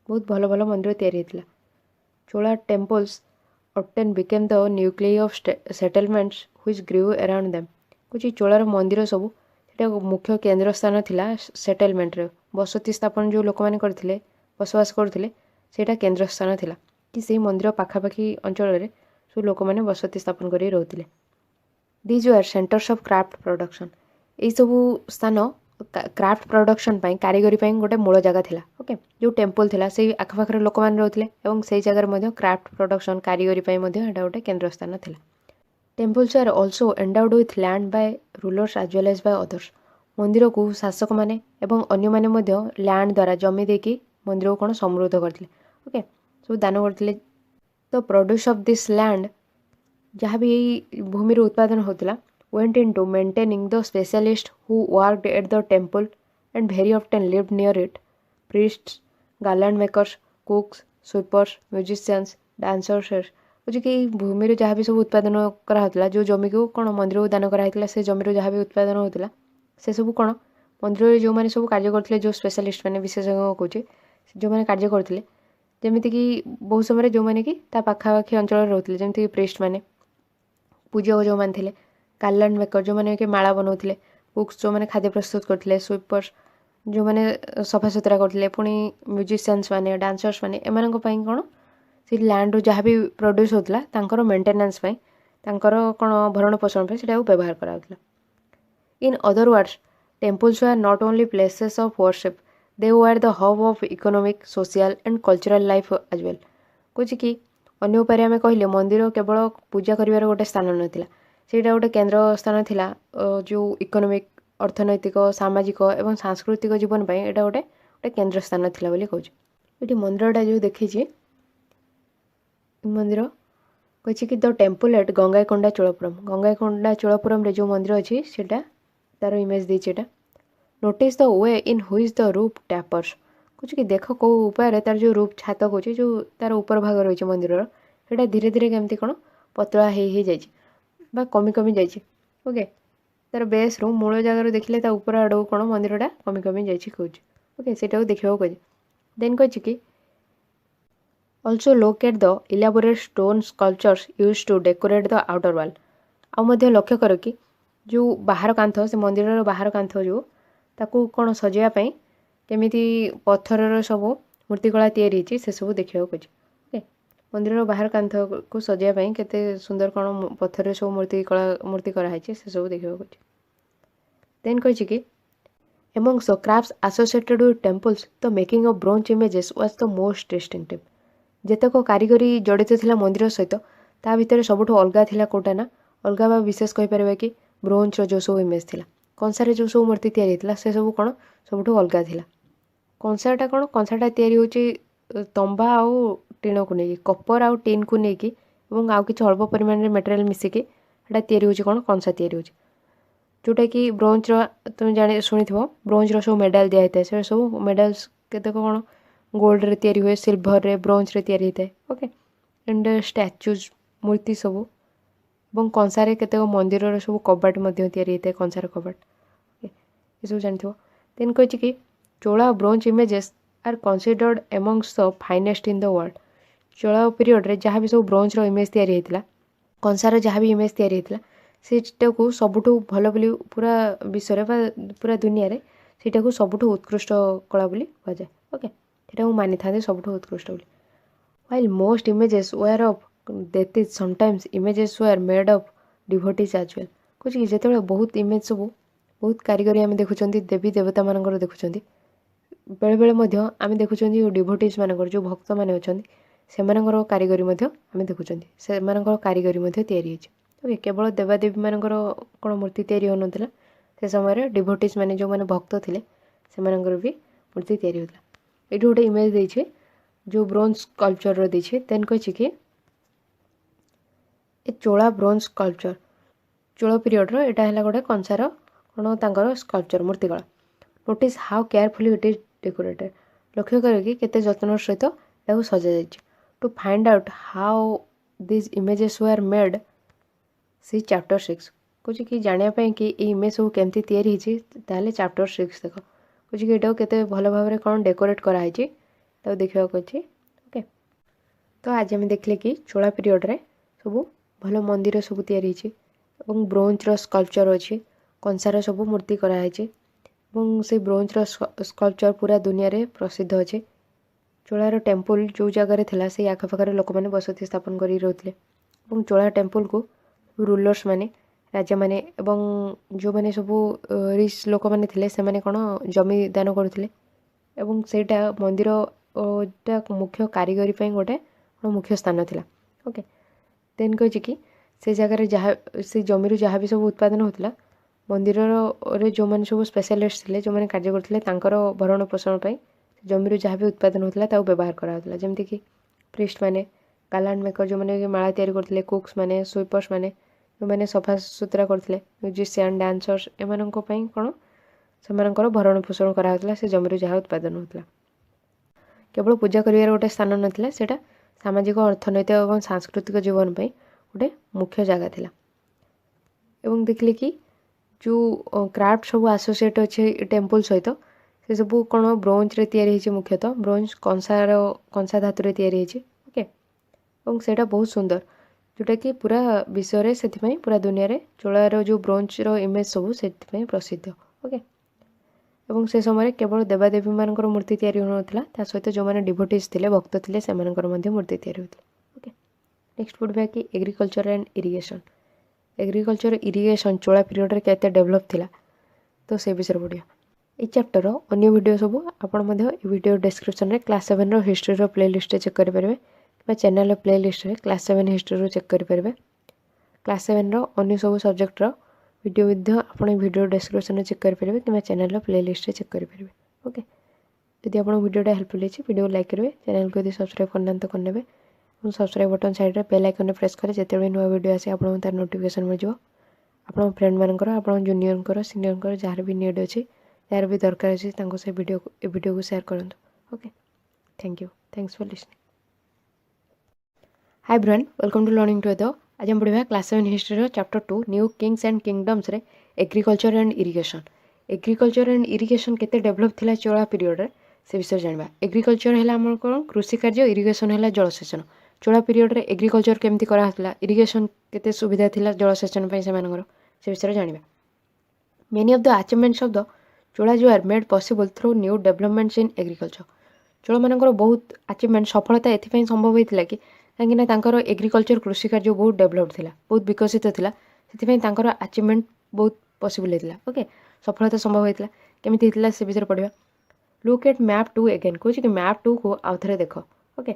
बहुत भल भल मंदिर तैयारी होता Chola temples often became the nucleus of settlements which grew around them कुछ चोलार मंदिर सब से मुख्य केन्द्र स्थान थिला सेटलमेंट रे बसति स्थापन जो लोक मैंने करथिले बसवास करथिले सेटा केन्द्र स्थान थिला कि से मंदिर पाखापाखी अंचल में सब लोक मैंने बसति स्थापन करी रहउथिले these are centres of craft production ये सब स्थान क्राफ्ट प्रोडक्शन कारीगरी गोटे मूल जगह थिला ओके जो टेम्पल थिला से आखपाखर लोक मैंने रहउथिले एवं से जगह क्राफ्ट प्रोडक्शन कारीगरी गोटे केन्द्र स्थान थिला temples are also endowed with land by rulers as well as by others मंदिर को शासक मैंने एवं अन्य मैंने लैंड द्वारा जमी देकी मंदिर को कौन समृद्ध करते ओके सब दान करते तो प्रोड्यूस ऑफ दिस लैंड जहाँ भी भूमि उत्पादन होता went into maintaining the specialists who worked at the temple and very often lived near it. Priests, garland makers, cooks, ସୁଇପର୍ସ, ମ୍ୟୁଜିସିଆନ୍ସ, ଡାନ୍ସର୍ସ ବୁଝି କି ଭୂମିରୁ ଯାହା ବି ସବୁ ଉତ୍ପାଦନ କରାହେଉଥିଲା ଯେଉଁ ଜମିକୁ କ'ଣ ମନ୍ଦିରକୁ ଦାନ କରାହେଇଥିଲା ସେ ଜମିରୁ ଯାହା ବି ଉତ୍ପାଦନ ହେଉଥିଲା ସେସବୁ କ'ଣ ମନ୍ଦିରରେ ଯେଉଁମାନେ ସବୁ କାର୍ଯ୍ୟ କରୁଥିଲେ ଯେଉଁ ସ୍ପେଶାଲିଷ୍ଟ ମାନେ ବିଶେଷଜ୍ଞ କହୁଛି ଯେଉଁମାନେ କାର୍ଯ୍ୟ କରୁଥିଲେ ଯେମିତିକି ବହୁତ ସମୟରେ ଯେଉଁମାନେ କି ତା ପାଖାପାଖି ଅଞ୍ଚଳରେ ରହୁଥିଲେ ଯେମିତିକି ପ୍ରିଷ୍ଟ ମାନେ ପୂଜକ ଯେଉଁମାନେ ଥିଲେ ଗାର୍ଲାଣ୍ଡ ମେକର ଯେଉଁମାନେ କି ମାଳା ବନାଉଥିଲେ କୁକ୍ସ ଯେଉଁମାନେ ଖାଦ୍ୟ ପ୍ରସ୍ତୁତ କରୁଥିଲେ ସୁଇପର୍ସ ଯେଉଁମାନେ ସଫାସୁତୁରା କରୁଥିଲେ ପୁଣି ମ୍ୟୁଜିସିଆନ୍ସ ମାନେ ଡାନ୍ସର୍ସ ମାନେ ଏମାନଙ୍କ ପାଇଁ କ'ଣ ସେ ଲ୍ୟାଣ୍ଡରୁ ଯାହା ବି ପ୍ରଡ୍ୟୁସ୍ ହେଉଥିଲା ତାଙ୍କର ମେଣ୍ଟେନାନ୍ସ ପାଇଁ ତାଙ୍କର କ'ଣ ଭରଣ ପୋଷଣ ପାଇଁ ସେଟାକୁ ବ୍ୟବହାର କରାଯାଉଥିଲା। In other words temples were not only places of worship they were the hub of economic social and cultural life as well. କହୁଛି କି ଅନ୍ୟ ଉପାୟରେ ଆମେ କହିଲେ ମନ୍ଦିର କେବଳ ପୂଜା କରିବାର ଗୋଟେ ସ୍ଥାନ ନଥିଲା ସେଇଟା ଗୋଟେ କେନ୍ଦ୍ର ସ୍ଥାନ ଥିଲା ଯେଉଁ ଇକୋନୋମିକ୍ ଅର୍ଥନୈତିକ ସାମାଜିକ ଏବଂ ସାଂସ୍କୃତିକ ଜୀବନ ପାଇଁ ଏଇଟା ଗୋଟେ କେନ୍ଦ୍ର ସ୍ଥାନ ଥିଲା ବୋଲି କହୁଛି। ଏଠି ମନ୍ଦିରଟା ଯେଉଁ ଦେଖିଛି ମନ୍ଦିର କହିଛି କି ଦ ଟେମ୍ପଲ୍ ଏଟ୍ ଗଙ୍ଗାଇକୋଣ୍ଡା ଚୋଳପୁରମ୍ ଗଙ୍ଗାଇକୋଣ୍ଡା ଚୋଳପୁରମରେ ଯେଉଁ ମନ୍ଦିର ଅଛି ସେଇଟା ତାର ଇମେଜ୍ ଦେଇଛି ଏଇଟା। Notice the way in which the roof tapers କହୁଛି କି ଦେଖ କେଉଁ ଉପାୟରେ ତାର ଯେଉଁ ରୁଫ୍ ଛାତ କହୁଛି ଯେଉଁ ତାର ଉପର ଭାଗ ରହିଛି ମନ୍ଦିରର ସେଇଟା ଧୀରେ ଧୀରେ କେମିତି କ'ଣ ପତଳା ହେଇଯାଇଛି ବା କମି କମି ଯାଇଛି। ଓକେ ତାର ବେସ୍ରୁ ମୂଳ ଜାଗାରୁ ଦେଖିଲେ ତା ଉପର ଆଡ଼କୁ କ'ଣ ମନ୍ଦିରଟା କମି କମି ଯାଇଛି କହୁଛି। ଓକେ ସେଇଟାକୁ ଦେଖିବାକୁ କହିଛି। ଦେନ୍ କହିଛି କି also look at the elaborate stone sculptures used to decorate the outer wall ଆଉ ମଧ୍ୟ ଲକ୍ଷ୍ୟ କର କି ଯେଉଁ ବାହାର କାନ୍ଥ ସେ ମନ୍ଦିରର ବାହାର କାନ୍ଥ ଯେଉଁ ତାକୁ କ'ଣ ସଜେଇବା ପାଇଁ କେମିତି ପଥରର ସବୁ ମୂର୍ତ୍ତିକଳା ତିଆରି ହେଇଛି ସେସବୁ ଦେଖିବାକୁ କହିଛି। ଓକେ ମନ୍ଦିରର ବାହାର କାନ୍ଥକୁ ସଜେଇବା ପାଇଁ କେତେ ସୁନ୍ଦର କ'ଣ ପଥରରେ ସବୁ ମୂର୍ତ୍ତି କରାହେଇଛି ସେସବୁ ଦେଖିବାକୁ କହିଛି। ଦେନ୍ କହିଛି କି amongst the crafts associated with temples the making of bronze images was the most distinctive ଯେତେକ କାରିଗରୀ ଜଡ଼ିତ ଥିଲା ମନ୍ଦିର ସହିତ ତା ଭିତରେ ସବୁଠୁ ଅଲଗା ଥିଲା କେଉଁଟା ନା ଅଲଗା ବା ବିଶେଷ କହିପାରିବା କି ବ୍ରୋଞ୍ଜର ଯେଉଁ ସବୁ ଇମେଜ୍ ଥିଲା କଂସାରେ ଯେଉଁ ସବୁ ମୂର୍ତ୍ତି ତିଆରି ହେଇଥିଲା ସେସବୁ କ'ଣ ସବୁଠୁ ଅଲଗା ଥିଲା। କଂସାଟା କ'ଣ କଂସାଟା ତିଆରି ହେଉଛି ତମ୍ବା ଆଉ ଟିଣକୁ ନେଇକି କପର ଆଉ ଟିନ୍କୁ ନେଇକି ଏବଂ ଆଉ କିଛି ଅଳ୍ପ ପରିମାଣରେ ମେଟେରିଆଲ୍ ମିଶିକି ସେଇଟା ତିଆରି ହେଉଛି କ'ଣ କଂସା ତିଆରି ହେଉଛି ଯେଉଁଟାକି ବ୍ରୋଞ୍ଜର ତୁମେ ଶୁଣିଥିବ ବ୍ରୋଞ୍ଜର ସବୁ ମେଡ଼ାଲ୍ ଦିଆହେଇଥାଏ ସେ ସବୁ ମେଡ଼ାଲ୍ସ କେତେକ କ'ଣ ଗୋଲ୍ଡରେ ତିଆରି ହୁଏ ସିଲଭରରେ ବ୍ରୋଞ୍ଜରେ ତିଆରି ହେଇଥାଏ। ଓକେ ଆଣ୍ଡ ଷ୍ଟାଚ୍ୟୁଜ୍ ମୂର୍ତ୍ତି ସବୁ ଏବଂ କଂସାରେ କେତେକ ମନ୍ଦିରର ସବୁ କବାଟ ମଧ୍ୟ ତିଆରି ହେଇଥାଏ କଂସାର କବାଟ ଓକେ ଏସବୁ ଜାଣିଥିବ। ଦେନ୍ କହିଛି କି Chola bronze images are considered amongst the finest in the world Chola ପିରିୟଡ଼ରେ ଯାହା ବି ସବୁ ବ୍ରୋଞ୍ଜର ଇମେଜ୍ ତିଆରି ହେଇଥିଲା କଂସାର ଯାହା ବି ଇମେଜ୍ ତିଆରି ହେଇଥିଲା ସେଇଟାକୁ ସବୁଠୁ ଭଲ ବୋଲି ପୁରା ବିଶ୍ୱରେ ବା ପୁରା ଦୁନିଆରେ ସେଇଟାକୁ ସବୁଠୁ ଉତ୍କୃଷ୍ଟ କଳା ବୋଲି କୁହାଯାଏ। ଓକେ ସେଇଟାକୁ ମାନିଥାନ୍ତି ସବୁଠୁ ଉତ୍କୃଷ୍ଟ ବୋଲି। While most images were of that is sometimes images were made of devotees as well କହୁଛି କି ଯେତେବେଳେ ବହୁତ ଇମେଜ୍ ସବୁ ବହୁତ କାରିଗରୀ ଆମେ ଦେଖୁଛନ୍ତି ଦେବୀ ଦେବତାମାନଙ୍କର ଦେଖୁଛନ୍ତି ବେଳେବେଳେ ମଧ୍ୟ ଆମେ ଦେଖୁଛନ୍ତି ଡିଭୋଟିଜ୍ ମାନଙ୍କର ଯେଉଁ ଭକ୍ତମାନେ ଅଛନ୍ତି ସେମାନଙ୍କର କାରିଗରୀ ମଧ୍ୟ ଆମେ ଦେଖୁଛନ୍ତି ସେମାନଙ୍କର କାରିଗରୀ ମଧ୍ୟ ତିଆରି ହେଇଛି। ଓକେ କେବଳ ଦେବାଦେବୀମାନଙ୍କର କ'ଣ ମୂର୍ତ୍ତି ତିଆରି ହେଉନଥିଲା ସେ ସମୟରେ ଡିଭୋଟିଜ୍ ମାନେ ଯେଉଁମାନେ ଭକ୍ତ ଥିଲେ ସେମାନଙ୍କର ବି ମୂର୍ତ୍ତି ତିଆରି ହେଉଥିଲା। ଏଇଠି ଗୋଟେ ଇମେଜ୍ ଦେଇଛି ଯେଉଁ ବ୍ରୋଞ୍ଜ ସ୍କଲ୍ପଚରର ଦେଇଛି। ଦେନ୍ କହିଛି କି a Chola bronze sculpture Chola ପିରିୟଡ଼ର ଏଇଟା ହେଲା ଗୋଟେ କଂସାର କ'ଣ ତାଙ୍କର ସ୍କଲ୍ପଚର ମୂର୍ତ୍ତିକଳା। Notice how carefully it is decorated ଲକ୍ଷ୍ୟ କରେ କି କେତେ ଯତ୍ନର ସହିତ ଏଟାକୁ ସଜାଯାଇଛି। To find out how these images were made see chapter 6 କହୁଛି କି ଜାଣିବା ପାଇଁ କି ଏଇ ଇମେଜ୍ ସବୁ କେମିତି ତିଆରି ହେଇଛି ତାହେଲେ ଚାପ୍ଟର 6 ଦେଖ କହୁଛି କି ଏଟାକୁ କେତେ ଭଲ ଭାବରେ କ'ଣ ଡେକୋରେଟ୍ କରାହେଇଛି ତାକୁ ଦେଖିବାକୁ ଅଛି। ଓକେ ତ ଆଜି ଆମେ ଦେଖିଲେ କି ଚୋଳା ପିରିୟଡ଼ରେ ସବୁ ଭଲ ମନ୍ଦିର ସବୁ ତିଆରି ହେଇଛି ଏବଂ ବ୍ରୋଞ୍ଜର ସ୍କଲ୍ପଚର ଅଛି କଂସାର ସବୁ ମୂର୍ତ୍ତି କରାହେଇଛି ଏବଂ ସେଇ ବ୍ରୋଞ୍ଜର ସ୍କଲ୍ପଚର ପୁରା ଦୁନିଆରେ ପ୍ରସିଦ୍ଧ ଅଛି। ଚୋଳାର ଟେମ୍ପଲ୍ ଯେଉଁ ଜାଗାରେ ଥିଲା ସେଇ ଆଖପାଖରେ ଲୋକମାନେ ବସତି ସ୍ଥାପନ କରି ରହୁଥିଲେ ଏବଂ ଚୋଳା ଟେମ୍ପଲ୍କୁ ରୁଲର୍ସ ମାନେ ରାଜାମାନେ ଏବଂ ଯେଉଁମାନେ ସବୁ ରିଚ୍ ଲୋକମାନେ ଥିଲେ ସେମାନେ କ'ଣ ଜମି ଦାନ କରୁଥିଲେ ଏବଂ ସେଇଟା ମନ୍ଦିରଟା ମୁଖ୍ୟ କାରିଗରୀ ପାଇଁ ଗୋଟେ ମୁଖ୍ୟ ସ୍ଥାନ ଥିଲା। ଓକେ ଦେନ୍ କହିଛି କି ସେ ଜାଗାରେ ଯାହା ସେ ଜମିରୁ ଯାହା ବି ସବୁ ଉତ୍ପାଦନ ହେଉଥିଲା ମନ୍ଦିରରେ ଯେଉଁମାନେ ସବୁ ସ୍ପେଶାଲିଷ୍ଟ ଥିଲେ ଯେଉଁମାନେ କାର୍ଯ୍ୟ କରୁଥିଲେ ତାଙ୍କର ଭରଣ ପୋଷଣ ପାଇଁ ଜମିରୁ ଯାହା ବି ଉତ୍ପାଦନ ହେଉଥିଲା ତାକୁ ବ୍ୟବହାର କରାହେଉଥିଲା ଯେମିତିକି ପ୍ରିଷ୍ଟ ମାନେ ଗାର୍ଲାଣ୍ଡ ମେକର ଯେଉଁମାନେ ମାଳା ତିଆରି କରୁଥିଲେ କୁକ୍ସ ମାନେ ସୁଇପର୍ସ ମାନେ ଯେଉଁମାନେ ସଫାସୁତୁରା କରୁଥିଲେ ମ୍ୟୁଜିସିଆନ୍ ଡାନ୍ସର୍ସ ଏମାନଙ୍କ ପାଇଁ କ'ଣ ସେମାନଙ୍କର ଭରଣ ପୋଷଣ କରାହେଉଥିଲା ସେ ଜମିରୁ ଯାହା ଉତ୍ପାଦନ ହେଉଥିଲା। केवल पूजा करिवार गोटे स्थान नथिला सेटा सामाजिक अर्थनैतिक और सांस्कृतिक जीवन पे गोटे मुख्य जगह थिला। एवं देखिले कि जो क्राफ्ट सब एसोसिएट अच्छे टेम्पल सहित से सब कौन ब्रोंज रे तैयारी होइछि मुख्यतः ब्रोंज कंसा धातु रे तैयारी होइछि। ओके और सेटा बहुत सुंदर जोटा कि पूरा विश्व रे सेथिपई पूरा दुनिया रे चोलार जो ब्रोंज रो इमेज सब सेथिपई प्रसिद्ध। ओके एवं से समय केवल देवादेवी मानकर मूर्ति तैयारी होनथिला ता सहित जो माने डिवोटीज थिले भक्त थिले सेमानकर मध्ये मूर्ति तैयारी होथिला। ओके नेक्स्ट पढ़बा कि agriculture and irrigation. Agriculture irrigation Chola period रे केते डेवलप थिला तो से विषय पढ़िया। ए चैप्टर अन्य वीडियो सब आपण मध्ये ए वीडियो डिस्क्रिप्शन रे क्लास 7 रो हिस्ट्री रो प्लेलिस्ट चेक करि परबे कि चैनल रो प्लेलिस्ट रे क्लास 7 हिस्ट्री रो चेक करि परबे। क्लास 7 रो अन्य सब सब्जेक्ट रो वीडियो मध्ये आपण वीडियो डिस्क्रिप्शन में चेक करेंगे कि चैनल प्लेलिस्ट चेक करेंगे। ओके यदि आप वीडियोटा हेल्पफुल है वीडियो लाइक करेंगे चैनल को यदि सब्सक्राइब करना तो करने और सब्सक्राइब बटन साइड में बेल आइकन प्रेस करें जिते नुआ वीडियो आसे आपको तार नोटिफिकेशन मिल जाए। आप फ्रेंड मानकर आप जूनियर सीनियर जार भी नीड अच्छी जार भी दरकार अच्छी से वीडियो को शेयर करूँ। Okay thank you thanks for listening. Hi brain welcome to learning together. आज हम पढ़ा class 7 history chapter 2 new kings and kingdoms रे agriculture and irrigation. Agriculture and irrigation केते डेवलप थिला चोला पीरियड रे से विषय जानबा। एग्रीकल्चर हैला हमर कोन कृषि कार्य, इरिगेशन हैला जलसेचन। चोला पीरियड रे एग्रीकल्चर केमती करा हतला, इरिगेशन केते सुविधा थिला जलसेचन पई सेमानकर से विषय जानबा। Many of the achievements of the Chola जो are made possible through new developments in agriculture. Chola मानकर बहुत अचीवमेंट सफलता एथि पई संभव होइतिला कि कहीं एग्रीकल्चर कृषि कार्य बहुत डेवलप थिला, बहुत विकसित थिला, सेति तांकर अचीवमेंट बहुत पॉसिबल होइतिला। ओके सफलता संभव होइतिला केमिति होइतिला से विषय पढ़िबा। लुक एट मैप 2 अगेन कोछि कि मैप 2 को आउथरे देखो। Okay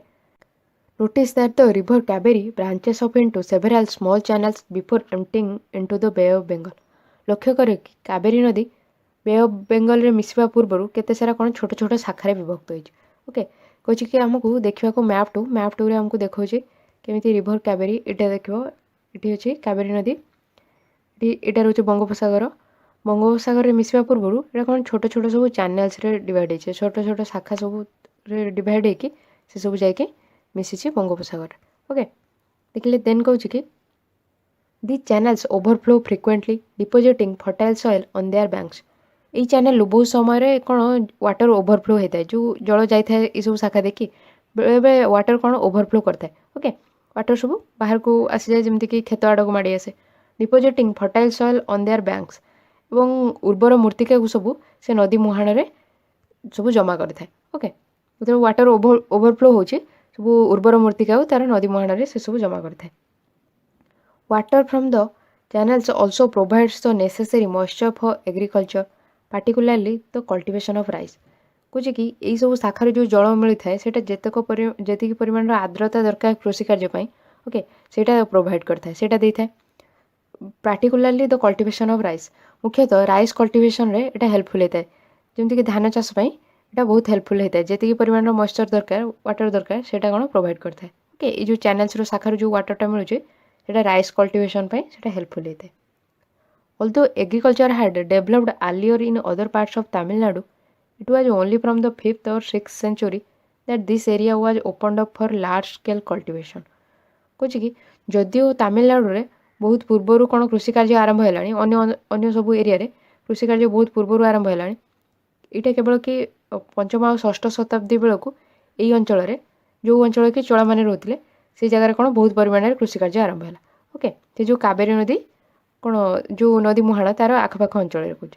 notice that the river Kaveri branches off into several small channels before emptying into the bay of Bengal. लक्ष्य करे कि कावेरी नदी बे ऑफ बेंगल रे मिसिबा पूर्वरु केते सारा कोन छोट छोट शाखा विभक्त होइछ। ओके कहे कि आमको देखा मैप 2 रे हमको देखा केमी रिभर कावेरी इटा देख ये अच्छे कावेरी नदी इटा रोचे बंगोपसागर। बंगोपसागर रे मिसिबा पूर्व ये कौन छोट छोट सब चैनल्स रे डिवाइड होइछे, छोट छोट शाखा सब रे डिवाइड होइकी से सब जाइके मिसिछि बंगोपसागर। ओके देखिले देन कहूँ कि the channels overflow frequently depositing fertile soil on their banks. ये चैनल बहुत समय कौन वाटर ओवरफ्लो होता है, जो जल जाए ये सब शाखा देखी बेले वाटर कौन ओवरफ्लो करता है। ओके वाटर सब बाहर को आसी जाए जमीक कि खेत आड़ को माड़ी आसे। Depositing fertile soil on their banks एवं उर्वर मृत्तिका को सब से नदी मुहाण सब जमा करता है। ओके जो वाटर ओवरफ्लो हो सब उर्वर मृत्तिका तार नदी मुहाण से सब जमा करता है। Water from the channels also provides the necessary moisture for agriculture particularly the cultivation of rice. कुछ कि यही सब शाखार जो जल मिलता है सेटा जेतिक परिमाण आर्द्रता दरकार कृषि कार्य। ओके सेटा प्रोवाइड करता है, सेटा देता है। पार्टिकुलारली द कल्टिवेशन ऑफ राइस मुख्यतः राइस कल्टिवेशन रे एटा हेल्पफुल होता है, जमीक धान चाष एटा बहुत हेल्पफुल होता है। जेतिक परिमाण मॉइस्चर दरकार वाटर दरकार सेटा कौन प्रोवाइड करता है। ओके ये जो चैनल्स रो शाखार जो वाटरटा मिलूचे सेटा राइस कल्टिवेशन सेटा हेल्पफुल होता है। Although agriculture had developed earlier in other parts of Tamil Nadu, it was only from the 5th or 6th century that this area was opened up for large scale cultivation. कुछ कि जदियो तमिलनाडु रे बहुत पूर्वर कौन कृषि कार्य आरंभ है, अन्य सब एरिया रे कृषि कार्य बहुत पूर्वर आरंभ है। यहाँ केवल कि 5th और 6th शताब्दी बेलू यही अंचल जो अंचल कि चोला मैंने रोते से जगह कौन बहुत परिमाण में कृषि कार्य आरंभ है। ओके से जो कावेरी नदी कौन जो नदी मुहाण तार आखपाख अंचल कौच।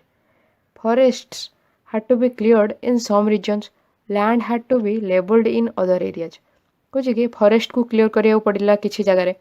Forests had to be cleared in some regions, land had to be levelled in other areas. कौच कि फॉरेस्ट को क्लियर करा पड़ा किसी जगह।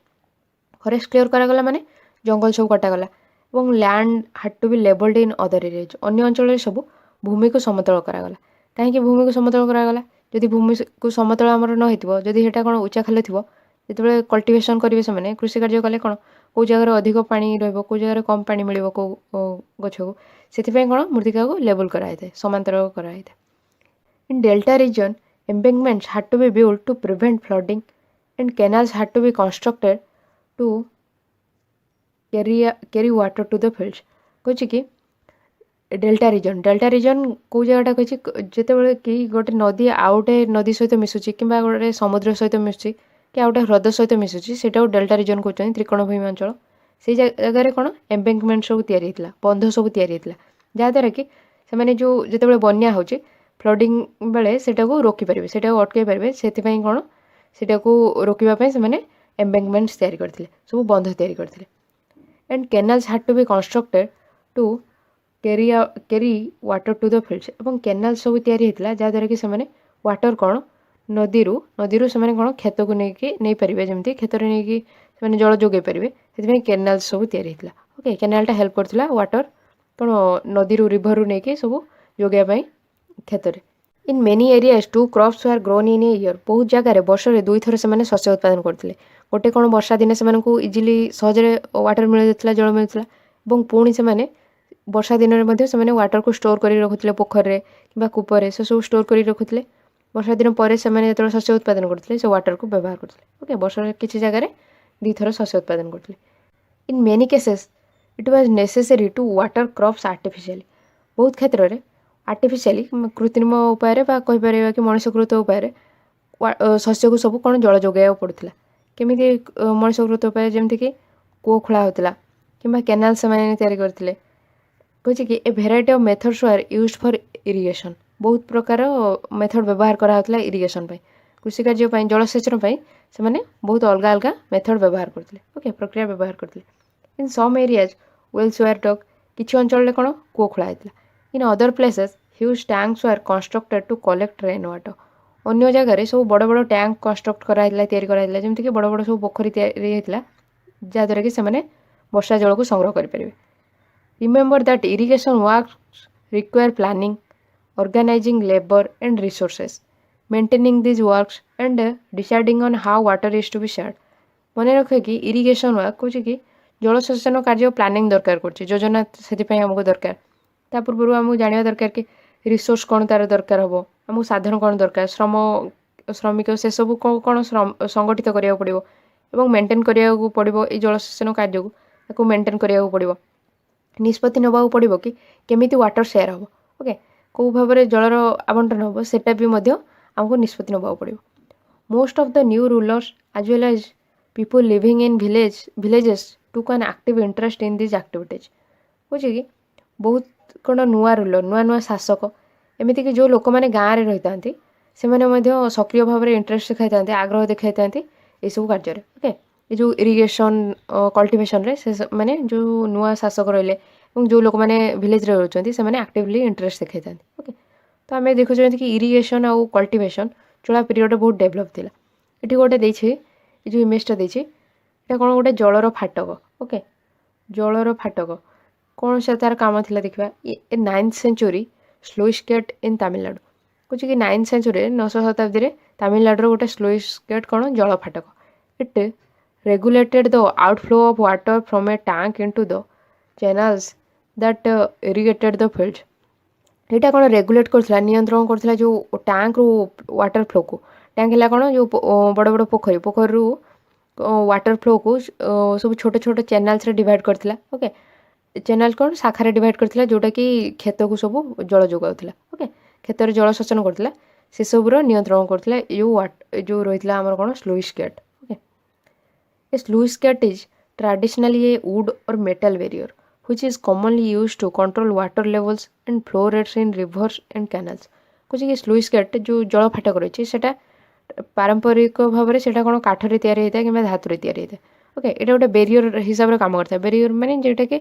फॉरेस्ट क्लियर करागला माने जंगल सब कटागला और land had to be levelled in other areas. अन्य अंचल सब भूमि को समतल करागला। कहीं भूमि को समतल करागला जदि भूमि को समतल आमर न होती जदि कौन उचा खाल थी जो कल्टिवेशन करेंगे से कृषि कार्य कले कौन कौ जगह अधिक पानी रही जगह कम पानी मिल गछ को से कौन मृत्तिका को लेवल कराई था समांतर कराई था। In delta region embankments had to be build to prevent flooding and canals had to be constructed to carry water to the fields. कहे कि डेल्टा रिजन कौ जगटा कही जिते कि गोटे नदी आउ गोटे नदी सहित मिसुची कि गोटे समुद्र सहित मिसुची कि आउ गोटे ह्रद सहित मिसुची सेटा डेल्टा रिजन कहते त्रिकोणभूमि अंचल से जगह कौन एम्बैंकमेंट सब तैयारी होता बंध सब तैयारी होता जहाँद्वारा कि से जो जिते बन्या हो फ्लडिंग बेले सेटा को रोकीपारे से अटकई पारे से कौन सेटा को रोकवाई से एम्बैंकमेंट्स तैयारी करते सब बंध तैयारी करते and canals had to be constructed to carry water to the fields और कैनाल सब तैयारी होता जहाँद्वारा कि से वाटर कौन नदी से कौन खेत को नहीं पारे जमी खेत नहीं जल जोगे पारे से कैनाल सब तैयारी होता ओके कैनालटा हेल्प करता वाटर कौन नदी रिभर रू नहीं सब जोगाई खेत में in many areas two crops are grown in a year बहुत जगह वर्ष में 2 थर से शस्य उत्पादन करते गोटे कौन वर्षा दिने से इजिली सहजरे वाटर मिल जाता जल मिलता और पुणी से वर्षा दिन में वाटर को स्टोर कर रखुले पोखर कि कूपर से सब स्टोर कर रखुले वर्षा दिन पर जो शस्य उत्पादन करते से वाटर को व्यवहार करते ओके वर्ष किसी जगह 2 थर शस्य उत्पादन करते in many cases it was necessary to water crops artificially बहुत क्षेत्र में आर्टिफिशियली कृत्रिम उपाय कहीपर कि मनुष्यकृत उपाय शस्य को सब कौन जल जोगाइवा पड़ूला केमी मनुष्यकृत उपाय जमीक कूଅ खोला होता कि कैनाल से तैयारी करते कहे कि a variety of methods are used for irrigation बहुत प्रकार मेथड व्यवहार कराला इरिगेशन कृषि कार्य जलसेचन से बहुत अलग अलग मेथड व्यवहार करते ओके प्रक्रिया व्यवहार करते in some areas wells were dug किसी अंचल कौन कूଅ खोला होता in other places huge tanks are constructed to collect rain water अन्य जगह सब बड़ बड़ टैंक कंस्ट्रक्ट कराइला जमीक बड़ बड़ सब पोखरी तैयारी होता जहाँद्वारा कि से वर्षा जल को संग्रह करेंगे remember that irrigation works require planning organising labour and resources maintaining this works and deciding on how water is to be shared मन रख कि इरिगेशन वर्क कहे कि जलसेचन कार्य प्लानिंग दरकार कर योजना से आमको दरकार ता पूर्व आमको जाना दरकार कि रिसोर्स कौन तार दरकार हम आमको साधन कौन दरकार श्रमिक से सब कौन संगठित करा पड़ो और मेंटेन करा पड़ो ये जलसेचन कार्य को मेंटेन करा पड़ो निष्पत्ति नवा पड़ो कि केमी वाटर शेयर हम ओके कौ भाव में जलर आवंटन हम सेटा भी आमको निष्पत्ति नवा पड़ो most of the new rulers as well as people living in villages took an active interest in this activities बुझे कि बहुत कौन नुआ रूलर नुआ नुआ शासक एमती कि जो लोक मैंने गाँव में रही था से सक्रिय भाव में इंटरेस्ट देखा था आग्रह देखा था यू कार्य ओके ये जो इरिगेशन कल्टिवेशन रे से माने जो नुआ शासक रहिले और जो लोक मैंने विलेज रे रहउछन्ती से माने एक्टिवली इंटरेस्ट देखा था ओके तो आम देखुँ कि इरिगेशन आउ कल्टिवेशन चोला पीरियड बहुत डेभलप थिला एठी गोटे देछि जो इमेजटा देछि एटा कोन गोटे जलर फाटक ओके जलर फाटक कौन से तार काम थिला देखा a 9th century sluice gate in Tamil Nadu कुछ कि 9th सेंचुरी 900 शताब्दी में तमिलनाडु गोटे स्लुइस गेट कौन जल फाटक it regulated the outflow of water from a tank into the channels that irrigated the fields एटा कौन रेगुलेट करथिला नियंत्रण करथिला जो टैंक रू वाटर फ्लो को टैंक है कौन जो बड़ बड़ पोखरी रू वाटर फ्लो को सब छोटे छोटे चैनल्स रे डिवाइड करथिला ओके चैनल कौन शाखा रे डिवाइड करथिला जोटा कि खेत को सब जल जोगाउथिला ओके खेत रे जल सेचन करथिला से सब रो नियंत्रण करथिला जो रहितला हमर कौन sluice gate A sluice gate is traditionally a wood or metal barrier which is commonly used to control water levels and flow rates in rivers and canals. कुछ कि sluice gate जो जल फाटक रही है पारंपरिक भाव में सेटा कौन काठरे तैयारी होता है कि धातु तैयारी होता है ओके ये गोटे बेरियर हिसाब से काम करता है बेरियर माने जोटा कि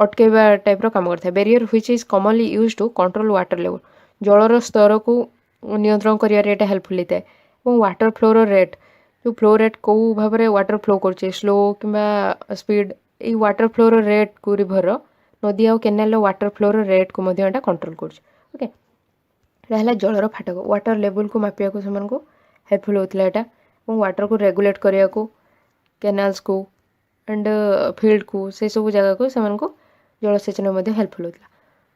अटकेवा टाइप काम करता है barrier which is commonly used to control water level जलर स्तर को नियंत्रण करिया हेल्पफुल होता है और वाटर फ्लोर रेट जो फ्लो रेट कौ भाव में वाटर फ्लो कर स्लो कि स्पीड ये वाटर फ्लोर रेट को रिभर नदी आ केनाल वाटर फ्लोर रेट को कंट्रोल कर ओके है जलर फाटक वाटर लेवल को मापिया को हेल्पफुल होता है यहाँ वाटर को रेगुलेट करने को केनाल्स को एंड फील्ड को से सब जगह को जलसेचन हेल्पफुल होता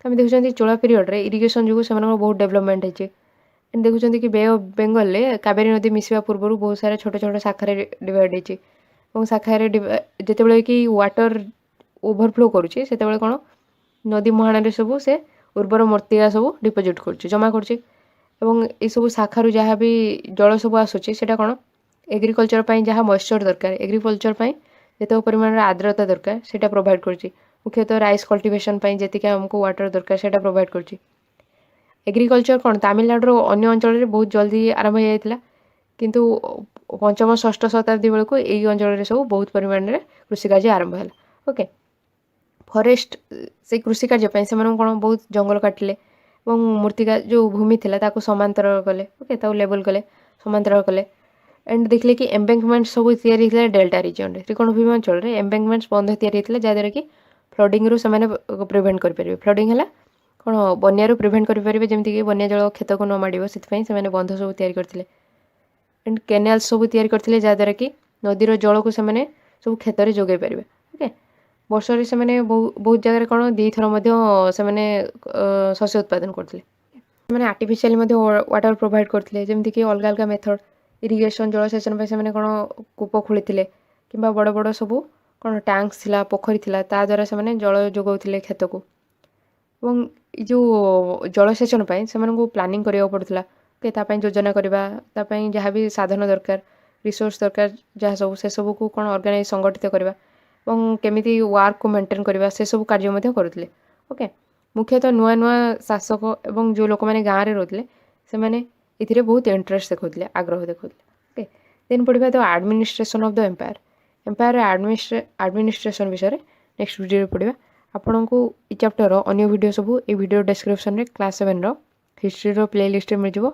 तो आम देखुं चोला पीरियड रे इरिगेशन जो बहुत डेवलपमेंट होती देखुं कि बे ऑफ बेंगल कावेरी नदी मिसवा पूर्व बहुत सारा छोटे छोटे शाखार डिवाइड होती शाखार जिते कि वाटर ओभरफ्लो करुचे कौन ନଦୀ ମୁହାଣରେ ସବୁ ସେ ଉର୍ବର ମୂର୍ତ୍ତିକା ସବୁ ଡିପୋଜିଟ୍ କରୁଛି, ଜମା କରୁଛି। ଏବଂ ଏସବୁ ଶାଖାରୁ ଯାହା ବି ଜଳ ସବୁ ଆସୁଛି ସେଇଟା କ'ଣ ଏଗ୍ରିକଲଚର ପାଇଁ ଯାହା ମଏଶ୍ଚର ଦରକାର, ଏଗ୍ରିକଲଚର ପାଇଁ ଯେତେକ ପରିମାଣର ଆର୍ଦ୍ରତା ଦରକାର ସେଇଟା ପ୍ରୋଭାଇଡ଼ କରୁଛି। ମୁଖ୍ୟତଃ ରାଇସ୍ କଲ୍ଟିଭେସନ୍ ପାଇଁ ଯେତିକି ଆମକୁ ୱାଟର ଦରକାର ସେଇଟା ପ୍ରୋଭାଇଡ଼ କରୁଛି। ଏଗ୍ରିକଲଚର କ'ଣ ତାମିଲନାଡୁର ଅନ୍ୟ ଅଞ୍ଚଳରେ ବହୁତ ଜଲ୍ଦି ଆରମ୍ଭ ହେଇଯାଇଥିଲା, କିନ୍ତୁ ପଞ୍ଚମ ଷଷ୍ଠ ଶତାବ୍ଦୀ ବେଳକୁ ଏଇ ଅଞ୍ଚଳରେ ସବୁ ବହୁତ ପରିମାଣରେ କୃଷିକାର୍ଯ୍ୟ ଆରମ୍ଭ ହେଲା। ଓକେ, ଫରେଷ୍ଟ ସେଇ କୃଷିକାର୍ଯ୍ୟ ପାଇଁ ସେମାନେ କ'ଣ ବହୁତ ଜଙ୍ଗଲ କାଟିଲେ ଏବଂ ମୂର୍ତ୍ତିକା ଯେଉଁ ଭୂମି ଥିଲା ତାକୁ ସମାନ୍ତର କଲେ। ଓକେ, ତାକୁ ଲେବଲ କଲେ, ସମାନ୍ତର କଲେ। ଏଣ୍ଡ ଦେଖିଲେ କି ଏମ୍ବେଙ୍କମେଣ୍ଟ ସବୁ ତିଆରି ହେଇଥିଲା ଡେଲ୍ଟା ରିଜିଅନ୍ରେ, ତ୍ରିକୋଣଭୂମି ଅଞ୍ଚଳରେ ଏମ୍ବେଙ୍କମେଣ୍ଟ ବନ୍ଧ ତିଆରି ହେଇଥିଲା ଯାହାଦ୍ୱାରା କି ଫ୍ଲଡ଼ିଂରୁ ସେମାନେ ପ୍ରିଭେଣ୍ଟ କରିପାରିବେ। ଫ୍ଲଡ଼ିଂ ହେଲା କ'ଣ ବନ୍ୟାରୁ ପ୍ରିଭେଣ୍ଟ କରିପାରିବେ, ଯେମିତିକି ବନ୍ୟା ଜଳ କ୍ଷେତକୁ ନ ମାଡ଼ିବ, ସେଥିପାଇଁ ସେମାନେ ବନ୍ଧ ସବୁ ତିଆରି କରିଥିଲେ। ଏଣ୍ଡ କେନାଲ ସବୁ ତିଆରି କରିଥିଲେ ଯାହାଦ୍ୱାରା କି ନଦୀର ଜଳକୁ ସେମାନେ ସବୁ କ୍ଷେତରେ ଯୋଗାଇ ପାରିବେ। ଓକେ, ବର୍ଷରେ ସେମାନେ ବହୁତ ଜାଗାରେ କ'ଣ 2 ଥର ମଧ୍ୟ ସେମାନେ ଶସ୍ୟ ଉତ୍ପାଦନ କରୁଥିଲେ। ସେମାନେ ଆର୍ଟିଫିସିଆଲି ମଧ୍ୟ ୱାଟର ପ୍ରୋଭାଇଡ଼ କରୁଥିଲେ, ଯେମିତିକି ଅଲଗା ଅଲଗା ମେଥଡ଼ ଇରିଗେସନ୍ ଜଳସେଚନ ପାଇଁ ସେମାନେ କ'ଣ କୂପ ଖୋଳିଥିଲେ କିମ୍ବା ବଡ଼ ବଡ଼ ସବୁ କ'ଣ ଟ୍ୟାଙ୍କ୍ସ ଥିଲା, ପୋଖରୀ ଥିଲା, ତା ଦ୍ୱାରା ସେମାନେ ଜଳ ଯୋଗାଉଥିଲେ କ୍ଷେତକୁ। ଏବଂ ଏ ଯେଉଁ ଜଳସେଚନ ପାଇଁ ସେମାନଙ୍କୁ ପ୍ଲାନିଂ କରିବାକୁ ପଡ଼ୁଥିଲା। ଓକେ, ତା ପାଇଁ ଯୋଜନା କରିବା, ତା ପାଇଁ ଯାହା ବି ସାଧନ ଦରକାର, ରିସୋର୍ସ ଦରକାର, ଯାହା ସବୁ ସେସବୁକୁ କ'ଣ ଅର୍ଗାନାଇଜ ସଂଗଠିତ କରିବା ଏବଂ କେମିତି ୱାର୍କକୁ ମେଣ୍ଟେନ୍ କରିବା ସେସବୁ କାର୍ଯ୍ୟ ମଧ୍ୟ କରୁଥିଲେ। ଓକେ, ମୁଖ୍ୟତଃ ନୂଆ ନୂଆ ଶାସକ ଏବଂ ଯେଉଁ ଲୋକମାନେ ଗାଁରେ ରହୁଥିଲେ ସେମାନେ ଏଥିରେ ବହୁତ ଇଣ୍ଟରେଷ୍ଟ ଦେଖାଉଥିଲେ, ଆଗ୍ରହ ଦେଖାଉଥିଲେ। ଓକେ, ଦେନ୍ ପଢ଼ିବା ତ administration of the empire. Empire administration ବିଷୟରେ ନେକ୍ସଟ ଭିଡ଼ିଓରେ ପଢ଼ିବା। ଆପଣଙ୍କୁ ଏ ଚାପ୍ଟରର ଅନ୍ୟ ଭିଡ଼ିଓ ସବୁ ଏ ଭିଡ଼ିଓ ଡେସ୍କ୍ରିପ୍ସନ୍ରେ କ୍ଲାସ୍ 7ର ହିଷ୍ଟ୍ରିର ପ୍ଲେ ଲିଷ୍ଟରେ ମିଳିଯିବ,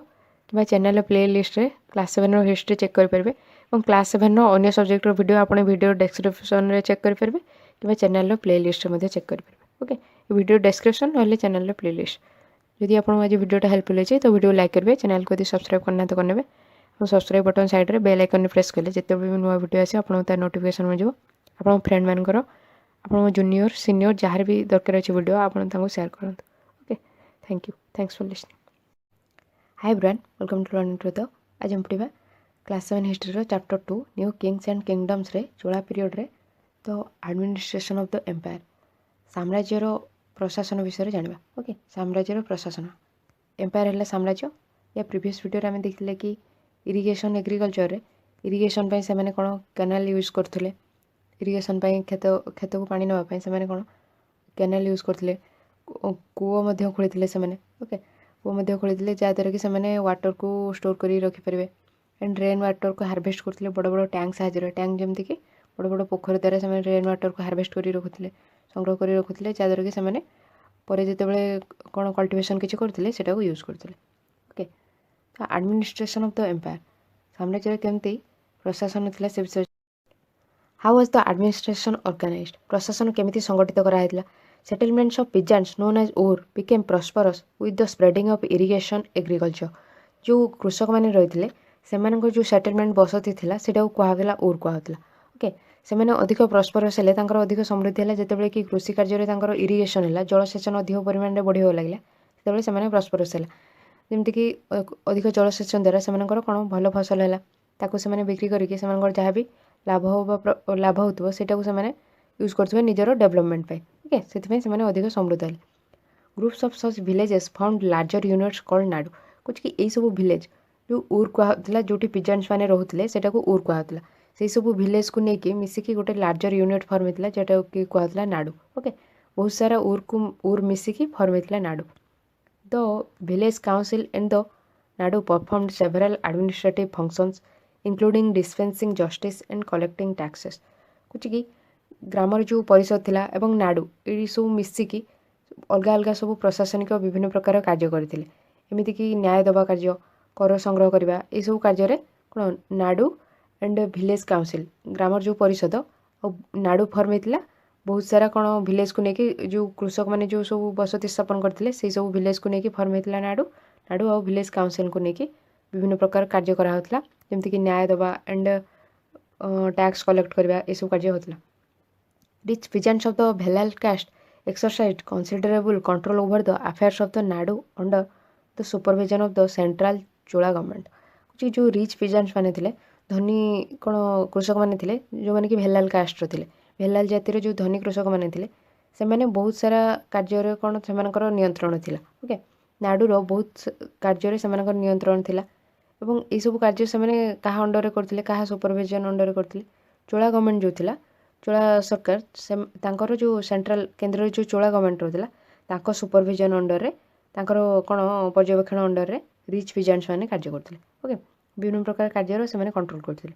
କିମ୍ବା ଚ୍ୟାନେଲର ପ୍ଲେ ଲିଷ୍ଟରେ କ୍ଲାସ୍ 7ର ହିଷ୍ଟ୍ରି ଚେକ୍ କରିପାରିବେ। ଏବଂ କ୍ଲାସ୍ 7ର ଅନ୍ୟ ସବଜେକ୍ଟର ଭିଡ଼ିଓ ଆପଣ ଭିଡ଼ିଓ ଡେସ୍କ୍ରିପ୍ସନ୍ରେ ଚେକ୍ କରିପାରିବେ, କିମ୍ବା ଚ୍ୟାନେଲର ପ୍ଲେ ଲିଷ୍ଟରେ ମଧ୍ୟ ଚେକ୍ କରିପାରିବେ। ଓକେ, ଭିଡ଼ିଓ ଡେସ୍କ୍ରିପ୍ସନ୍ ନହେଲେ ଚ୍ୟାନେଲର ପ୍ଲେ ଲିଷ୍ଟ। ଯଦି ଆପଣଙ୍କୁ ଆଜି ଭିଡ଼ିଓଟା ହେଲ୍ପଫୁଲ୍ ହେଇଛି ତ ଭିଡ଼ିଓ ଲାଇକ୍ କରିବେ, ଚ୍ୟାନେଲକୁ ଯଦି ସବସ୍କ୍ରାଇବ୍ କରିନାହାନ୍ତି ତ କରିନେବେ ଏବଂ ସବସ୍କ୍ରାଇବ୍ ବଟନ୍ ସାଇଡ଼୍ରେ ବେଲ୍ ଆଇକନ୍ରେ ପ୍ରେସ୍ କଲେ ଯେତେବେଳେ ବି ନୂଆ ଭିଡ଼ିଓ ଆସିବ ଆପଣଙ୍କୁ ତାର ନୋଟିଫିକେସନ୍ ମିଳିଯିବ। ଆପଣଙ୍କ ଫ୍ରେଣ୍ଡମାନଙ୍କର, ଆପଣଙ୍କ ଜୁନିୟର ସିନିୟର ଯାହାର ବି ଦରକାର ଅଛି ଭିଡ଼ିଓ ଆପଣ ତାଙ୍କୁ ସେୟାର କରନ୍ତୁ। Okay, thank you, thanks for listening. Hi brain, welcome to learning to the. ଆଜି ଆମେ ପଢ଼ିବା କ୍ଲାସ୍ 7 ହିଷ୍ଟ୍ରିର ଚାପ୍ଟର 2 ନ୍ୟୁ କିଙ୍ଗସ୍ ଆଣ୍ଡ କିଙ୍ଗଡମ୍ସରେ ଚୋଳା ପିରିୟଡ଼ରେ the administration of the empire, ସାମ୍ରାଜ୍ୟର ପ୍ରଶାସନ ବିଷୟରେ ଜାଣିବା। ଓକେ, ସାମ୍ରାଜ୍ୟର ପ୍ରଶାସନ। ଏମ୍ପାୟାର ହେଲା ସାମ୍ରାଜ୍ୟ। ୟା ପ୍ରିଭିୟସ୍ ଭିଡ଼ିଓରେ ଆମେ ଦେଖିଥିଲେ କି ଇରିଗେସନ୍ ଏଗ୍ରିକଲଚରରେ ଇରିଗେସନ୍ ପାଇଁ ସେମାନେ କ'ଣ କେନାଲ ୟୁଜ୍ କରୁଥିଲେ, ଇରିଗେସନ୍ ପାଇଁ କ୍ଷେତକୁ ପାଣି ନେବା ପାଇଁ ସେମାନେ କ'ଣ କେନାଲ ୟୁଜ୍ କରୁଥିଲେ, କୂଅ ମଧ୍ୟ ଖୋଳିଥିଲେ ସେମାନେ। ଓକେ, କୂଅ ମଧ୍ୟ ଖୋଳିଥିଲେ ଯାହାଦ୍ୱାରା କି ସେମାନେ ୱାଟରକୁ ଷ୍ଟୋର୍ କରି ରଖିପାରିବେ। ଆଣ୍ଡ ରେନ୍ ୱାଟରକୁ ହାରଭେଷ୍ଟ କରୁଥିଲେ ବଡ଼ ବଡ଼ ଟ୍ୟାଙ୍କ ସାହାଯ୍ୟରେ। ଟ୍ୟାଙ୍କ ଯେମିତିକି ବଡ଼ ବଡ଼ ପୋଖରୀ ଦ୍ୱାରା ସେମାନେ ରେନ୍ ୱାଟରକୁ ହାରଭେଷ୍ଟ କରି ରଖୁଥିଲେ, ସଂଗ୍ରହ କରି ରଖୁଥିଲେ, ଯାହାଦ୍ୱାରା କି ସେମାନେ ପରେ ଯେତେବେଳେ କ'ଣ କଲ୍ଟିଭେସନ୍ କିଛି କରୁଥିଲେ ସେଟାକୁ ୟୁଜ୍ କରୁଥିଲେ। Okay, the administration of the empire, ସାମ୍ରାଜ୍ୟରେ କେମିତି ପ୍ରଶାସନ ଥିଲା ସେ ବିଷୟରେ। How was the administration organised, ପ୍ରଶାସନ କେମିତି ସଂଗଠିତ କରାଯାଇଥିଲା। Settlements of peasants known as ur became prosperous with the spreading of irrigation agriculture. ଯେଉଁ କୃଷକମାନେ ରହିଥିଲେ ସେମାନଙ୍କର ଯେଉଁ ସେଟଲମେଣ୍ଟ ବସତି ଥିଲା ସେଇଟାକୁ କୁହାଗଲା ଉର୍ କୁହାହେଉଥିଲା। ଓକେ, ସେମାନେ ଅଧିକ ପ୍ରସ୍ପରସ୍ ହେଲେ, ତାଙ୍କର ଅଧିକ ସମୃଦ୍ଧି ହେଲା ଯେତେବେଳେ କି କୃଷି କାର୍ଯ୍ୟରେ ତାଙ୍କର ଇରିଗେସନ୍ ହେଲା, ଜଳସେଚନ ଅଧିକ ପରିମାଣରେ ବଢ଼ିବାକୁ ଲାଗିଲା, ସେତେବେଳେ ସେମାନେ ପ୍ରସ୍ପରସ୍ ହେଲା। ଯେମିତିକି ଅଧିକ ଜଳସେଚନ ଦ୍ୱାରା ସେମାନଙ୍କର କ'ଣ ଭଲ ଫସଲ ହେଲା, ତାକୁ ସେମାନେ ବିକ୍ରି କରିକି ସେମାନଙ୍କର ଯାହା ବି ଲାଭ ହେଉଥିବ ସେଇଟାକୁ ସେମାନେ ୟୁଜ୍ କରୁଥିବେ ନିଜର ଡେଭଲପମେଣ୍ଟ ପାଇଁ। ଓକେ, ସେଥିପାଇଁ ସେମାନେ ଅଧିକ ସମୃଦ୍ଧ ହେଲେ। Groups of such villages ଫାଉଣ୍ଡ larger units called Nadu. କହୁଛି କି ଏଇସବୁ ଭିଲେଜ୍ ଯେଉଁ ଉର୍ କୁହାହେଉଥିଲା, ଯେଉଁଠି ପିଜାନ୍ସ ମାନେ ରହୁଥିଲେ ସେଟାକୁ ଉର୍ କୁହାହେଉଥିଲା, ସେଇସବୁ ଭିଲେଜ୍କୁ ନେଇକି ମିଶିକି ଗୋଟେ ଲାର୍ଜର ୟୁନିଟ୍ ଫର୍ମ ହେଇଥିଲା ଯେଉଁଟାକୁ କୁହାହେଉଥିଲା ନାଡୁ। ଓକେ, ବହୁତ ସାରା ଉର୍ ମିଶିକି ଫର୍ମ ହେଇଥିଲା nadu. The village council and the nadu performed several administrative functions including dispensing justice and collecting taxes. କହୁଛି କି ଗ୍ରାମର ଯେଉଁ ପରିଷଦ ଥିଲା ଏବଂ ନାଡୁ ଏଇ ସବୁ ମିଶିକି ଅଲଗା ଅଲଗା ସବୁ ପ୍ରଶାସନିକ ବିଭିନ୍ନ ପ୍ରକାର କାର୍ଯ୍ୟ କରିଥିଲେ। ଏମିତିକି ନ୍ୟାୟ ଦେବା କାର୍ଯ୍ୟ, କର ସଂଗ୍ରହ କରିବା, ଏଇସବୁ କାର୍ଯ୍ୟରେ କ'ଣ ନାଡୁ ଆଣ୍ଡ ଭିଲେଜ୍ କାଉନସିଲ୍, ଗ୍ରାମର ଯେଉଁ ପରିଷଦ ଆଉ ନାଡୁ ଫର୍ମ ହେଇଥିଲା। ବହୁତ ସାରା କ'ଣ ଭିଲେଜ୍କୁ ନେଇକି ଯେଉଁ କୃଷକମାନେ ଯେଉଁ ସବୁ ବସତି ସ୍ଥାପନ କରିଥିଲେ ସେଇ ସବୁ ଭିଲେଜ୍କୁ ନେଇକି ଫର୍ମ ହେଇଥିଲା ନାଡୁ ଆଉ ଭିଲେଜ୍ କାଉନସିଲ୍କୁ ନେଇକି ବିଭିନ୍ନ ପ୍ରକାର କାର୍ଯ୍ୟ କରାହେଉଥିଲା, ଯେମିତିକି ନ୍ୟାୟ ଦେବା ଆଣ୍ଡ ଟ୍ୟାକ୍ସ କଲେକ୍ଟ କରିବା, ଏସବୁ କାର୍ଯ୍ୟ ହେଉଥିଲା। Rich peasants of the Vellala caste exercised considerable control over the affairs of the Nadu under the supervision of the central Chola government. ଯେଉଁ ରିଚ୍ ପିଜାନ୍ସ ମାନେ ଥିଲେ, ଧନୀ କ'ଣ କୃଷକମାନେ ଥିଲେ, ଯେଉଁମାନେ କି ଭେଲାଲ୍ କାଷ୍ଟର ଥିଲେ, ଭେଲାଲ୍ ଜାତିର ଯେଉଁ ଧନୀ କୃଷକମାନେ ଥିଲେ ସେମାନେ ବହୁତ ସାରା କାର୍ଯ୍ୟରେ କ'ଣ ସେମାନଙ୍କର ନିୟନ୍ତ୍ରଣ ଥିଲା। ଓକେ, ନାଡ଼ୁର ବହୁତ କାର୍ଯ୍ୟରେ ସେମାନଙ୍କର ନିୟନ୍ତ୍ରଣ ଥିଲା ଏବଂ ଏଇସବୁ କାର୍ଯ୍ୟ ସେମାନେ କାହା ଅଣ୍ଡରରେ କରୁଥିଲେ, କାହା ସୁପରଭିଜନ୍ ଅଣ୍ଡରରେ କରୁଥିଲେ? ଚୋଳା ଗଭର୍ଣ୍ଣମେଣ୍ଟ ଯେଉଁ ଥିଲା, ଚୋଳା ସରକାର ତାଙ୍କର ଯେଉଁ ସେଣ୍ଟ୍ରାଲ କେନ୍ଦ୍ରରେ ଯେଉଁ ଚୋଳା ଗଭର୍ଣ୍ଣମେଣ୍ଟ ରହୁଥିଲା ତାଙ୍କ ସୁପରଭିଜନ୍ ଅଣ୍ଡରରେ, ତାଙ୍କର କ'ଣ ପର୍ଯ୍ୟବେକ୍ଷଣ ଅଣ୍ଡରରେ ରିଚ୍ ପିଜାନ୍ସ ମାନେ କାର୍ଯ୍ୟ କରୁଥିଲେ। ଓକେ, ବିଭିନ୍ନ ପ୍ରକାର କାର୍ଯ୍ୟର ସେମାନେ କଣ୍ଟ୍ରୋଲ କରୁଥିଲେ।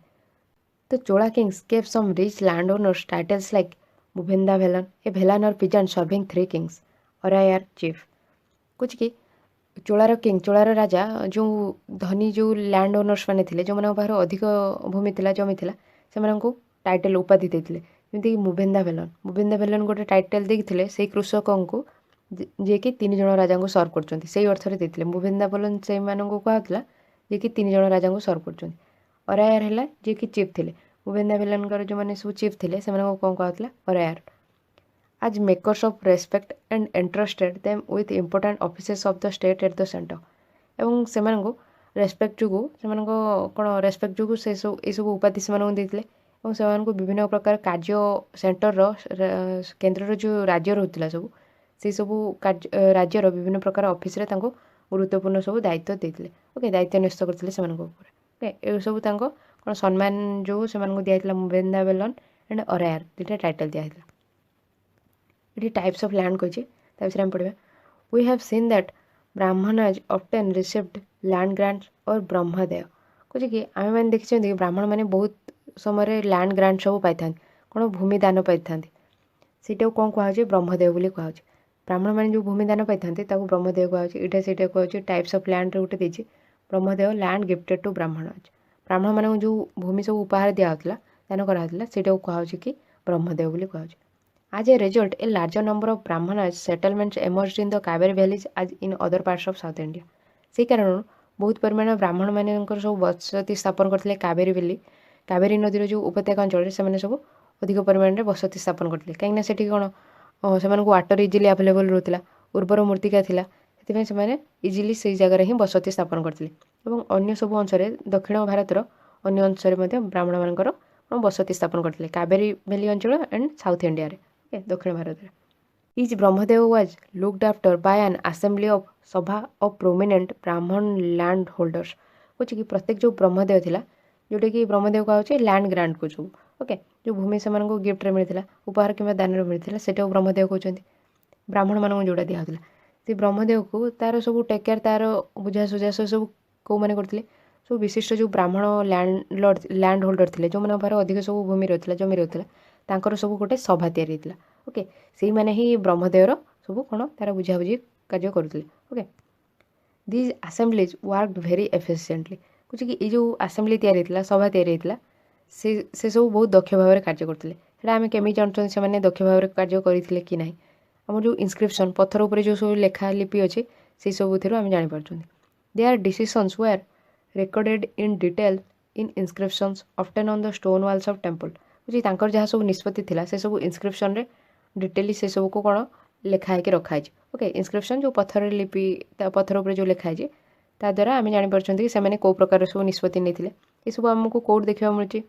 ତ ଚୋଳା କିଙ୍ଗସ୍ ଗେଭ୍ ସମ୍ ରିଚ୍ ଲ୍ୟାଣ୍ଡ ଓନର୍ସ ଟାଇଟଲ୍ସ ଲାଇକ୍ ମୁଭେନ୍ଦା ଭେଲନ୍, ଏ ଭେଲାନ୍ ଅର୍ ପିଜାନ୍ ସର୍ଭିଂ 3 କିଙ୍ଗସ୍, ଅରାୟାର ଚିଫ୍। କହୁଛି କି ଚୋଳାର କିଙ୍ଗ, ଚୋଳାର ରାଜା ଯେଉଁ ଧନୀ ଯେଉଁ ଲ୍ୟାଣ୍ଡ ଓନର୍ସ ମାନେ ଥିଲେ, ଯେଉଁମାନଙ୍କ ପାଖରେ ଅଧିକ ଭୂମି ଥିଲା, ଜମି ଥିଲା, ସେମାନଙ୍କୁ ଟାଇଟଲ୍ ଉପାଧି ଦେଇଥିଲେ। ଯେମିତିକି ମୁଭେନ୍ଦା ଭେଲନ୍ ଗୋଟେ ଟାଇଟଲ୍ ଦେଇଥିଲେ ସେଇ କୃଷକଙ୍କୁ ଯିଏକି 3 ଜଣ ରାଜାଙ୍କୁ ସର୍ଭ କରୁଛନ୍ତି, ସେଇ ଅର୍ଥରେ ଦେଇଥିଲେ। ମୁଭେନ୍ଦା ଭେଲନ୍ ସେଇମାନଙ୍କୁ କୁହାହେଉଥିଲା ଯିଏକି 3 ଜଣ ରାଜାଙ୍କୁ ସର୍ଭ କରୁଛନ୍ତି। ଅରାୟାର ହେଲା ଯିଏକି ଚିଫ୍ ଥିଲେ। ମୁଭେନ୍ଦା ଭେଲନ୍ଙ୍କର ଯେଉଁମାନେ ସବୁ ଚିଫ୍ ଥିଲେ ସେମାନଙ୍କୁ କ'ଣ କୁହାହେଉଥିଲା? ଅରାୟାର। as makers of respect and entrusted them with important offices of the state at the center। ଏବଂ ସେମାନଙ୍କୁ ରେସ୍ପେକ୍ଟ ଯୋଗୁଁ, ସେମାନଙ୍କ କ'ଣ ରେସ୍ପେକ୍ଟ ଯୋଗୁଁ ଏସବୁ ଉପାଧି ସେମାନଙ୍କୁ ଦେଇଥିଲେ ଏବଂ ସେମାନଙ୍କୁ ବିଭିନ୍ନ ପ୍ରକାର କାର୍ଯ୍ୟ ସେଣ୍ଟରର କେନ୍ଦ୍ରର ଯେଉଁ ରାଜ୍ୟ ରହୁଥିଲା ସବୁ, ସେସବୁ ରାଜ୍ୟର ବିଭିନ୍ନ ପ୍ରକାର ଅଫିସରେ ତାଙ୍କୁ ଗୁରୁତ୍ୱପୂର୍ଣ୍ଣ ସବୁ ଦାୟିତ୍ୱ ଦେଇଥିଲେ। ଓକେ, ଦାୟିତ୍ୱ ନ୍ୟସ୍ତ କରିଥିଲେ ସେମାନଙ୍କ ଉପରେ। ଓକେ, ଏସବୁ ତାଙ୍କ କ'ଣ ସମ୍ମାନ ଯୋଗୁଁ ସେମାନଙ୍କୁ ଦିଆଯାଇଥିଲା ମୁଭେନ୍ଦା ଭେଲନ୍ ଆଣ୍ଡ ଅରାୟାର, ଦୁଇଟା ଟାଇଟଲ୍ ଦିଆଯାଇଥିଲା। ଏଠି ଟାଇପ୍ସ ଅଫ୍ ଲ୍ୟାଣ୍ଡ କହିଛି, ତା ବିଷୟରେ ଆମେ ପଢ଼ିବା। We have seen that Brahmanas often received land grants और ब्रह्मदेय। कहे कि आम मैंने देखी कि ब्राह्मण मैंने बहुत समय लैंड ग्रांट सब पाई कौन भूमि दान पाई सीटा कौन कहुचे? ब्रह्मदेव बोली कहुचे। ब्राह्मण मैंने जो भूमि दान पाई ब्रह्मदेव कहुचे। इटा से कहुचे टाइप्स ऑफ लैंड गोटे देती brahmadeya land gifted to Brahmanas. ब्राह्मण मान जो भूमि सब उपहार दिया दान कराला सीटा कहुचे कि ब्रह्मदेव बोली कहुचे। As a result, a larger number of Brahmanas settlements emerged in the Kaveri valleys as in other parts of South India। से कारण बहुत परिमाण ब्राह्मण मानकर सब बसति स्थापन करते कावेरी नदीर जो उपत्यका अंचल से सब अधिक परिमाण में बसति स्थापन करते कहीं से कौन से वाटर इजिली आभेलेबल रोला, उर्वर मृत्तिका थिला, से इजिली से जगह ही बसति स्थापन करते अन्य सब अंशरे दक्षिण भारतर अन्य अंशरे ब्राह्मण मानकर बसति स्थापन करते कावेरी वैली अंचल एंड साउथ इंडिया रे, दक्षिण भारत में। Is Brahmadev was looked after bye N assembly of सभा ऑफ प्रोमिनेंट ब्राह्मण लैंड होल्डर्स। कहे कि प्रत्येक जो ब्रह्मदेव थिला, जोटा कि ब्रह्मदेव कहे लैंड ग्रांट को जो ओके जो भूमि से गिफ्ट रे मिलता, उपहार कि दान मिलता, से ब्रह्मदेव कहते ब्राह्मण मान जोड़ा दिखाला। से ब्रह्मदेव को तार सब टेक केयर, तार बुझा सुझा सब कौ मैंने करते सब विशिष्ट जो ब्राह्मण लैंड होल्डर थे, जो मैंने अधिक सब भूमि रही जमी रही तांकर सब गोटे सभा तैयारी होता। ओके, से मैंने ही ब्रह्मदेवर सब कौन तार बुझाबुझी कार्य करुले। Okay, these assemblies worked very efficiently. कुछ कि ये जो असेंबली तैयारी होता, सभा तैयारी होता, से सब बहुत दक्ष भाव में कार्य करते। आम केमी जानते से दक्ष भाव में कार्य करते कि ना, आम जो इनस्क्रिप्शन पत्थर उपर जो सब लेखा लिपि अच्छे से सब आम जापर। Their decisions were recorded in detail in inscriptions often on the stone walls of temple. तांकर जहाँ सब निष्पत्ति थिला से सब इनस्क्रिप्शन रे डिटेली से सब को कौन लिखाई रखाई। ओके, इनस्क्रिप्शन जो पत्थर लिपि पत्थर उपर जो लिखाई ता द्वारा आम जापर कि से कौ प्रकार सब निष्पत्ति नहीं ये सब आमको कौट देखा मिलूँ।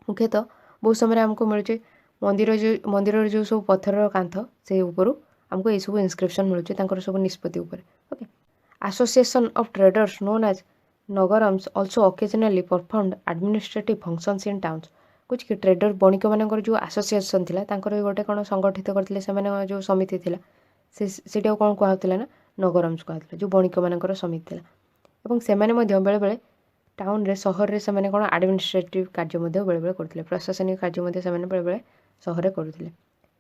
मुख्यतः बहुत समय आमको मिलूँ मंदिर जो सब पत्थर कांथ से उपरू आमको ये सब इनस्क्रिप्शन मिलूँ सब निष्पत्ति उपर। Okay, association of traders known as nagarams also occasionally performed administrative functions in towns. कुछ कि ट्रेडर बणिक मानकर जो एसोसिएशन थिला तांकर गोटे कौन संगठित करते जो समिति थिला से कौन कहला ना नगरम्स कहला, जो बणिक मानकर समिति थिला। एवं से बेले बेले टाउन रे सहर रे से कौन एडमिनिस्ट्रेटिव कार्य बेले बेले करते, प्रशासनिक कार्य बेले बेले सहर रे करते।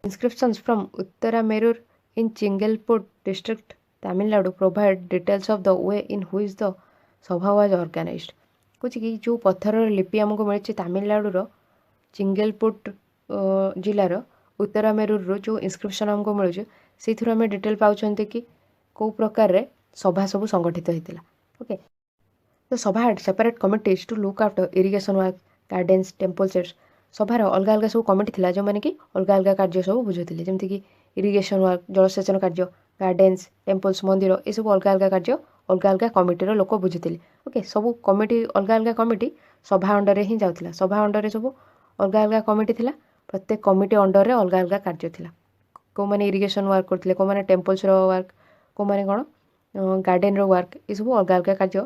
Inscriptions from Uttaramerur in Chingleput district Tamil Nadu provide details of the way in which the sabha was organised. कुछ कि जो पत्थर लिपि आमको मिली तमिलनाडुर चिंगलपुट जिलार उत्तरा मेरूर जो इनस्क्रिप्शन आमको मिलूँ से आम डिटेल पाँच कि कौ प्रकार रे सभा सब संगठित होता। ओके, तो sabha had separate committees to look after irrigation work, gardens, temple sets. सभार अलग अलग सब कमिटी थिला जो मैंने कि अलग अलग कार्य सब बुझुते, जमीक इरिगेशन वर्क, जलसेचन कार्य, गार्डेन्स, टेम्पल्स, मंदिर, ये सब अलग अलग कार्य अलग अलग कमिटीर लोक बुझुते। ओके, सब कमिटी अलग अलग कमिटी सभा अंडर ही जाऊला। सभा अंडर सब अलग अलग कमिटी थिला, प्रत्येक कमिटी अंडर रे अलग अलग कार्य थिला। କେଉଁମାନେ ଇରିଗେସନ୍ ୱାର୍କ କରୁଥିଲେ, କେଉଁମାନେ ଟେମ୍ପଲ୍ସର ୱାର୍କ, କେଉଁମାନେ କ'ଣ ଗାର୍ଡ଼େନ୍ର ୱାର୍କ, ଏସବୁ ଅଲଗା ଅଲଗା କାର୍ଯ୍ୟ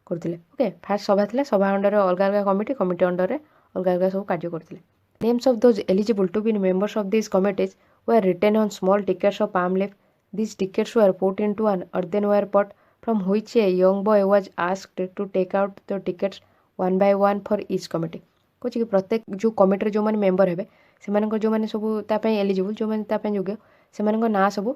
କରୁଥିଲେ। ଓକେ, ଫାର୍ଷ୍ଟ ସଭା ଥିଲା, ସଭା ଅଣ୍ଡରରେ ଅଲଗା ଅଲଗା କମିଟି, କମିଟି ଅଣ୍ଡରରେ ଅଲଗା ଅଲଗା ସବୁ କାର୍ଯ୍ୟ କରୁଥିଲେ। Names of those eligible to be members of this committees were written on small tickets of palm leaf. These tickets were put into an earthenware pot from which a young boy was asked to take out the tickets one by one for each committee. କହୁଛି କି ପ୍ରତ୍ୟେକ ଯେଉଁ କମିଟିର ଯେଉଁମାନେ member ହେବେ ସେମାନଙ୍କର ଯେଉଁମାନେ ସବୁ ତା ପାଇଁ ଏଲିଜିବୁଲ୍, ଯେଉଁମାନେ ତା ପାଇଁ ଯୋଗ୍ୟ, ସେମାନଙ୍କ ନାଁ ସବୁ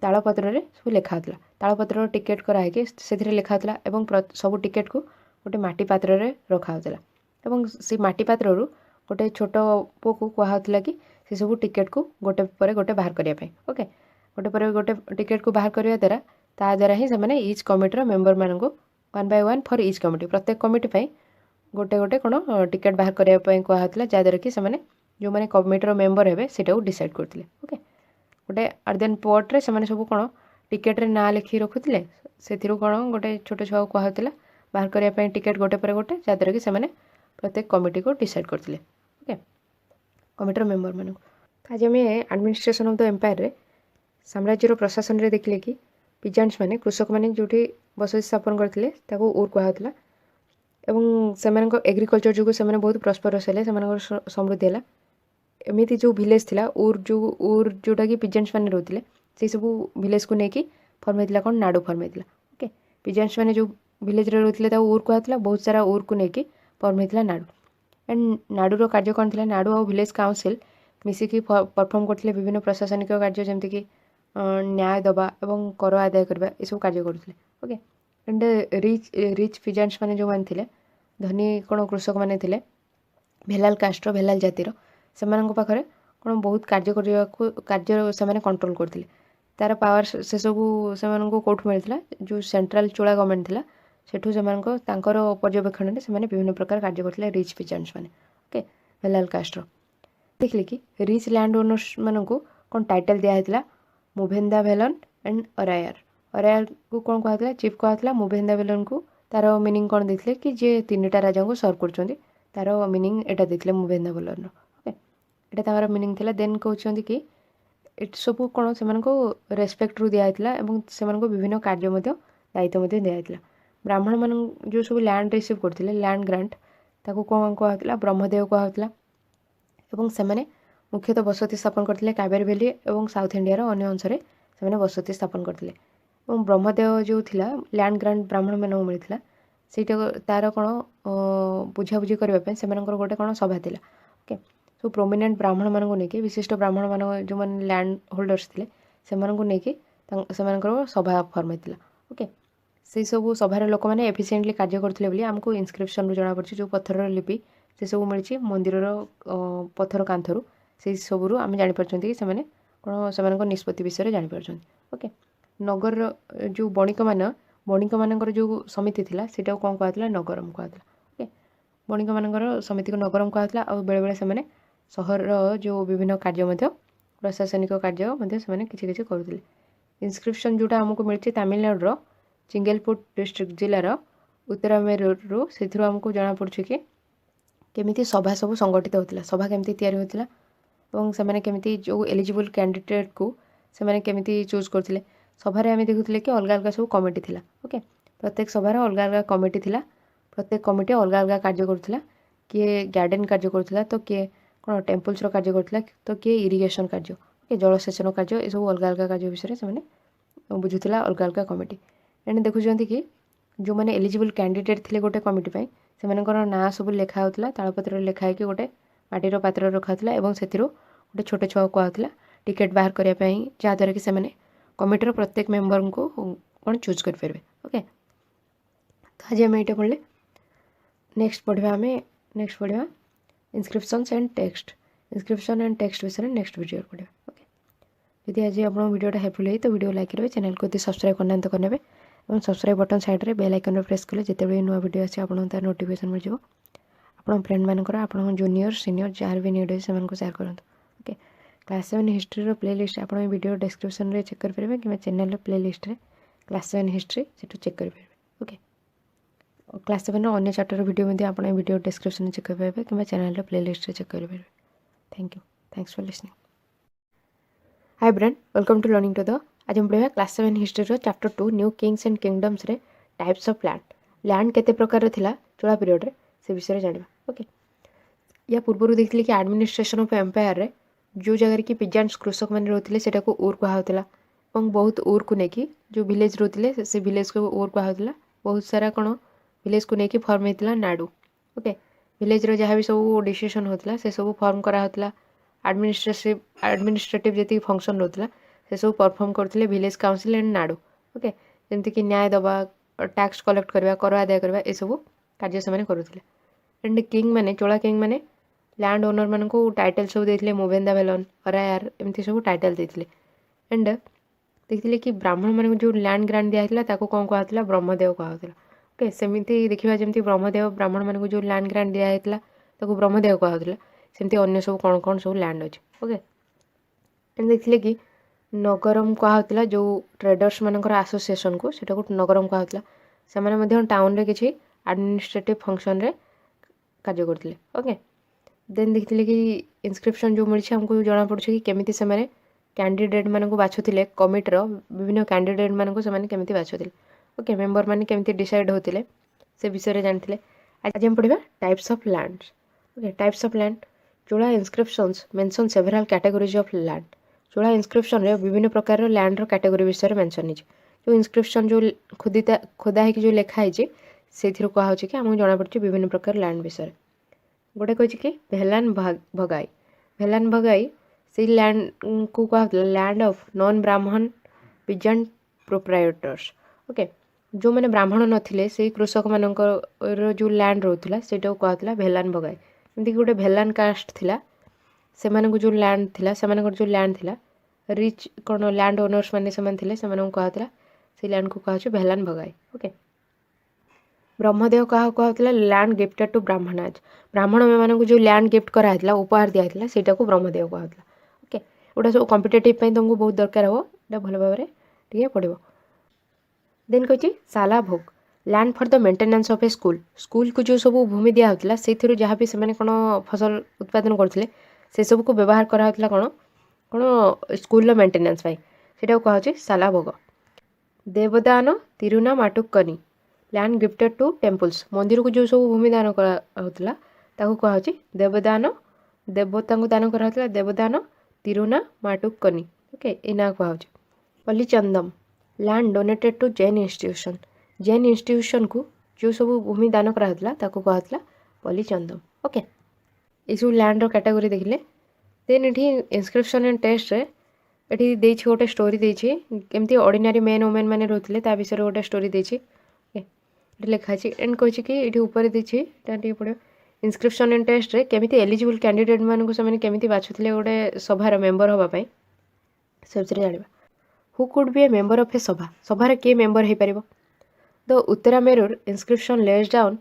ତାଳପତ୍ରରେ ସବୁ ଲେଖା ହେଉଥିଲା। ତାଳପତ୍ରର ଟିକେଟ୍ କରାହେଇକି ସେଥିରେ ଲେଖା ହେଉଥିଲା ଏବଂ ସବୁ ଟିକେଟ୍କୁ ଗୋଟେ ମାଟି ପାତ୍ରରେ ରଖାହେଉଥିଲା ଏବଂ ସେ ମାଟି ପାତ୍ରରୁ ଗୋଟେ ଛୋଟ ପୁଅକୁ କୁହାହେଉଥିଲା କି ସେସବୁ ଟିକେଟ୍କୁ ଗୋଟେ ପରେ ଗୋଟେ ବାହାର କରିବା ପାଇଁ। ଓକେ, ଗୋଟେ ପରେ ଗୋଟେ ଟିକେଟ୍କୁ ବାହାର କରିବା ଦ୍ୱାରା ତା ଦ୍ୱାରା ହିଁ ସେମାନେ ଇଚ୍ କମିଟିର ମେମ୍ବରମାନଙ୍କୁ one by one for each committee, ପ୍ରତ୍ୟେକ କମିଟି ପାଇଁ ଗୋଟେ ଗୋଟେ କ'ଣ ଟିକେଟ୍ ବାହାର କରିବା ପାଇଁ କୁହାହେଉଥିଲା, ଯାହାଦ୍ୱାରା କି ସେମାନେ ଯେଉଁମାନେ କମିଟିର ମେମ୍ବର ହେବେ ସେଇଟାକୁ ଡିସାଇଡ଼୍ କରୁଥିଲେ। ଓକେ, ଗୋଟେ ଆର୍ଦେନ୍ ପଟ୍ରେ ସେମାନେ ସବୁ କ'ଣ ଟିକେଟ୍ରେ ନାଁ ଲେଖି ରଖୁଥିଲେ, ସେଥିରୁ କ'ଣ ଗୋଟେ ଛୋଟ ଛୁଆକୁ କୁହାହେଉଥିଲା ବାହାର କରିବା ପାଇଁ ଟିକେଟ୍ ଗୋଟେ ପରେ ଗୋଟେ, ଯାହାଦ୍ୱାରା କି ସେମାନେ ପ୍ରତ୍ୟେକ କମିଟିକୁ ଡିସାଇଡ଼୍ କରୁଥିଲେ। ଓକେ, କମିଟିର ମେମ୍ବରମାନଙ୍କୁ। ଆଜି ଆମେ ଆଡ଼ମିନିଷ୍ଟ୍ରେସନ୍ ଅଫ୍ ଦ ଏମ୍ପାୟାରରେ ସାମ୍ରାଜ୍ୟର ପ୍ରଶାସନରେ ଦେଖିଲେ କି ପିଜାଣ୍ଟସ୍ ମାନେ କୃଷକମାନେ ଯେଉଁଠି ବସତି ସ୍ଥାପନ କରିଥିଲେ ତାକୁ ଉର୍ କୁହାହେଉଥିଲା ଏବଂ ସେମାନଙ୍କ ଏଗ୍ରିକଲଚର ଯୋଗୁଁ ସେମାନେ ବହୁତ ପ୍ରସ୍ପରସ୍ ହେଲେ, ସେମାନଙ୍କର ସମୃଦ୍ଧି ହେଲା। ଏମିତି ଯେଉଁ ଭିଲେଜ୍ ଥିଲା ଉର୍ ଯେଉଁଟାକି ପିଜାଣ୍ଟସ୍ ମାନେ ରହୁଥିଲେ, ସେଇସବୁ ଭିଲେଜ୍କୁ ନେଇକି ଫର୍ମ ହେଇଥିଲା କ'ଣ ନାଡ଼ୁ ଫର୍ମ ହେଇଥିଲା। ଓକେ, ପିଜାଣ୍ଟସ୍ ମାନେ ଯେଉଁ ଭିଲେଜ୍ରେ ରହୁଥିଲେ ତାକୁ ଉର୍ କୁହାହେଉଥିଲା, ବହୁତ ସାରା ଉର୍କୁ ନେଇକି ଫର୍ମ ହେଇଥିଲା ନାଡ଼ୁ। ଆଣ୍ଡ ନାଡ଼ୁର କାର୍ଯ୍ୟ କ'ଣ ଥିଲା, ନାଡ଼ୁ ଆଉ ଭିଲେଜ୍ କାଉନସିଲ୍ ମିଶିକି ପରଫର୍ମ କରୁଥିଲେ ବିଭିନ୍ନ ପ୍ରଶାସନିକ କାର୍ଯ୍ୟ, ଯେମିତିକି ନ୍ୟାୟ ଦେବା ଏବଂ କର ଆଦାୟ କରିବା, ଏସବୁ କାର୍ଯ୍ୟ କରୁଥିଲେ। ଓକେ, ଆଣ୍ଡ ରିଚ୍ ପିଜାଣ୍ଟସ୍ ମାନେ ଯେଉଁମାନେ ଥିଲେ, ଧନୀ କ'ଣ କୃଷକମାନେ ଥିଲେ, ଭେଲାଲ୍ କାଷ୍ଟର, ଭେଲାଲ୍ ଜାତିର, ସେମାନଙ୍କ ପାଖରେ କ'ଣ ବହୁତ କାର୍ଯ୍ୟ ସେମାନେ କଣ୍ଟ୍ରୋଲ କରୁଥିଲେ। ତା'ର ପାୱାର ସେସବୁ ସେମାନଙ୍କୁ କେଉଁଠୁ ମିଳିଥିଲା, ଯେଉଁ ସେଣ୍ଟ୍ରାଲ ଚୋଳା ଗଭର୍ଣ୍ଣମେଣ୍ଟ ଥିଲା ସେଠୁ ତାଙ୍କର ପର୍ଯ୍ୟବେକ୍ଷଣରେ ସେମାନେ ବିଭିନ୍ନ ପ୍ରକାର କାର୍ଯ୍ୟ କରୁଥିଲେ ରିଚ୍ ପିଜାଣ୍ଟସ୍ ମାନେ। ଓକେ, ଭେଲାଲ୍ କାଷ୍ଟର ଦେଖିଲେ କି ରିଚ୍ ଲ୍ୟାଣ୍ଡ ଓନର୍ସ ମାନଙ୍କୁ କ'ଣ ଟାଇଟଲ୍ ଦିଆହେଇଥିଲା, ମୁଭେନ୍ଦା ଭେଲନ୍ ଆଣ୍ଡ ଅରାୟାରକୁ କ'ଣ କୁହାହେଉଥିଲା, ଚିଫ୍ କୁହାହେଉଥିଲା। ମୁଭେନ୍ଦା ଭେଲନ୍କୁ ତା'ର ମିନିଂ କ'ଣ ଦେଇଥିଲେ କି ଯିଏ ତିନିଟା ରାଜାଙ୍କୁ ସର୍ଭ କରୁଛନ୍ତି, ତା'ର ମିନିଂ ଏଇଟା ଦେଇଥିଲେ ମୁଭେନ୍ଦା ଭେଲନ୍ର। ଓକେ, ଏଇଟା ତାଙ୍କର ମିନିଂ ଥିଲା। ଦେନ୍ କହୁଛନ୍ତି କି ଏଠି ସବୁ କ'ଣ ସେମାନଙ୍କୁ ରେସ୍ପେକ୍ଟରୁ ଦିଆହେଇଥିଲା ଏବଂ ସେମାନଙ୍କୁ ବିଭିନ୍ନ କାର୍ଯ୍ୟ ମଧ୍ୟ ଦାୟିତ୍ୱ ମଧ୍ୟ ଦିଆହେଇଥିଲା। ବ୍ରାହ୍ମଣମାନଙ୍କୁ ଯେଉଁ ସବୁ ଲ୍ୟାଣ୍ଡ ରିସିଭ୍ କରୁଥିଲେ, ଲ୍ୟାଣ୍ଡ ଗ୍ରାଣ୍ଟ, ତାକୁ କ'ଣ କୁହାହେଉଥିଲା, ବ୍ରହ୍ମଦେବ କୁହାହେଉଥିଲା ଏବଂ ସେମାନେ ମୁଖ୍ୟତଃ ବସତି ସ୍ଥାପନ କରିଥିଲେ କାବେରୀ ଭ୍ୟାଲି ଏବଂ ସାଉଥ୍ ଇଣ୍ଡିଆର ଅନ୍ୟ ଅଂଶରେ ସେମାନେ ବସତି ସ୍ଥାପନ କରିଥିଲେ। ଏବଂ ବ୍ରହ୍ମଦେବ ଯେଉଁ ଥିଲା ଲ୍ୟାଣ୍ଡ ଗ୍ରାଣ୍ଟ ବ୍ରାହ୍ମଣମାନଙ୍କୁ ମିଳିଥିଲା, ସେଇଟା ତା'ର କ'ଣ ବୁଝାବୁଝି କରିବା ପାଇଁ ସେମାନଙ୍କର ଗୋଟେ କ'ଣ ସଭା ଥିଲା। ଓକେ, ସବୁ ପ୍ରୋମିନେଣ୍ଟ ବ୍ରାହ୍ମଣମାନଙ୍କୁ ନେଇକି, ବିଶିଷ୍ଟ ବ୍ରାହ୍ମଣମାନଙ୍କ ଯେଉଁମାନେ ଲ୍ୟାଣ୍ଡ ହୋଲ୍ଡର୍ସ ଥିଲେ ସେମାନଙ୍କୁ ନେଇକି ସେମାନଙ୍କର ସଭା ଫର୍ମ ହେଇଥିଲା। ଓକେ, ସେହିସବୁ ସଭାର ଲୋକମାନେ ଏଫିସିଏଣ୍ଟଲି କାର୍ଯ୍ୟ କରୁଥିଲେ ବୋଲି ଆମକୁ ଇନସ୍କ୍ରିପ୍ସନରୁ ଜଣାପଡ଼ିଛି। ଯେଉଁ ପଥରର ଲିପି ସେସବୁ ମିଳିଛି ମନ୍ଦିରର ପଥର କାନ୍ଥରୁ, ସେହି ସବୁରୁ ଆମେ ଜାଣିପାରୁଛନ୍ତି କି ସେମାନେ କ'ଣ ସେମାନଙ୍କ ନିଷ୍ପତ୍ତି ବିଷୟରେ ଜାଣିପାରୁଛନ୍ତି। ଓକେ, ନଗରର ଯେଉଁ ବଣିକମାନଙ୍କର ଯେଉଁ ସମିତି ଥିଲା ସେଇଟାକୁ କ'ଣ କୁହାହେଉଥିଲା, ନଗରମ କୁହାହେଉଥିଲା। ଓକେ, ବଣିକମାନଙ୍କର ସମିତିକୁ ନଗରମ କୁହାହେଉଥିଲା। ଆଉ ବେଳେବେଳେ ସେମାନେ ସହରର ଯେଉଁ ବିଭିନ୍ନ କାର୍ଯ୍ୟ ମଧ୍ୟ, ପ୍ରଶାସନିକ କାର୍ଯ୍ୟ ମଧ୍ୟ ସେମାନେ କିଛି କିଛି କରୁଥିଲେ। ଇନସ୍କ୍ରିପ୍ସନ୍ ଯେଉଁଟା ଆମକୁ ମିଳିଛି ତାମିଲନାଡ଼ୁର ଚିଙ୍ଗେଲପୁଟ ଡିଷ୍ଟ୍ରିକ୍ଟ ଜିଲ୍ଲାର ଉତ୍ତରାମେରୁରୁ, ସେଥିରୁ ଆମକୁ ଜଣାପଡ଼ୁଛି କି କେମିତି ସଭା ସବୁ ସଂଗଠିତ ହେଉଥିଲା, ସଭା କେମିତି ତିଆରି ହେଉଥିଲା ଏବଂ ସେମାନେ କେମିତି ଯେଉଁ ଏଲିଜିବୁଲ୍ କ୍ୟାଣ୍ଡିଡେଟ୍କୁ ସେମାନେ କେମିତି ଚୁଜ୍ କରୁଥିଲେ। ସଭାରେ ଆମେ ଦେଖୁଥିଲେ କି ଅଲଗା ଅଲଗା ସବୁ କମିଟି ଥିଲା। ଓକେ, ପ୍ରତ୍ୟେକ ସଭାର ଅଲଗା ଅଲଗା କମିଟି ଥିଲା, ପ୍ରତ୍ୟେକ କମିଟି ଅଲଗା ଅଲଗା କାର୍ଯ୍ୟ କରୁଥିଲା। କିଏ ଗାର୍ଡ଼େନ୍ କାର୍ଯ୍ୟ କରୁଥିଲା, ତ କିଏ କ'ଣ ଟେମ୍ପଲ୍ସର କାର୍ଯ୍ୟ କରୁଥିଲା, ତ କିଏ ଇରିଗେସନ୍ କାର୍ଯ୍ୟ, ଓକେ, ଜଳସେଚନ କାର୍ଯ୍ୟ, ଏସବୁ ଅଲଗା ଅଲଗା କାର୍ଯ୍ୟ ବିଷୟରେ ସେମାନେ ବୁଝୁଥିଲା ଅଲଗା ଅଲଗା କମିଟି। ଏଣେ ଦେଖୁଛନ୍ତି କି ଯେଉଁମାନେ ଏଲିଜିବୁଲ୍ କ୍ୟାଣ୍ଡିଡେଟ୍ ଥିଲେ ଗୋଟେ କମିଟି ପାଇଁ, ସେମାନଙ୍କର ନାଁ ସବୁ ଲେଖା ହେଉଥିଲା, ତାଳପତ୍ରରେ ଲେଖା ହେଇକି ଗୋଟେ ମାଟିର ପାତ୍ରରେ ରଖାହେଉଥିଲା ଏବଂ ସେଥିରୁ ଗୋଟେ ଛୋଟ ଛୁଆକୁ କୁହାହେଉଥିଲା ଟିକେଟ୍ ବାହାର କରିବା ପାଇଁ, ଯାହାଦ୍ୱାରା କି ସେମାନେ କମିଟିର ପ୍ରତ୍ୟେକ ମେମ୍ବରଙ୍କୁ କ'ଣ ଚୁଜ୍ କରିପାରିବେ। ଓକେ, ତ ଆଜି ଆମେ ଏଇଟା ପଢ଼ିଲେ। ନେକ୍ସଟ ପଢ଼ିବା ଇନସ୍କ୍ରିପ୍ସନ୍ସ ଆଣ୍ଡ ଟେକ୍ସଟ। ଇନସ୍କ୍ରିପ୍ସନ୍ ଆଣ୍ଡ ଟେକ୍ସଟ ବିଷୟରେ ନେକ୍ସଟ ଭିଡ଼ିଓରେ ପଢ଼ିବା। ଓକେ, ଯଦି ଆଜି ଆପଣଙ୍କ ଭିଡ଼ିଓଟା ହେଲ୍ପଫୁଲ୍ ହେଇଛି ତ ଭିଡ଼ିଓ ଲାଇକ୍ କରିବେ, ଚ୍ୟାନେଲକୁ ଯଦି ସବସ୍କ୍ରାଇବ୍ କରିନାହାନ୍ତି କରିନେବେ ଏବଂ ସବସ୍କ୍ରାଇବ୍ ବଟନ୍ ସାଇଡ଼୍ରେ ବେଲ୍ ଆଇକନ୍ରେ ପ୍ରେସ୍ କଲେ ଯେତେବେଳେ ନୂଆ ଭିଡ଼ିଓ ଆସିବ ଆପଣଙ୍କୁ ତା'ର ନୋଟିଫିକେସନ୍ ମିଳିଯିବ। ଆପଣଙ୍କ ଫ୍ରେଣ୍ଡମାନଙ୍କର, ଆପଣଙ୍କ ଜୁନିୟର ସିନିୟର ଯାହାର ବି ନିଡ୍ ଅଛି ସେମାନଙ୍କୁ ସେୟାର କରନ୍ତୁ। ଓକେ, କ୍ଲାସ୍ 7 ହିଷ୍ଟ୍ରିର ପ୍ଲେଲିଷ୍ଟ ଆପଣ ଏ ଭିଡ଼ିଓ ଡେସ୍କ୍ରିପ୍ସନ୍ରେ ଚେକ୍ କରିପାରିବେ କିମ୍ବା ଚ୍ୟାନେଲର ପ୍ଲେଲିଷ୍ଟରେ କ୍ଲାସ୍ 7 ହିଷ୍ଟ୍ରି ସେଠୁ ଚେକ୍ କରିପାରିବେ। ଓକେ, କ୍ଲାସ୍ 7ର ଅନ୍ୟ ଚାପ୍ଟର ଭିଡ଼ିଓ ମଧ୍ୟ ଆପଣ ଏ ଭିଡ଼ିଓ ଡେସ୍କ୍ରିପ୍ସନ୍ରେ ଚେକ୍ କରିପାରିବେ କିମ୍ବା ଚ୍ୟାନେଲର ପ୍ଲେଲିଷ୍ଟରେ ଚେକ୍ କରିପାରିବେ। Thank you, thanks for listening. Hi brain welcome to learning to the आज हम पढ़ा class 7 history chapter 2 new kings and kingdoms रे टाइप्स ऑफ लैंड केते प्रकार थिला चोला पीरियड रे से विषय जानिबा ओके या पूर्व देखिले कि एडमिनिस्ट्रेशन ऑफ एम्पायर रे जो जगह की पिजान्स कृषक माने रहथिले सेटा को ऊर कहा होतिला और बहुत ऊर को नेकी जो विलेज रहथिले से विलेज को ऊर कहा होतिला बहुत सारा कोन विलेज को नेकी फॉर्म हेतिला नाडू ओके विलेज रो जहाँ भी सब डिसीजन होतिला से सब फॉर्म करा होतिला एडमिनिस्ट्रेटिव जी फंक्शन रोला से सब परफॉर्म करते village council and Nadu okay जमती कि न्याय दबा टैक्स कलेक्ट करवा कर आदाय करवा ये सब कार्य से करुले एंड किंग मैंने चोला किंग मैंने लैंड ओनर मान टाइटल सब देते मोवेंदा भेलन अरायर एमती सब टाइटल देते एंड देखते कि ब्राह्मण मान जो लैंड ग्रांट दिखाला कौन कहला ब्रह्मदेव कहला ओके सेमती देखा जमी ब्रह्मदेव ब्राह्मण मान जो लैंड ग्रांट दिखाला ब्रह्मदेव कहला सेमती अन्य सब कौन कौन सब लैंड अच्छे ओके एंड देखिले कि नगरम कहला जो ट्रेडर्स मानकर एसोसिएशन को सेटा को नगरम कहला से माने टाउन रे किछि एडमिनिस्ट्रेटिव फंक्शन रे कार्य करथिले ओके देन देखिले कि इनस्क्रिप्शन जो मिलछि हमको जाना पड़छ कि केमिति से माने कैंडिडेट मान को बाछुथिले कमिटी रो विभिन्न कैंडिडेट मान को से माने केमिति बाछुथिले ओके मेंबर माने केमिति डिसाइड होथिले से विषय रे जानथिले आज हम पढिबा types of lands okay types of land Chola inscriptions mention several categories of land Chola inscription रे विभिन्न प्रकार लैंड रो कैटेगरी विषय मेंशन हिज जो इनस्क्रिप्शन जो खोदा है कि जो लिखा है से कहा कि आमको जाना पड़े विभिन्न प्रकार लैंड विषय गोटे कहे कि भेलान भगाई से लैंड को कहला लैंड ऑफ नॉन ब्राह्मण पिजेंट प्रोप्राइटर्स ओके जो मैंने ब्राह्मण नथिले से कृषक मानकर जो लैंड रोला सेटा कहला भेलान भगाई एमती गोटे भेलान कास्ट थिला से जो लैंड थिला से जो लैंड थिला रिच कौन लैंड ओनर्स मैंने से कहला से लैंड को कहा भेलान भगाई ओके ब्रह्मदेव कहला लैंड गिफ्टेड टू ब्राह्मणाज ब्राह्मण मान जो लैंड गिफ्ट कराइला उपहार दिखाला सेटा को ब्रह्मदेव कहला ओके गोटा सब कॉम्पिटिटिव तुमको बहुत दरकार हो भल भाव में पड़ो देन कही साला भोग land for the maintenance of A school को जो सब भूमि दिया होता से जहाँ भी से कौन फसल उत्पादन करते से सब को व्यवहार कराला कौन कौन स्कूल मेंटेनेंस से कहे साला भोग देवदान तिरुना माटुकनी लैंड गिफ्टेड टू टेम्पल्स मंदिर को जो सब भूमि दान कराला कहे देवदान देवता को दान कराला देवदान तिरुना माटुकनी ओके ये ना कहे pallichandam land donated to Jain institution को जो सब भूमि दान कराला कहला पल्लीचंदम ओके ये सब लैंड रो कैटेगरी देखिले देन ये इनस्क्रिप्शन एंड टेस्ट रे ये गोटे स्टोरी देछि केमती ऑर्डिनरी मेन वुमेन माने रहथिले ता विषय गोटे स्टोरी देछि ओके लिखा छी एंड कहछि कि ये ऊपर देछि टे पड़ो इनस्क्रिप्शन एंड टेस्ट रे केमती एलिजिबल कैंडिडेट मान को से केमती बाछुथिले गोटे सभार मेंबर होबा पई सबसे जानिबा who could be a member of a सभार के मेंबर हे परिबो the Uttaramerur inscription lays down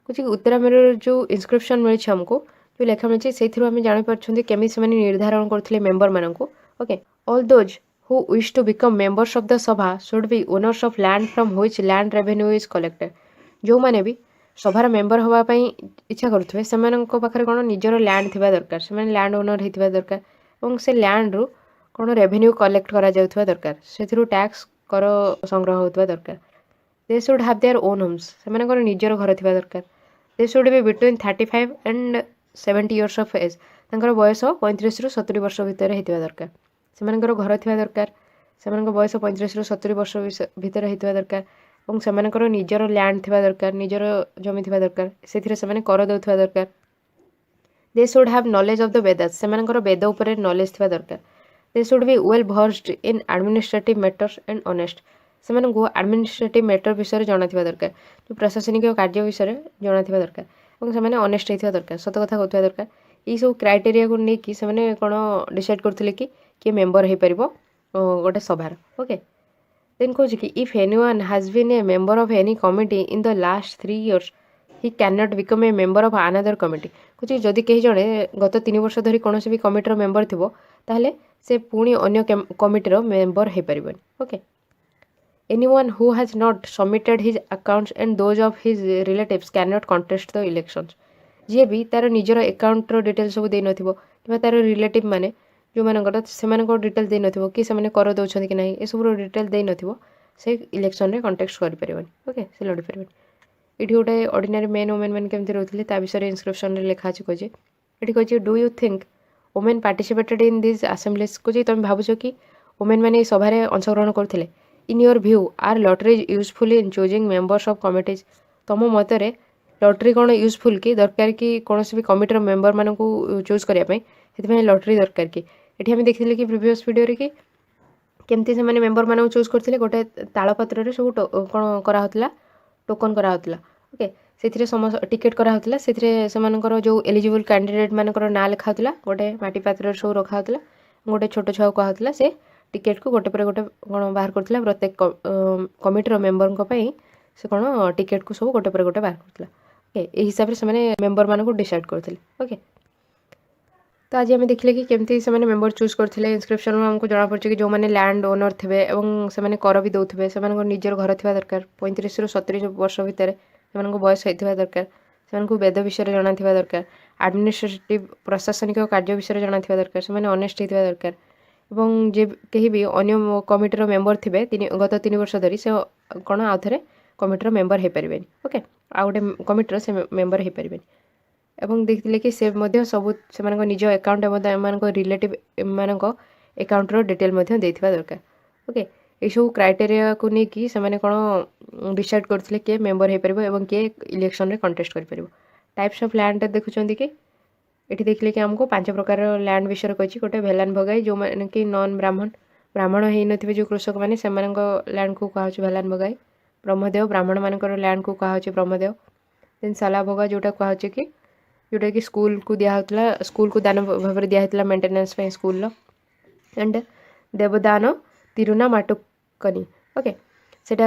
कुछ उत्तरा मेरुर जो इंस्क्रिप्शन मिली हमको जो लेखा मिली से आम जापर केमी से निर्धारण करते मेंबर मान को okay all those who wish to become members of the sabha should be owners of land from which land revenue is collected जो मैंने भी सभार मेंबर होगापी इच्छा करुवे से पाखे कौन निजर लैंड थी दरकार से लैंड ओनर होता दरकार और से लैंड रु कौन रेवेन्यू कलेक्ट करा दरकार से टैक्स कर संग्रह होता दरकार they should have their own homes से निजर घर थी दरकार they should be between 35 and 70 years of age तांकर बयस 35 रु 70 वर्ष भितर होता दरकार से घर थी दरकार से बयस 35 रु 70 वर्ष भितर होता दरकार और से निजर लैंड थी दरकार निजर जमी थी दरकार से कर दौथा दरकार they should have knowledge of the Vedas से वेद उपर नॉलेज थी दरकार they should be well versed in administrative matters and honest से एडमिनिस्ट्रेटिव मैटर विषय जाना दरकार जो प्रशासनिक कार्य विषय जाना दरकार और से ऑनेस्ट होता दरकार सत कथा कहता दरकार ये सब क्राइटेरिया को लेकिन से कौन डिसाइड करते कि किए मेंबर हो पार गोटे सभार ओके देन कौन कि if anyone has been a member of any committee in the last 3 years he can not become a member of another committee कुछ जदि कहीं जड़े गत 3 वर्ष धरी कौन भी कमिटर मेंबर थी ताहले से पुणी अन्य कमिटर मेंबर हो पार okay anyone who has not submitted his accounts and those of his relatives cannot contest the elections जी भी तार निजर अकाउंट डिटेल्स सब दे नथिबो कि तार रिलेटिव माने ଯେଉଁମାନଙ୍କର ସେମାନଙ୍କ ଡିଟେଲ୍ ଦେଇନଥିବ କି ସେମାନେ କର ଦେଉଛନ୍ତି କି ନାହିଁ ଏସବୁର ଡିଟେଲ୍ ଦେଇନଥିବ ସେ ଇଲେକ୍ସନରେ କଣ୍ଟେଷ୍ଟ କରିପାରିବନି ଓକେ ସେ ଲଢ଼ିପାରିବନି। ଏଠି ଗୋଟେ ଅର୍ଡ଼ିନାରୀ ମେନ୍ ଓମେନ୍ ମାନେ କେମିତି ରହୁଥିଲେ ତା ବିଷୟରେ ଇନସ୍କ୍ରିପ୍ସନରେ ଲେଖା ଅଛି କହୁଛି ଏଠି କହୁଛି do you think women participated in this assemblies କହୁଛି ତୁମେ ଭାବୁଛ କି ଓମେନ୍ ମାନେ ଏହି ସଭାରେ ଅଂଶଗ୍ରହଣ କରୁଥିଲେ। In your view are lotteries useful in choosing members of committees ତୁମ ମତରେ ଲଟରି କ'ଣ ୟୁଜଫୁଲ୍ କି ଦରକାର କି କୌଣସି ବି କମିଟିର ମେମ୍ବରମାନଙ୍କୁ ଚୁଜ୍ କରିବା ପାଇଁ ସେଥିପାଇଁ ଲଟରି ଦରକାର କି। ଏଠି ଆମେ ଦେଖିଥିଲେ କି ପ୍ରିଭିୟସ୍ ଭିଡ଼ିଓରେ କି କେମିତି ସେମାନେ ମେମ୍ବରମାନଙ୍କୁ ଚୁଜ୍ କରିଥିଲେ ଗୋଟେ ତାଳପତ୍ରରେ ସବୁ କ'ଣ କରାହେଉଥିଲା ଟୋକନ୍ କରାହେଉଥିଲା ଓକେ ସେଥିରେ ସମସ୍ତ ଟିକେଟ୍ କରାହେଉଥିଲା ସେଥିରେ ସେମାନଙ୍କର ଯେଉଁ ଏଲିଜିବୁଲ୍ କ୍ୟାଣ୍ଡିଡେଟ୍ ମାନଙ୍କର ନାଁ ଲେଖାହେଉଥିଲା ଗୋଟେ ମାଟି ପାତ୍ରରେ ସବୁ ରଖାହେଉଥିଲା ଗୋଟେ ଛୋଟ ଛୁଆକୁ କୁହାହେଉଥିଲା ସେ ଟିକେଟ୍କୁ ଗୋଟେ ପରେ ଗୋଟେ କ'ଣ ବାହାର କରୁଥିଲା ପ୍ରତ୍ୟେକ କମିଟିର ମେମ୍ବରଙ୍କ ପାଇଁ ସେ କ'ଣ ଟିକେଟ୍କୁ ସବୁ ଗୋଟେ ପରେ ଗୋଟେ ବାହାର କରୁଥିଲା ଓକେ ଏହି ହିସାବରେ ସେମାନେ ମେମ୍ବରମାନଙ୍କୁ ଡିସାଇଡ଼୍ କରୁଥିଲେ ଓକେ। ତ ଆଜି ଆମେ ଦେଖିଲେ କି କେମିତି ସେମାନେ ମେମ୍ବର ଚୁଜ୍ କରିଥିଲେ ଇନସ୍କ୍ରିପ୍ସନରୁ ଆମକୁ ଜଣାପଡ଼ୁଛି କି ଯେଉଁମାନେ ଲ୍ୟାଣ୍ଡ ଓନର୍ ଥିବେ ଏବଂ ସେମାନେ କର ବି ଦେଉଥିବେ ସେମାନଙ୍କ ନିଜର ଘର ଥିବା ଦରକାର 35ରୁ 70 ବର୍ଷ ଭିତରେ ସେମାନଙ୍କୁ ବୟସ ହେଇଥିବା ଦରକାର ସେମାନଙ୍କୁ ବେଦ ବିଷୟରେ ଜଣାଥିବା ଦରକାର ଆଡମିନିଷ୍ଟ୍ରେଟିଭ୍ ପ୍ରଶାସନିକ କାର୍ଯ୍ୟ ବିଷୟରେ ଜଣାଥିବା ଦରକାର ସେମାନେ ଅନେଷ୍ଟ ହେଇଥିବା ଦରକାର ଏବଂ ଯେ କେହି ବି ଅନ୍ୟ କମିଟିର ମେମ୍ବର ଥିବେ ଗତ 3 ବର୍ଷ ଧରି ସେ କ'ଣ ଆଉ ଥରେ କମିଟିର ମେମ୍ବର ହେଇପାରିବେନି ଓକେ ଆଉ ଗୋଟେ କମିଟିର ସେ ମେମ୍ବର ହେଇପାରିବେନି ଏବଂ ଦେଖିଥିଲେ କି ସେ ମଧ୍ୟ ସବୁ ସେମାନଙ୍କ ନିଜ ଆକାଉଣ୍ଟ ଏବଂ ଏମାନଙ୍କ ରିଲେଟିଭ୍ ଏମାନଙ୍କ ଆକାଉଣ୍ଟର ଡିଟେଲ୍ ମଧ୍ୟ ଦେଇଥିବା ଦରକାର ଓକେ ଏଇସବୁ କ୍ରାଇଟେରିଆକୁ ନେଇକି ସେମାନେ କ'ଣ ଡିସାଇଡ଼୍ କରୁଥିଲେ କିଏ ମେମ୍ବର ହେଇପାରିବ ଏବଂ କିଏ ଇଲେକ୍ସନରେ କଣ୍ଟେଷ୍ଟ କରିପାରିବ। ଟାଇପ୍ସ ଅଫ୍ ଲ୍ୟାଣ୍ଡ ଦେଖୁଛନ୍ତି କି ଏଠି ଦେଖିଲେ କି ଆମକୁ 5 ପ୍ରକାର ଲ୍ୟାଣ୍ଡ ବିଷୟରେ କହିଛି ଗୋଟେ ଭେଲାନ୍ ଭଗାଇ ଯେଉଁମାନେ କି ନନ୍ ବ୍ରାହ୍ମଣ ହେଇନଥିବେ ଯେଉଁ କୃଷକମାନେ ସେମାନଙ୍କ ଲ୍ୟାଣ୍ଡକୁ କୁହାହେଉଛି ଭେଲାନ୍ ଭଗାଇ ବ୍ରହ୍ମଦେବ ବ୍ରାହ୍ମଣମାନଙ୍କର ଲ୍ୟାଣ୍ଡକୁ କୁହାହେଉଛି ବ୍ରହ୍ମଦେବ ଦେନ୍ ସାଲା ଭୋଗା ଯେଉଁଟା କୁହାହେଉଛି କି ଯେଉଁଟାକି ସ୍କୁଲକୁ ଦିଆହେଉଥିଲା ସ୍କୁଲକୁ ଦାନ ଭାବରେ ଦିଆହେଇଥିଲା ମେଣ୍ଟେନାନ୍ସ ପାଇଁ ସ୍କୁଲର ଆଣ୍ଡ ଦେବଦାନ ତିରୁନା ମାଟୁକନି ଓକେ ସେଇଟା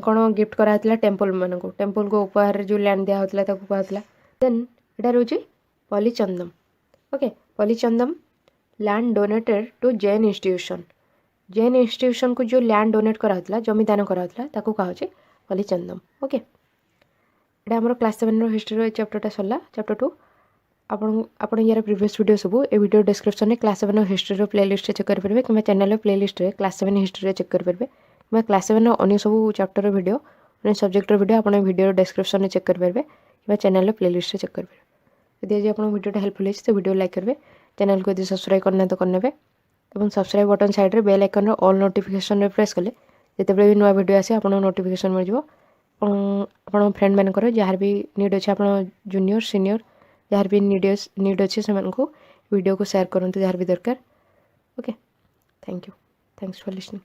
କ'ଣ ଗିଫ୍ଟ କରାହେଇଥିଲା ଟେମ୍ପଲମାନଙ୍କୁ ଟେମ୍ପଲକୁ ଉପହାରରେ ଯେଉଁ ଲ୍ୟାଣ୍ଡ ଦିଆହେଉଥିଲା ତାକୁ କୁହାହେଉଥିଲା। ଦେନ୍ ଏଇଟା ରହୁଛି ପଲିଚନ୍ଦମ ଓକେ ପଲିଚନ୍ଦମ ଲ୍ୟାଣ୍ଡ ଡୋନେଟେଡ୍ ଟୁ ଜୈନ ଇନଷ୍ଟିଟ୍ୟୁସନକୁ ଯେଉଁ ଲ୍ୟାଣ୍ଡ ଡୋନେଟ୍ କରାହେଉଥିଲା ଜମି ଦାନ କରାହେଉଥିଲା ତାକୁ କୁହାହେଉଛି ପଲିଚନ୍ଦମ ଓକେ। ଏଇଟା ଆମର କ୍ଲାସ୍ 7ର ହିଷ୍ଟ୍ରିର ଏ ଚାପ୍ଟରଟା ସରିଲା ଚାପ୍ଟର 2 ଆପଣ ୟାର ପ୍ରିଭିୟସ୍ ଭିଡ଼ିଓ ସବୁ ଏ ଭିଡ଼ିଓ ଡେସ୍କ୍ରିପ୍ସନରେ କ୍ଲାସ୍ 7ର ହିଷ୍ଟ୍ରିର ପ୍ଲେଲିଷ୍ଟରେ ଚେକ୍ କରିପାରିବେ କିମ୍ବା ଚ୍ୟାନେଲର ପ୍ଲେଲିଷ୍ଟରେ କ୍ଲାସ୍ 7 ହିଷ୍ଟ୍ରିରେ ଚେକ୍ କରିପାରିବେ କିମ୍ବା କ୍ଲାସ୍ 7ର ଅନ୍ୟ ସବୁ ଚାପ୍ଟରର ଭିଡ଼ିଓ ଅନ୍ୟ ସବଜେକ୍ଟର ଭିଡ଼ିଓ ଆପଣ ଭିଡ଼ିଓର ଡେସ୍କ୍ରିପ୍ସନରେ ଚେକ୍ କରିପାରିବେ କିମ୍ବା ଚ୍ୟାନେଲର ପ୍ଲେଲିଷ୍ଟରେ ଚେକ୍ କରିପାରିବେ। ଯଦି ଆଜି ଆପଣଙ୍କ ଭିଡ଼ିଓଟା ହେଲ୍ପଫୁଲ୍ ହେଇଛି ତ ଭିଡ଼ିଓ ଲାଇକ୍ କରିବେ ଚ୍ୟାନେଲକୁ ଯଦି ସବସ୍କ୍ରାଇବ୍ କରିନାହାନ୍ତି ତ କରିନେବେ ଏବଂ ସବସ୍କ୍ରାଇବ୍ ବଟନ୍ ସାଇଡ଼୍ରେ ବେଲ୍ ଆଇକନ୍ର ଅଲ୍ ନୋଟିଫିକେସନ୍ରେ ପ୍ରେସ୍ କଲେ ଯେତେବେଳେ ବି ନୂଆ ଭିଡ଼ିଓ ଆସିବ ଆପଣଙ୍କୁ ନୋଟିଫିକେସନ୍ ମିଳିଯିବ। ଆପଣଙ୍କ ଫ୍ରେଣ୍ଡମାନଙ୍କର ଯାହାର ବି ନିଡ୍ ଅଛି ଆପଣ ଜୁନିୟର ସିନିୟର ଯାହାର ବି ନିଡ୍ ଅଛି ସେମାନଙ୍କୁ ଭିଡ଼ିଓକୁ ସେୟାର କରନ୍ତୁ ଯାହାର ବି ଦରକାର okay thank you thanks for listening.